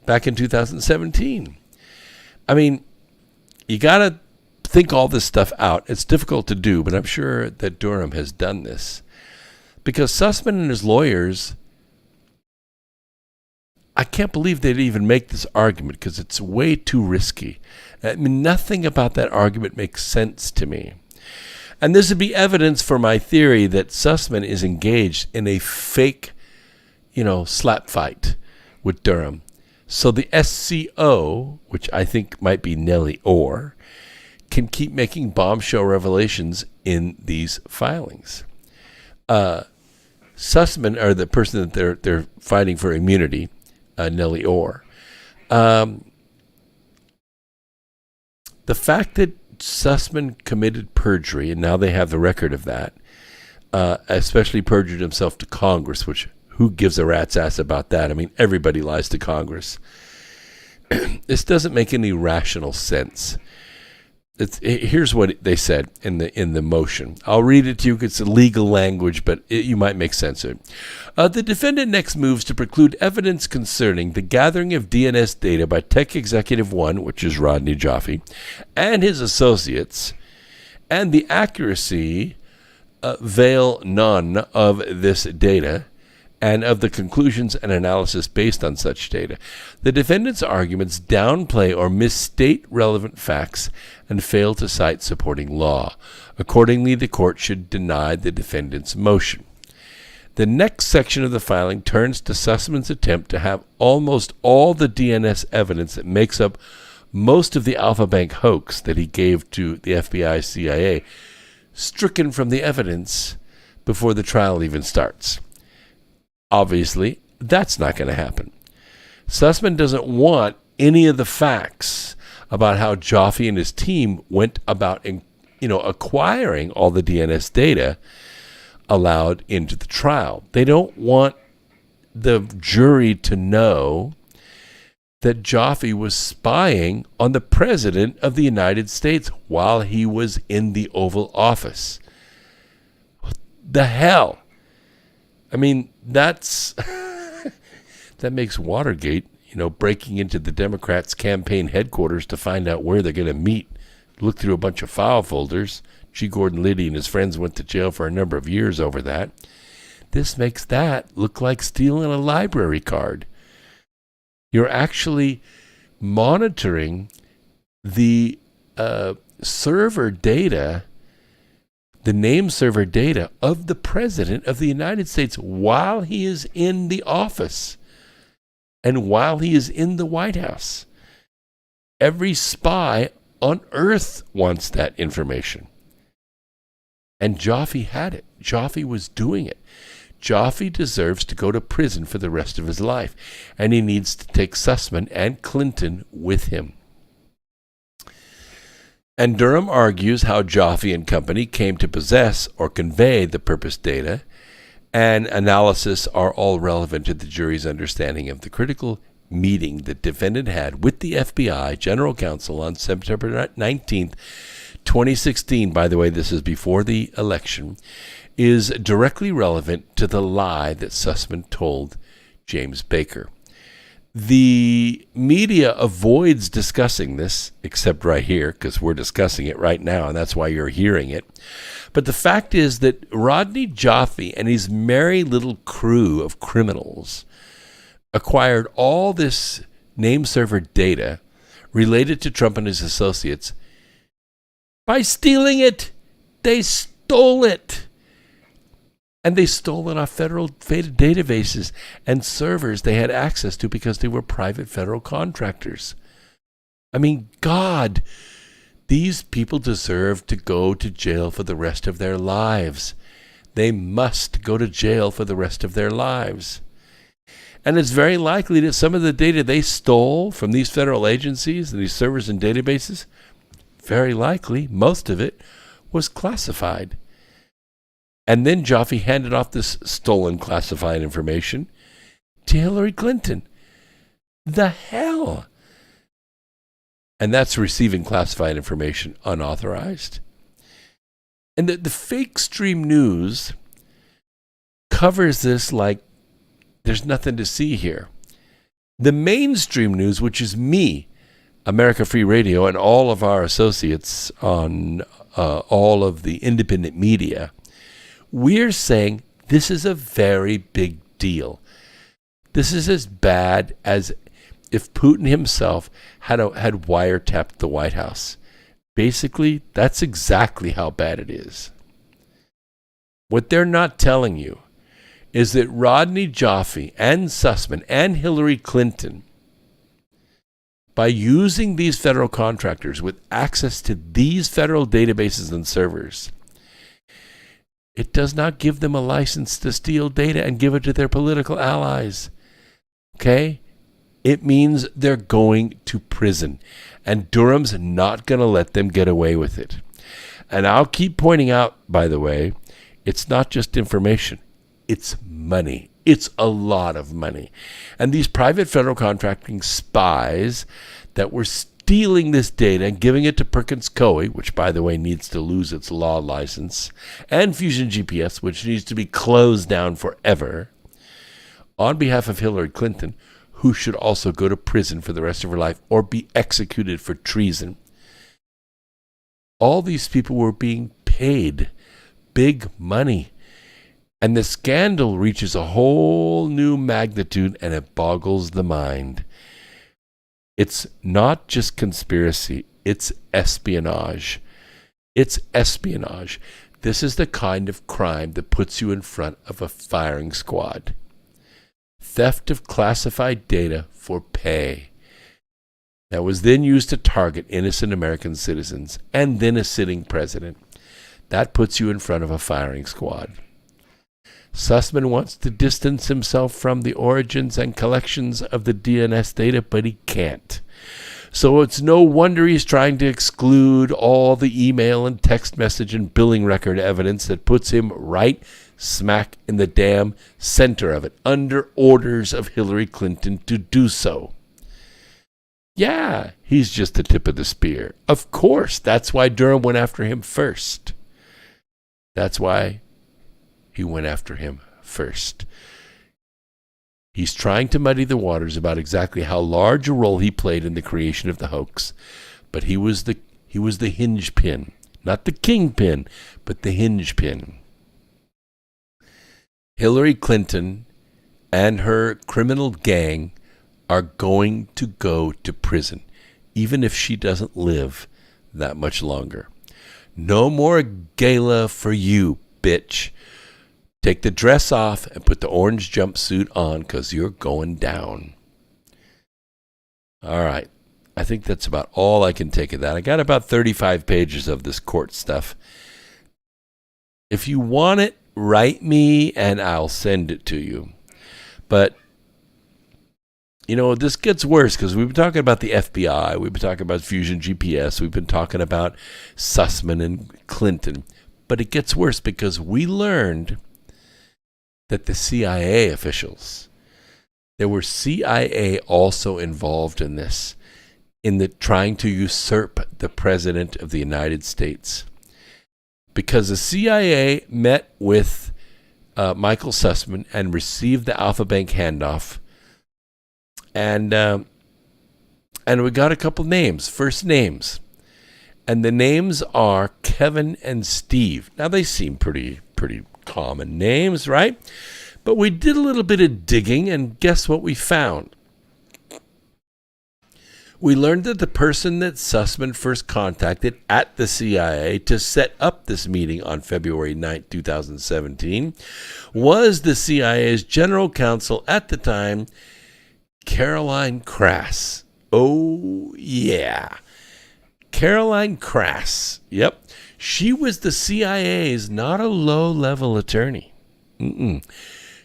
Back in 2017. I mean, you got to think all this stuff out. It's difficult to do, but I'm sure that Durham has done this. Because Sussman and his lawyers, I can't believe they'd even make this argument because it's way too risky. I mean, nothing about that argument makes sense to me. And this would be evidence for my theory that Sussman is engaged in a fake, slap fight with Durham. So the SCO, which I think might be Nellie Orr, can keep making bombshell revelations in these filings. Sussman, or the person that they're fighting for immunity, Nellie Orr. The fact that Sussman committed perjury, and now they have the record of that, especially perjured himself to Congress, which who gives a rat's ass about that? I mean, everybody lies to Congress. This doesn't make any rational sense. Here's what they said in the motion. I'll read it to you. It's legal language, but you might make sense of it. The defendant next moves to preclude evidence concerning the gathering of DNS data by Tech Executive 1, which is Rodney Joffe, and his associates, and the accuracy, veil none of this data, and of the conclusions and analysis based on such data. The defendant's arguments downplay or misstate relevant facts and fail to cite supporting law. Accordingly, the court should deny the defendant's motion. The next section of the filing turns to Sussman's attempt to have almost all the DNS evidence that makes up most of the Alpha Bank hoax that he gave to the FBI CIA stricken from the evidence before the trial even starts. Obviously, that's not going to happen. Sussman doesn't want any of the facts about how Joffe and his team went about, acquiring all the DNS data allowed into the trial. They don't want the jury to know that Joffe was spying on the President of the United States while he was in the Oval Office. What the hell? I mean, that makes Watergate, breaking into the Democrats' campaign headquarters to find out where they're going to meet, look through a bunch of file folders. G. Gordon Liddy and his friends went to jail for a number of years over that. This makes that look like stealing a library card. You're actually monitoring the server data, the name server data of the President of the United States while he is in the office and while he is in the White House. Every spy on earth wants that information. And Joffe had it. Joffe was doing it. Joffe deserves to go to prison for the rest of his life, and he needs to take Sussman and Clinton with him. And Durham argues how Joffe and company came to possess or convey the purposed data, and analysis are all relevant to the jury's understanding of the critical meeting the defendant had with the FBI General Counsel on September 19th, 2016. By the way, this is before the election, is directly relevant to the lie that Sussman told James Baker. The media avoids discussing this, except right here, because we're discussing it right now, and that's why you're hearing it. But the fact is that Rodney Joffe and his merry little crew of criminals acquired all this name server data related to Trump and his associates by stealing it. They stole it. And they stole it off federal databases and servers they had access to because they were private federal contractors. I mean, God, These people deserve to go to jail for the rest of their lives. They must go to jail for the rest of their lives. And it's very likely that some of the data they stole from these federal agencies and these servers and databases, very likely, most of it, was classified. And then Jaffe handed off this stolen classified information to Hillary Clinton. The hell? And that's receiving classified information unauthorized. And the fake stream news covers this like there's nothing to see here. The mainstream news, which is me, America Free Radio, and all of our associates on all of the independent media, we're saying this is a very big deal. This is as bad as if Putin himself had wiretapped the White House. Basically, that's exactly how bad it is. What they're not telling you is that Rodney Jaffe and Sussman and Hillary Clinton, by using these federal contractors with access to these federal databases and servers, it does not give them a license to steal data and give it to their political allies. Okay? It means they're going to prison. And Durham's not going to let them get away with it. And I'll keep pointing out, by the way, it's not just information. It's money. It's a lot of money. And these private federal contracting spies that were stealing this data and giving it to Perkins Coie, which, by the way, needs to lose its law license, and Fusion GPS, which needs to be closed down forever, on behalf of Hillary Clinton, who should also go to prison for the rest of her life or be executed for treason. All these people were being paid big money. And the scandal reaches a whole new magnitude, and it boggles the mind. It's not just conspiracy, it's espionage. It's espionage. This is the kind of crime that puts you in front of a firing squad. Theft of classified data for pay that was then used to target innocent American citizens and then a sitting president. That puts you in front of a firing squad. Sussman wants to distance himself from the origins and collections of the DNS data, but he can't. So it's no wonder he's trying to exclude all the email and text message and billing record evidence that puts him right smack in the damn center of it, under orders of Hillary Clinton to do so. Yeah, he's just the tip of the spear. Of course, that's why Durham went after him first. That's why he went after him first. He's trying to muddy the waters about exactly how large a role he played in the creation of the hoax, but he was the hinge pin, not the kingpin, but the hinge pin. Hillary Clinton and her criminal gang are going to go to prison, even if she doesn't live that much longer. No more gala for you, bitch. Take the dress off and put the orange jumpsuit on, because you're going down. All right. I think that's about all I can take of that. I got about 35 pages of this court stuff. If you want it, write me and I'll send it to you. But, you know, this gets worse because we've been talking about the FBI. We've been talking about Fusion GPS. We've been talking about Sussman and Clinton. But it gets worse because we learned that the CIA officials, there were CIA also involved in this, in the trying to usurp the President of the United States. Because the CIA met with Michael Sussman and received the Alpha Bank handoff. And we got a couple names, first names. And the names are Kevin and Steve. Now, they seem pretty common names, right? But we did a little bit of digging, and guess what we found? We learned that the person that Sussman first contacted at the CIA to set up this meeting on February 9, 2017, was the CIA's general counsel at the time, Caroline Krass. Oh, yeah. Caroline Crass. Yep. She was the CIA's not a low-level attorney.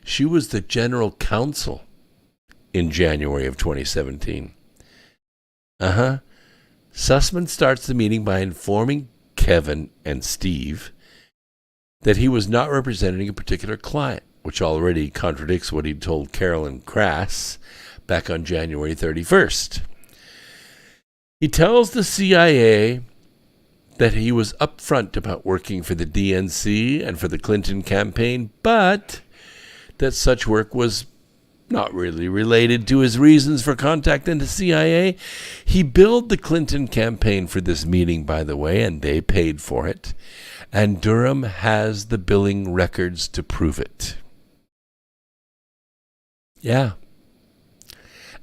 She was the general counsel in January of 2017. Sussman starts the meeting by informing Kevin and Steve that he was not representing a particular client, which already contradicts what he'd told Caroline Crass back on January 31st. He tells the CIA that he was upfront about working for the DNC and for the Clinton campaign, but that such work was not really related to his reasons for contacting the CIA. He billed the Clinton campaign for this meeting, by the way, and they paid for it. And Durham has the billing records to prove it. Yeah.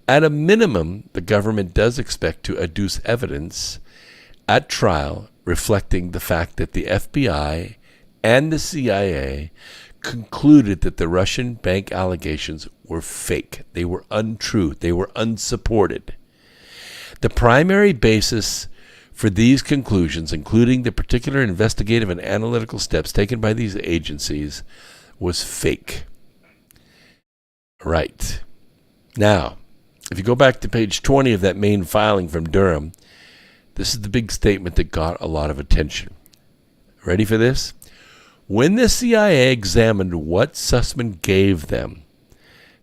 At a minimum, the government does expect to adduce evidence at trial reflecting the fact that the FBI and the CIA concluded that the Russian bank allegations were fake. They were untrue. They were unsupported. The primary basis for these conclusions, including the particular investigative and analytical steps taken by these agencies, was fake. Right. Now, if you go back to page 20 of that main filing from Durham, this is the big statement that got a lot of attention. Ready for this? When the CIA examined what Sussman gave them,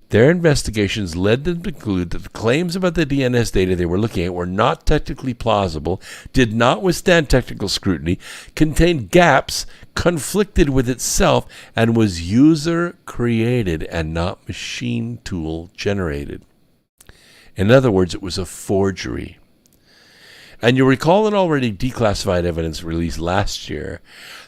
their investigations led them to conclude that the claims about the DNS data they were looking at were not technically plausible, did not withstand technical scrutiny, contained gaps, conflicted with itself, and was user-created and not machine tool generated. In other words, it was a forgery. And you'll recall an already declassified evidence released last year.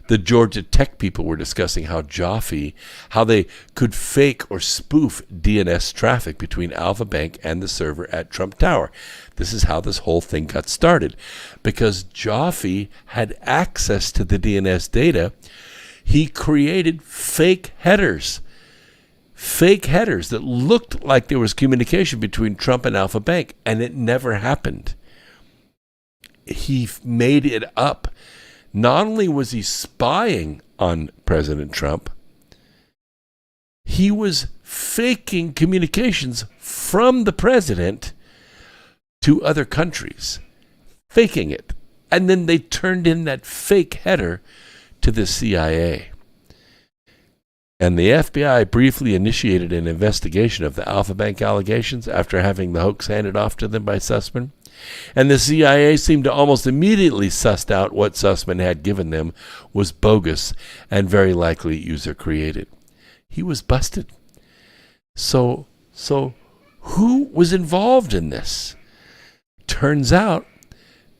The Georgia Tech people were discussing how they could fake or spoof DNS traffic between Alpha Bank and the server at Trump Tower. This is how this whole thing got started. Because Jaffe had access to the DNS data, he created fake headers. Fake headers that looked like there was communication between Trump and Alpha Bank, and it never happened. He made it up. Not only was he spying on President Trump, he was faking communications from the president to other countries. Faking it. And then they turned in that fake header to the CIA. And the FBI briefly initiated an investigation of the Alpha Bank allegations after having the hoax handed off to them by Sussman. And the CIA seemed to almost immediately sussed out what Sussman had given them was bogus and very likely user-created. He was busted. So who was involved in this? Turns out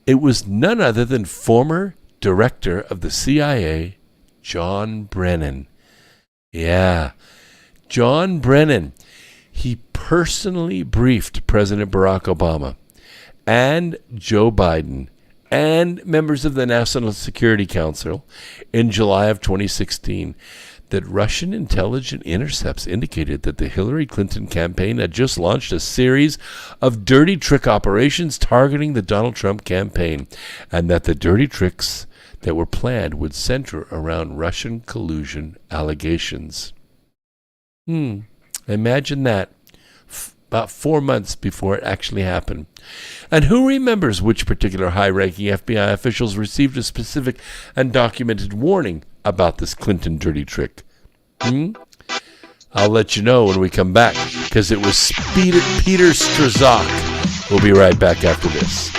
it was none other than former director of the CIA, John Brennan. Yeah, John Brennan. He personally briefed President Barack Obama and Joe Biden and members of the National Security Council in July of 2016 that Russian intelligence intercepts indicated that the Hillary Clinton campaign had just launched a series of dirty trick operations targeting the Donald Trump campaign, and that the dirty tricks that were planned would center around Russian collusion allegations. Imagine that. About 4 months before it actually happened. And who remembers which particular high-ranking FBI officials received a specific and documented warning about this Clinton dirty trick? I'll let you know when we come back, because it was Peter Strzok. We'll be right back after this.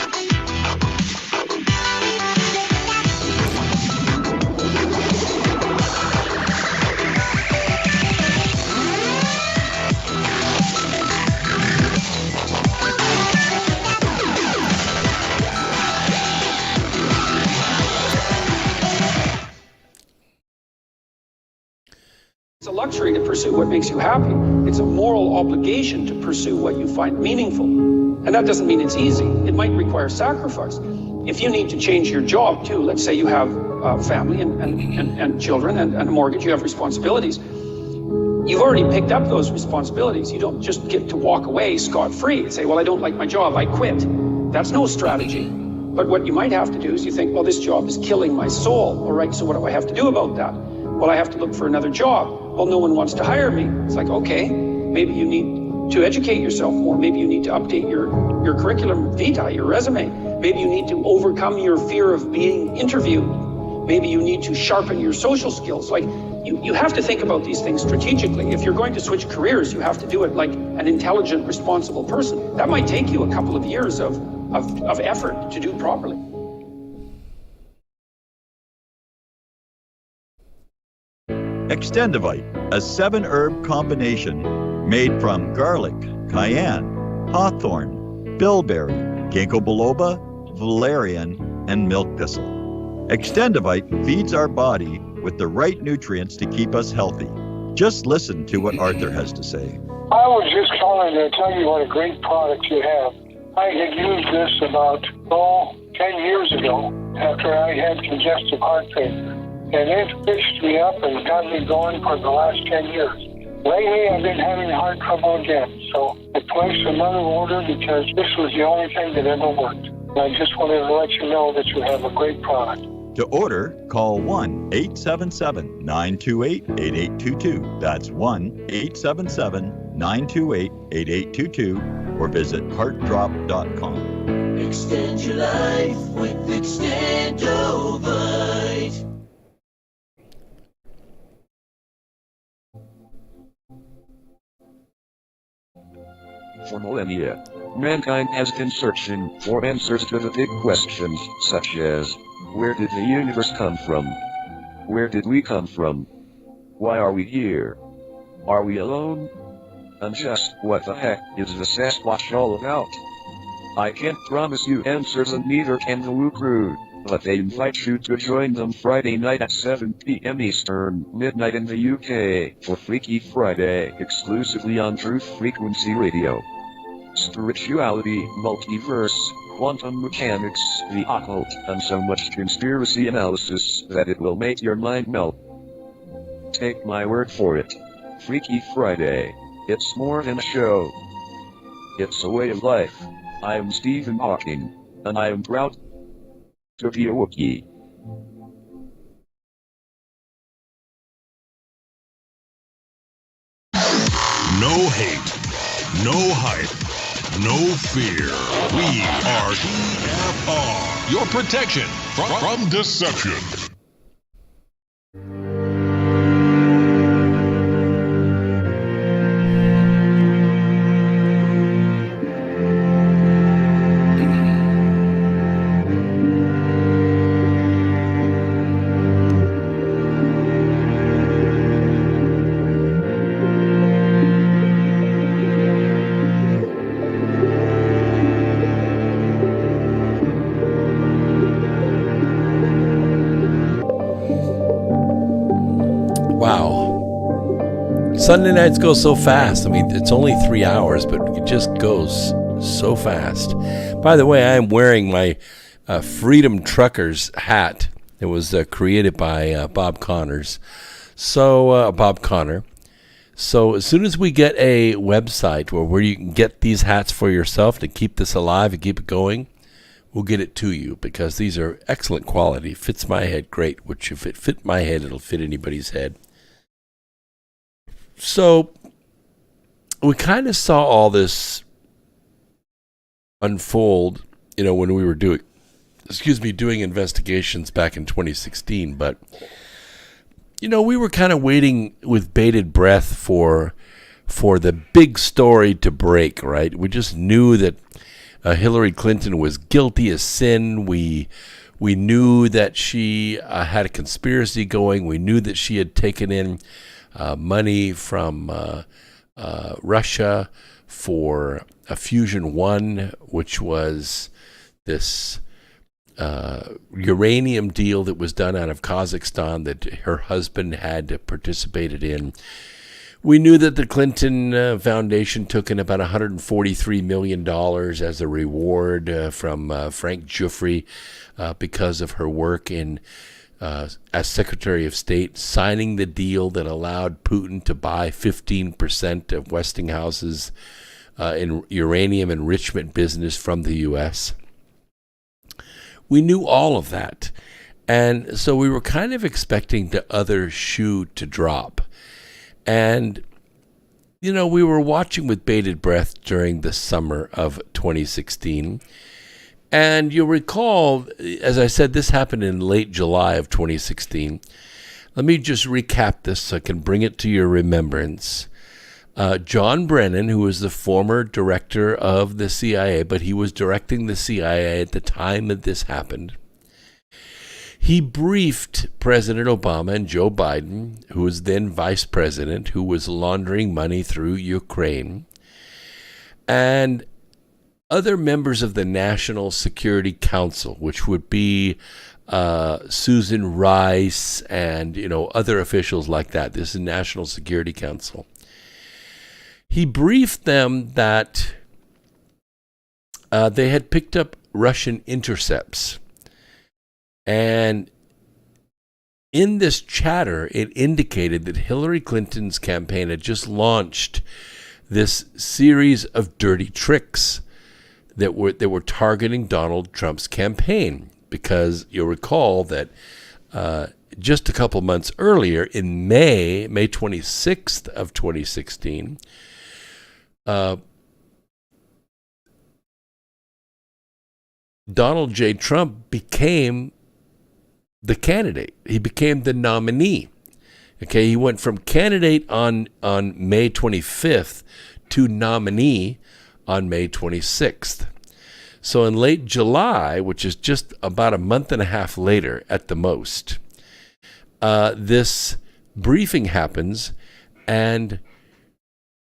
It's a luxury to pursue what makes you happy. It's a moral obligation to pursue what you find meaningful. And that doesn't mean it's easy. It might require sacrifice. If you need to change your job too, let's say you have a family and children and a mortgage, you have responsibilities. You've already picked up those responsibilities. You don't just get to walk away scot-free and say, well, I don't like my job, I quit. That's no strategy. But what you might have to do is you think, well, this job is killing my soul. All right, so what do I have to do about that? Well, I have to look for another job. Well, no one wants to hire me. It's like, okay, maybe you need to educate yourself more. Maybe you need to update your curriculum vitae, your resume. Maybe you need to overcome your fear of being interviewed. Maybe you need to sharpen your social skills. Like, you have to think about these things strategically. If you're going to switch careers, you have to do it like an intelligent, responsible person. That might take you a couple of years of effort to do properly. Extendivite, a 7-herb combination made from garlic, cayenne, hawthorn, bilberry, ginkgo biloba, valerian, and milk thistle. Extendivite feeds our body with the right nutrients to keep us healthy. Just listen to what Arthur has to say. I was just calling to tell you what a great product you have. I had used this about, 10 years ago after I had congestive heart failure. And it fixed me up and got me going for the last 10 years. Lately, I've been having heart trouble again, so I placed another order because this was the only thing that ever worked. And I just wanted to let you know that you have a great product. To order, call 1-877-928-8822. That's 1-877-928-8822 or visit heartdrop.com. Extend your life with Extendovite. For millennia, mankind has been searching for answers to the big questions, such as, where did the universe come from? Where did we come from? Why are we here? Are we alone? And just what the heck is the Sasquatch all about? I can't promise you answers, and neither can the Woo Crew, but they invite you to join them Friday night at 7 p.m. Eastern, midnight in the UK, for Freaky Friday, exclusively on Truth Frequency Radio. Spirituality, multiverse, quantum mechanics, the occult, and so much conspiracy analysis that it will make your mind melt. Take my word for it. Freaky Friday. It's more than a show. It's a way of life. I am Stephen Hawking, and I am proud to be a Wookiee. No hate, no hype, no fear. We are TFR, your protection from deception. Sunday nights go so fast. I mean, it's only 3 hours, but it just goes so fast. By the way, I am wearing my Freedom Truckers hat. It was created by Bob Connor. So as soon as we get a website where you can get these hats for yourself to keep this alive and keep it going, we'll get it to you, because these are excellent quality. Fits my head great, which if it fit my head, it'll fit anybody's head. So we kind of saw all this unfold, when we were doing investigations back in 2016. But, we were kind of waiting with bated breath for the big story to break, right? We just knew that Hillary Clinton was guilty as sin. We knew that she had a conspiracy going. We knew that she had taken in money from Russia for a Fusion 1, which was this uranium deal that was done out of Kazakhstan that her husband had participated in. We knew that the Clinton Foundation took in about $143 million as a reward from Frank Giuffre because of her work in as Secretary of State, signing the deal that allowed Putin to buy 15% of Westinghouse's in uranium enrichment business from the U.S. We knew all of that. And so we were kind of expecting the other shoe to drop. And, we were watching with bated breath during the summer of 2016. And you'll recall, as I said, this happened in late July of 2016. Let me just recap this so I can bring it to your remembrance. John Brennan, who was the former director of the CIA, but he was directing the CIA at the time that this happened, he briefed President Obama and Joe Biden, who was then vice president, who was laundering money through Ukraine, and other members of the National Security Council, which would be Susan Rice and other officials like that. This is National Security Council. He briefed them that they had picked up Russian intercepts. And in this chatter, it indicated that Hillary Clinton's campaign had just launched this series of dirty tricks that were targeting Donald Trump's campaign. Because you'll recall that just a couple months earlier, in May 26th of 2016, Donald J. Trump became the candidate. He became the nominee. Okay, he went from candidate on May 25th to nominee on May 26th. So in late July, which is just about a month and a half later at the most, this briefing happens, and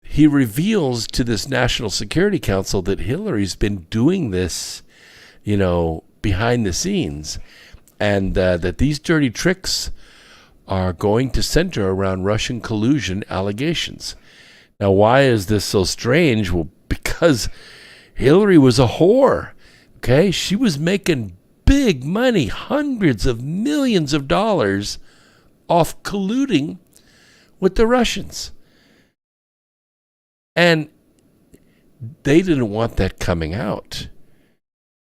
he reveals to this National Security Council that Hillary's been doing this, behind the scenes, and that these dirty tricks are going to center around Russian collusion allegations. Now, why is this so strange? Well, because Hillary was a whore, okay? She was making big money, hundreds of millions of dollars off colluding with the Russians. And they didn't want that coming out.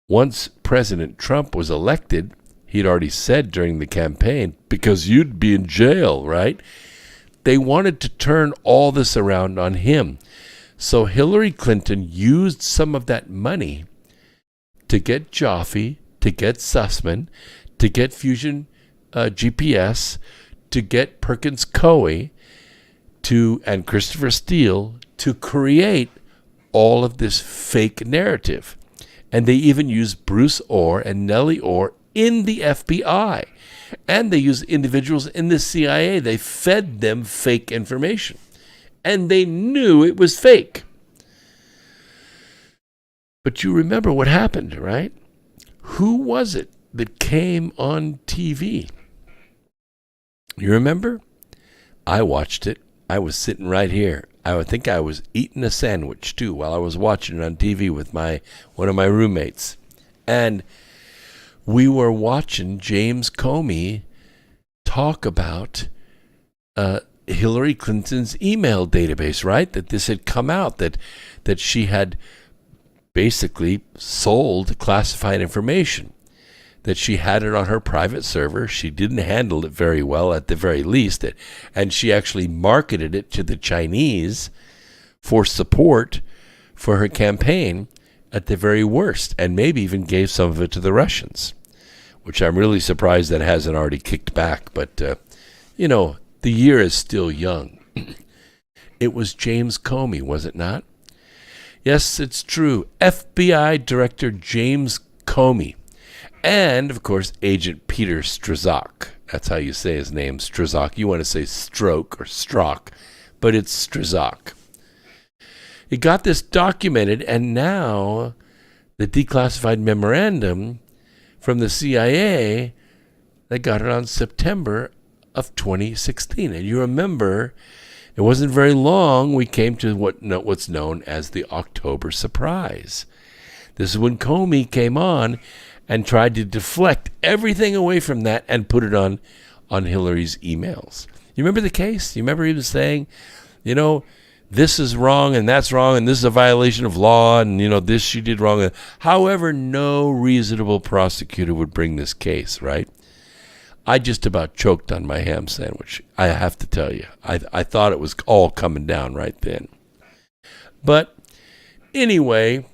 Once President Trump was elected, he'd already said during the campaign, because you'd be in jail, right? They wanted to turn all this around on him. So Hillary Clinton used some of that money to get Jaffe, to get Sussman, to get Fusion GPS, to get Perkins Coie, and Christopher Steele to create all of this fake narrative. And they even used Bruce Orr and Nellie Orr in the FBI. And they used individuals in the CIA. They fed them fake information. And they knew it was fake. But you remember what happened, right? Who was it that came on TV? You remember? I watched it. I was sitting right here. I think I was eating a sandwich too while I was watching it on TV with one of my roommates. And we were watching James Comey talk about Hillary Clinton's email database, right? That this had come out, that she had basically sold classified information, that she had it on her private server. She didn't handle it very well, at the very least, and she actually marketed it to the Chinese for support for her campaign at the very worst, and maybe even gave some of it to the Russians, which I'm really surprised that hasn't already kicked back. But, the year is still young. It was James Comey, was it not? Yes, it's true. FBI Director James Comey. And, of course, Agent Peter Strzok. That's how you say his name, Strzok. You want to say Stroke or Strock, but it's Strzok. He got this documented, and now the declassified memorandum from the CIA, they got it on September of 2016. And you remember, it wasn't very long, we came to what's known as the October surprise. This is when Comey came on and tried to deflect everything away from that and put it on Hillary's emails. You remember the case? You remember he was saying, this is wrong and that's wrong and this is a violation of law and, this she did wrong. However, no reasonable prosecutor would bring this case, right? I just about choked on my ham sandwich, I have to tell you. I thought it was all coming down right then. But anyway,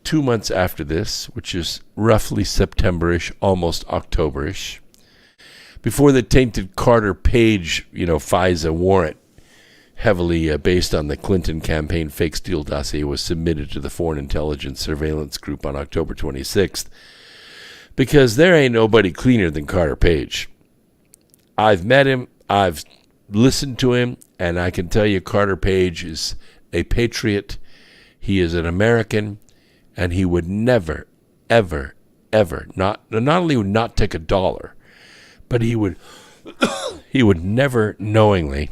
2 months after this, which is roughly September-ish, almost October-ish, before the tainted Carter Page, FISA warrant, heavily based on the Clinton campaign fake steal dossier, was submitted to the Foreign Intelligence Surveillance Group on October 26th, because there ain't nobody cleaner than Carter Page. I've met him, I've listened to him, and I can tell you Carter Page is a patriot. He is an American, and he would never, ever, ever, not only would not take $1, but he would never knowingly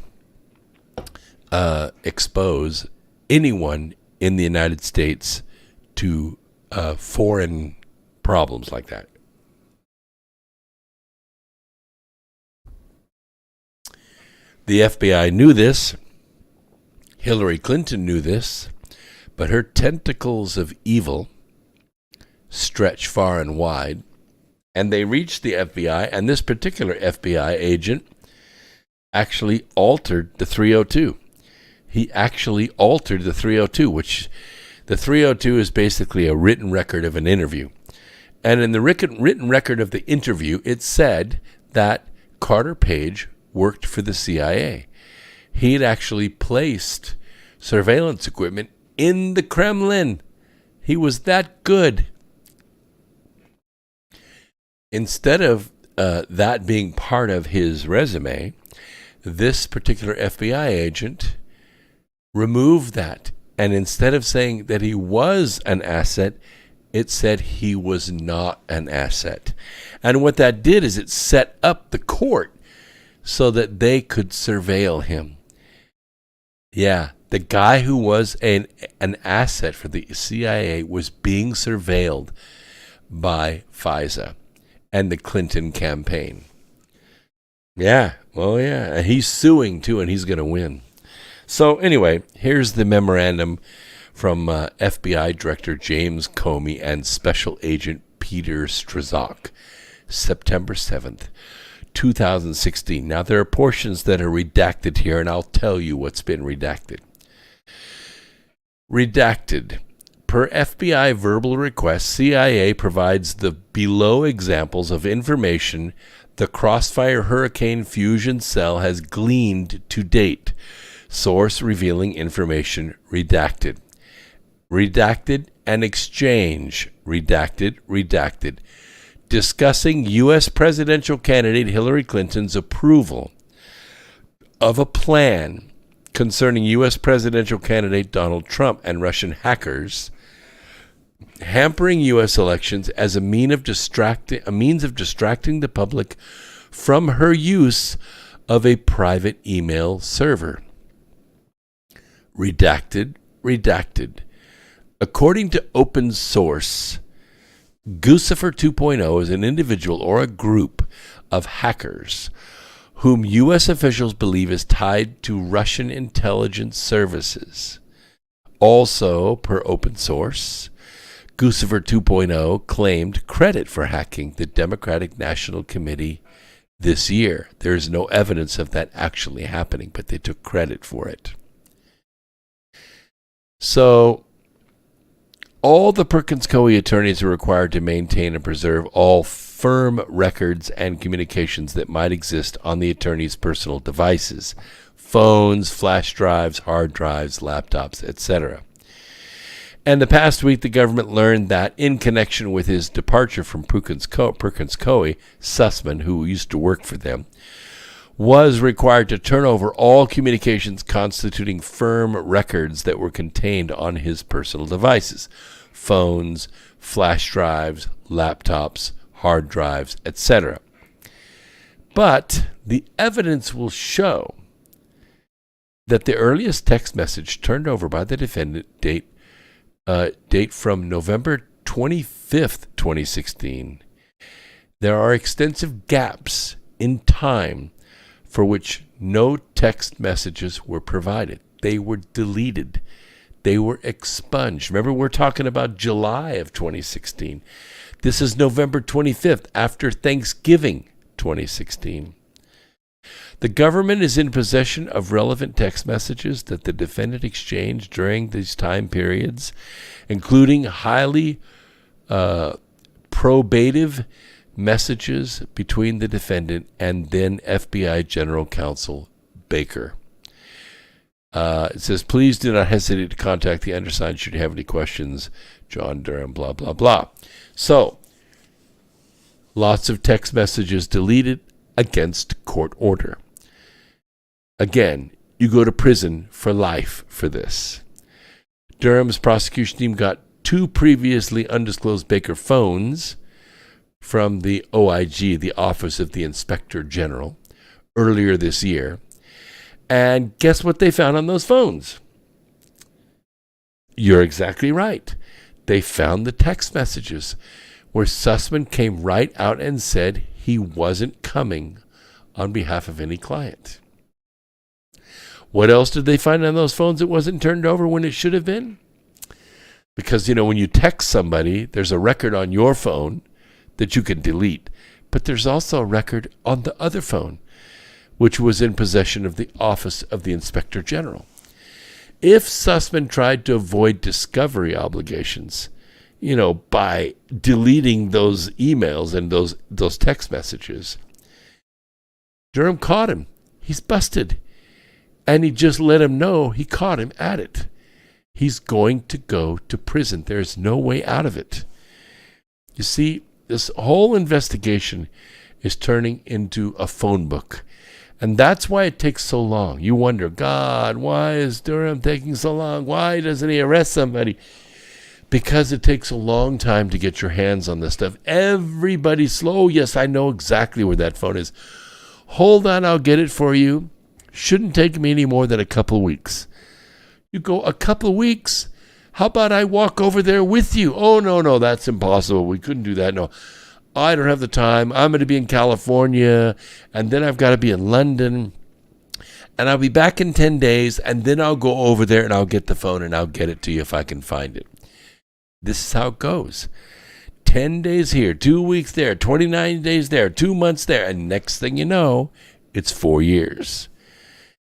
expose anyone in the United States to foreign problems like that. The FBI knew this. Hillary Clinton knew this. But her tentacles of evil stretch far and wide. And they reached the FBI, and this particular FBI agent actually altered the 302. He actually altered the 302, which the 302 is basically a written record of an interview. And in the written record of the interview, it said that Carter Page worked for the CIA. He had actually placed surveillance equipment in the Kremlin. He was that good. Instead of that being part of his resume, this particular FBI agent removed that. And instead of saying that he was an asset, it said he was not an asset. And what that did is it set up the court so that they could surveil him. Yeah, the guy who was an asset for the CIA was being surveilled by FISA and the Clinton campaign. Yeah, well, yeah. And he's suing, too, and he's going to win. So anyway, here's the memorandum from FBI Director James Comey and Special Agent Peter Strzok, September 7th, 2016. Now, there are portions that are redacted here, and I'll tell you what's been redacted. Redacted. Per FBI verbal request, CIA provides the below examples of information the Crossfire Hurricane Fusion Cell has gleaned to date. Source revealing information redacted. Redacted and exchange. Redacted, redacted. Discussing U.S. presidential candidate Hillary Clinton's approval of a plan concerning U.S. presidential candidate Donald Trump and Russian hackers hampering U.S. elections as a means of distracting the public from her use of a private email server. Redacted, redacted. According to open source, Guccifer 2.0 is an individual or a group of hackers whom U.S. officials believe is tied to Russian intelligence services. Also, per open source, Guccifer 2.0 claimed credit for hacking the Democratic National Committee this year. There is no evidence of that actually happening, but they took credit for it. So, all the Perkins Coie attorneys are required to maintain and preserve all firm records and communications that might exist on the attorney's personal devices, phones, flash drives, hard drives, laptops, etc. And the past week, the government learned that in connection with his departure from Perkins Coie, Sussman, who used to work for them, was required to turn over all communications constituting firm records that were contained on his personal devices, phones, flash drives, laptops, hard drives, etc. But the evidence will show that the earliest text message turned over by the defendant date from November 25th, 2016. There are extensive gaps in time for which no text messages were provided. They were deleted. They were expunged. Remember, we're talking about July of 2016. This is November 25th, after Thanksgiving 2016. The government is in possession of relevant text messages that the defendant exchanged during these time periods, including highly probative messages between the defendant and then FBI General Counsel Baker. It says, please do not hesitate to contact the undersigned should you have any questions. John Durham, blah, blah, blah. So, lots of text messages deleted against court order. Again, you go to prison for life for this. Durham's prosecution team got 2 previously undisclosed Baker phones from the OIG, the Office of the Inspector General, earlier this year. And guess what they found on those phones? You're exactly right. They found the text messages where Sussman came right out and said he wasn't coming on behalf of any client. What else did they find on those phones that wasn't turned over when it should have been? Because, when you text somebody, there's a record on your phone that you can delete. But there's also a record on the other phone, which was in possession of the Office of the Inspector General. If Sussman tried to avoid discovery obligations, by deleting those emails and those text messages, Durham caught him. He's busted. And he just let him know he caught him at it. He's going to go to prison. There's no way out of it. You see, this whole investigation is turning into a phone book. And that's why it takes so long. You wonder, God, why is Durham taking so long? Why doesn't he arrest somebody? Because it takes a long time to get your hands on this stuff. Everybody's slow. Yes, I know exactly where that phone is. Hold on, I'll get it for you. Shouldn't take me any more than a couple of weeks. You go, a couple of weeks? How about I walk over there with you? Oh, no, that's impossible. We couldn't do that. No, I don't have the time. I'm going to be in California, and then I've got to be in London, and I'll be back in 10 days, and then I'll go over there, and I'll get the phone, and I'll get it to you if I can find it. This is how it goes. 10 days here, 2 weeks there, 29 days there, 2 months there, and next thing you know, it's 4 years.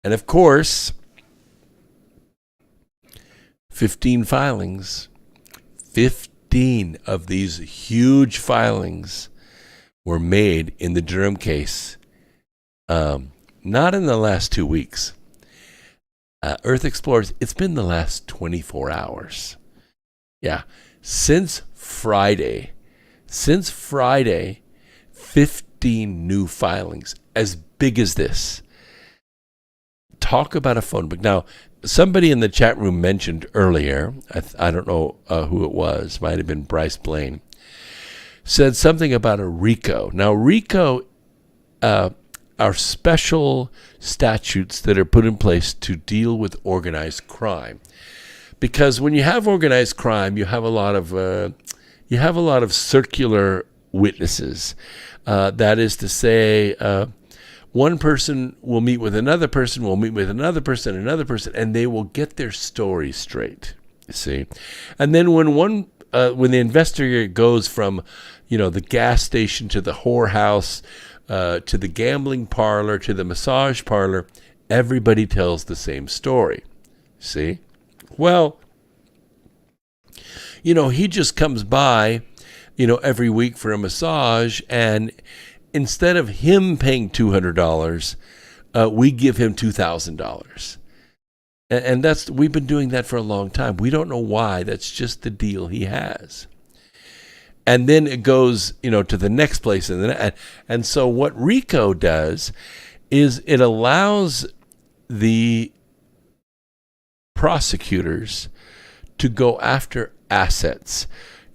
And of course, 15 filings, 15 of these huge filings were made in the Durham case, not in the last 2 weeks. Earth Explorers, it's been the last 24 hours. Yeah, since Friday, 15 new filings, as big as this. Talk about a phone book. Now, somebody in the chat room mentioned earlier, I don't know who it was, might have been Bryce Blaine, said something about a RICO. Now, RICO are special statutes that are put in place to deal with organized crime. Because when you have organized crime, you have a lot of circular witnesses. That is to say, one person will meet with another person, and they will get their story straight. You see, and then when the investigator goes from, the gas station to the whorehouse, to the gambling parlor, to the massage parlor, everybody tells the same story. See, well, he just comes by, every week for a massage, and instead of him paying $200, we give him $2,000. And we've been doing that for a long time. We don't know why. That's just the deal he has. And then it goes, to the next place. And so what RICO does is it allows the prosecutors to go after assets.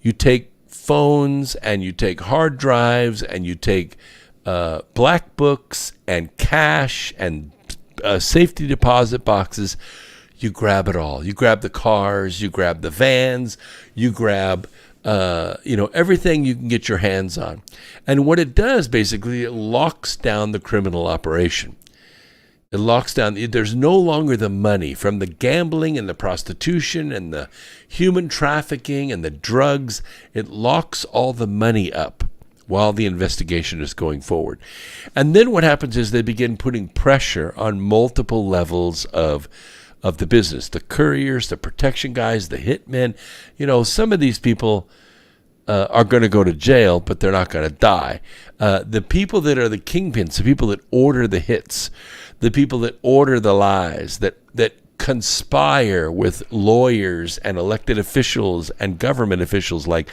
You take phones and you take hard drives and you take black books and cash and safety deposit boxes. You grab it all. You grab the cars, you grab the vans, you grab everything you can get your hands on. And what it does, basically, it locks down the criminal operation. It locks down. There's no longer the money from the gambling and the prostitution and the human trafficking and the drugs. It locks all the money up while the investigation is going forward. And then what happens is they begin putting pressure on multiple levels of the business. The couriers, the protection guys, the hitmen. Some of these people are going to go to jail, but they're not going to die. The people that are the kingpins, the people that order the hits, the people that order the lies, that conspire with lawyers and elected officials and government officials like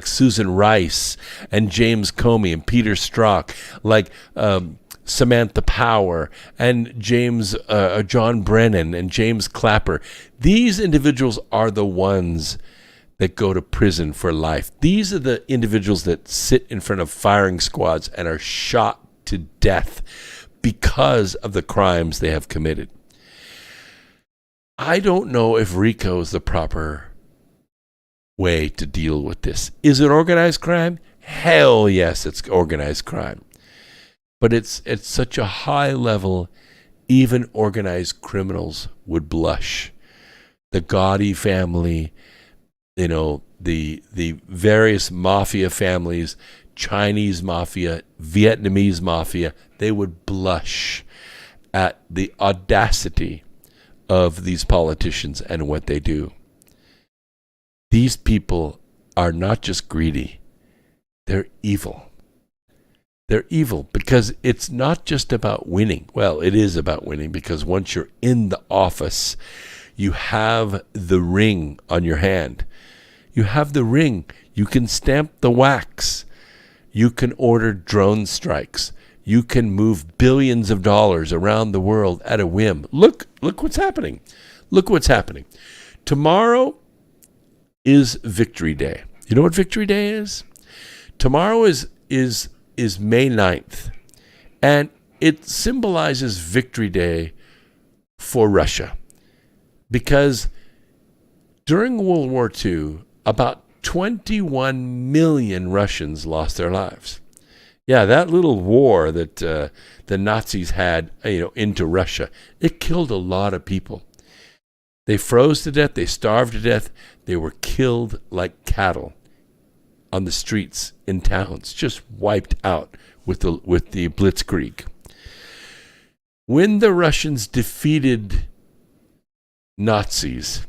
Susan Rice and James Comey and Peter Strzok, like Samantha Power and John Brennan and James Clapper. These individuals are the ones that go to prison for life. These are the individuals that sit in front of firing squads and are shot to death because of the crimes they have committed. I don't know if RICO is the proper way to deal with this. Is it organized crime? Hell yes, it's organized crime. But it's at such a high level, even organized criminals would blush. The Gotti family, the various mafia families, Chinese mafia, Vietnamese mafia, they would blush at the audacity of these politicians and what they do. These people are not just greedy, they're evil. They're evil because it's not just about winning. Well, it is about winning because once you're in the office, you have the ring on your hand. You have the ring. You can stamp the wax. You can order drone strikes. You can move billions of dollars around the world at a whim. Look what's happening. Look what's happening. Tomorrow is Victory Day. You know what Victory Day is? Tomorrow is May 9th. And it symbolizes Victory Day for Russia. Because during World War II, about 21 million Russians lost their lives. Yeah, that little war that the Nazis had, into Russia, it killed a lot of people. They froze to death. They starved to death. They were killed like cattle on the streets in towns, just wiped out with the Blitzkrieg. When the Russians defeated Nazis,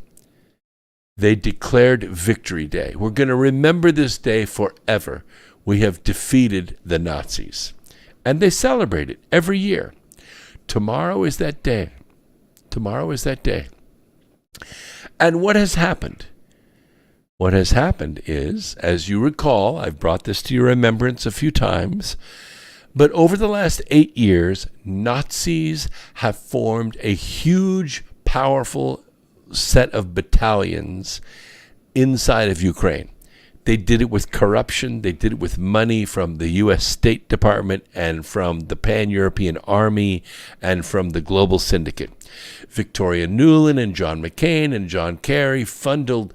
they declared Victory Day. We're going to remember this day forever. We have defeated the Nazis. And they celebrate it every year. Tomorrow is that day. Tomorrow is that day. And what has happened? What has happened is, as you recall, I've brought this to your remembrance a few times, but over the last 8 years, Nazis have formed a huge, powerful set of battalions inside of Ukraine. They did it with corruption. They did it with money from the U.S. State Department and from the Pan-European Army and from the Global Syndicate. Victoria Nuland and John McCain and John Kerry funneled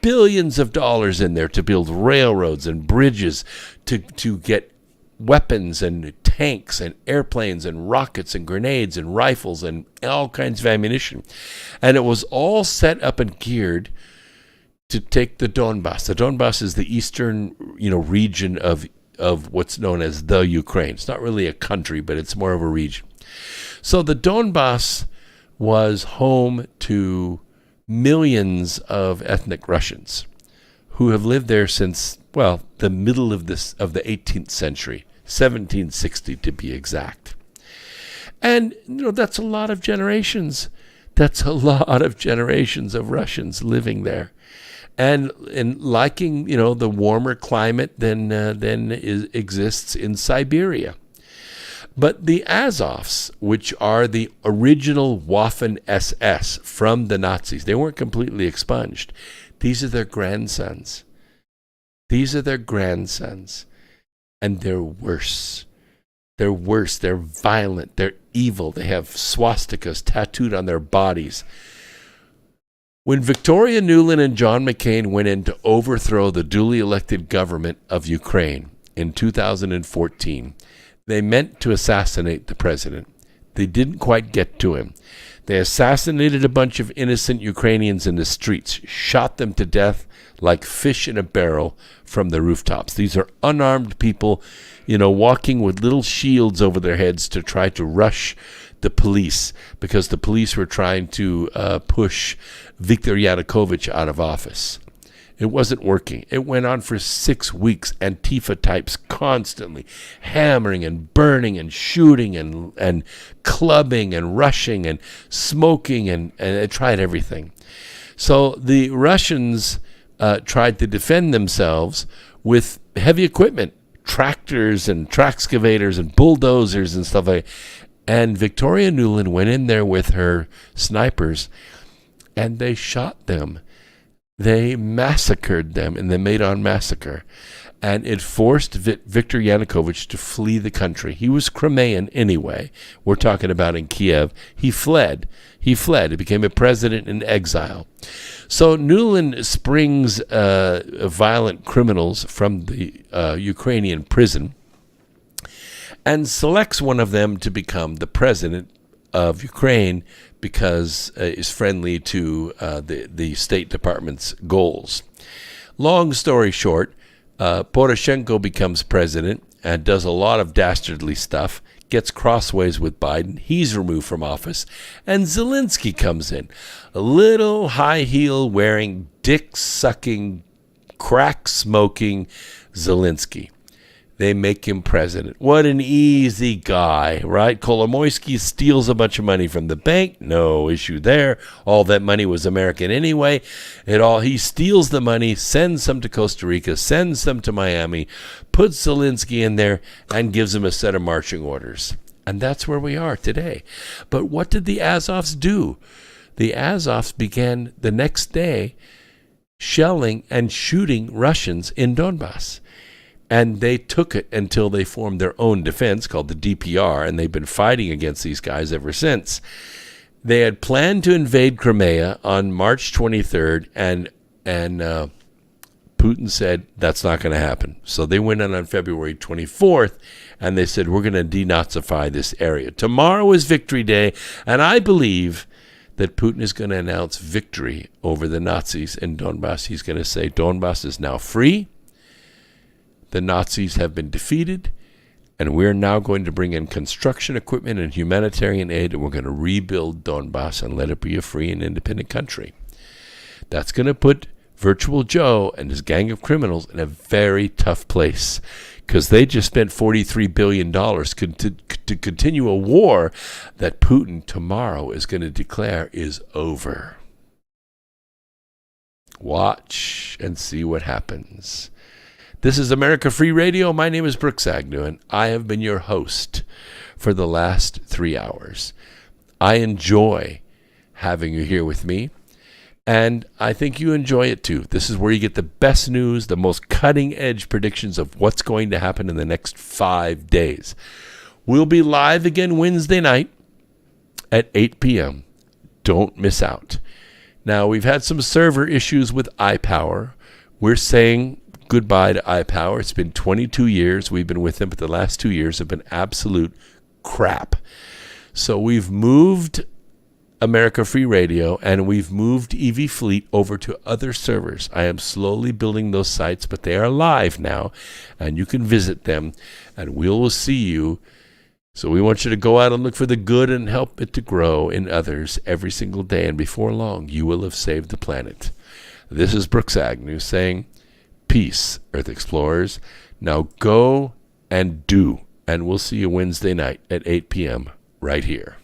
billions of dollars in there to build railroads and bridges, to get weapons and tanks and airplanes and rockets and grenades and rifles and all kinds of ammunition. And it was all set up and geared to take the Donbass. The Donbass is the eastern, region of what's known as the Ukraine. It's not really a country, but it's more of a region. So the Donbass was home to millions of ethnic Russians who have lived there since, the middle of the 18th century, 1760 to be exact. And, that's a lot of generations. That's a lot of generations of Russians living there. And liking, the warmer climate than exists in Siberia. But the Azovs, which are the original Waffen-SS from the Nazis, they weren't completely expunged. These are their grandsons. These are their grandsons. And they're worse. They're worse. They're violent. They're evil. They have swastikas tattooed on their bodies. When Victoria Nuland and John McCain went in to overthrow the duly elected government of Ukraine in 2014, they meant to assassinate the president. They didn't quite get to him. They assassinated a bunch of innocent Ukrainians in the streets, shot them to death like fish in a barrel from the rooftops. These are unarmed people, walking with little shields over their heads to try to rush the police because the police were trying to push Viktor Yanukovych out of office. It wasn't working. It went on for 6 weeks. Antifa types constantly hammering and burning and shooting and clubbing and rushing and smoking and they tried everything. So the Russians tried to defend themselves with heavy equipment, tractors and traxcavators and bulldozers and stuff like that. And Victoria Nuland went in there with her snipers and they shot them. They massacred them in the Maidan massacre, and it forced Viktor Yanukovych to flee the country. He was Crimean anyway. We're talking about in Kiev. He fled. He became a president in exile. So Nuland springs violent criminals from the Ukrainian prison and selects one of them to become the president of Ukraine because is friendly to the State Department's goals. Long story short, Poroshenko becomes president and does a lot of dastardly stuff, gets crossways with Biden, he's removed from office, and Zelensky comes in. A little high heel wearing, dick-sucking, crack-smoking Zelensky. They make him president. What an easy guy, right? Kolomoisky steals a bunch of money from the bank. No issue there. All that money was American anyway. He steals the money, sends some to Costa Rica, sends some to Miami, puts Zelensky in there, and gives him a set of marching orders. And that's where we are today. But what did the Azovs do? The Azovs began the next day shelling and shooting Russians in Donbass. And they took it until they formed their own defense called the DPR, and they've been fighting against these guys ever since. They had planned to invade Crimea on March 23rd, and Putin said that's not going to happen. So they went in on February 24th, and they said, we're going to denazify this area. Tomorrow is Victory Day, and I believe that Putin is going to announce victory over the Nazis in Donbass. He's going to say Donbass is now free. The Nazis have been defeated, and we're now going to bring in construction equipment and humanitarian aid, and we're going to rebuild Donbass and let it be a free and independent country. That's going to put Virtual Joe and his gang of criminals in a very tough place because they just spent $43 billion to continue a war that Putin tomorrow is going to declare is over. Watch and see what happens. This is America Free Radio. My name is Brooks Agnew, and I have been your host for the last 3 hours. I enjoy having you here with me, and I think you enjoy it too. This is where you get the best news, the most cutting-edge predictions of what's going to happen in the next 5 days. We'll be live again Wednesday night at 8 p.m. Don't miss out. Now, we've had some server issues with iPower. We're saying goodbye to iPower. It's been 22 years. We've been with them, but the last 2 years have been absolute crap. So we've moved America Free Radio and we've moved EV Fleet over to other servers. I am slowly building those sites, but they are live now, and you can visit them, and we will see you. So we want you to go out and look for the good and help it to grow in others every single day, and before long, you will have saved the planet. This is Brooks Agnew saying, peace, Earth Explorers. Now go and do. And we'll see you Wednesday night at 8 p.m. right here.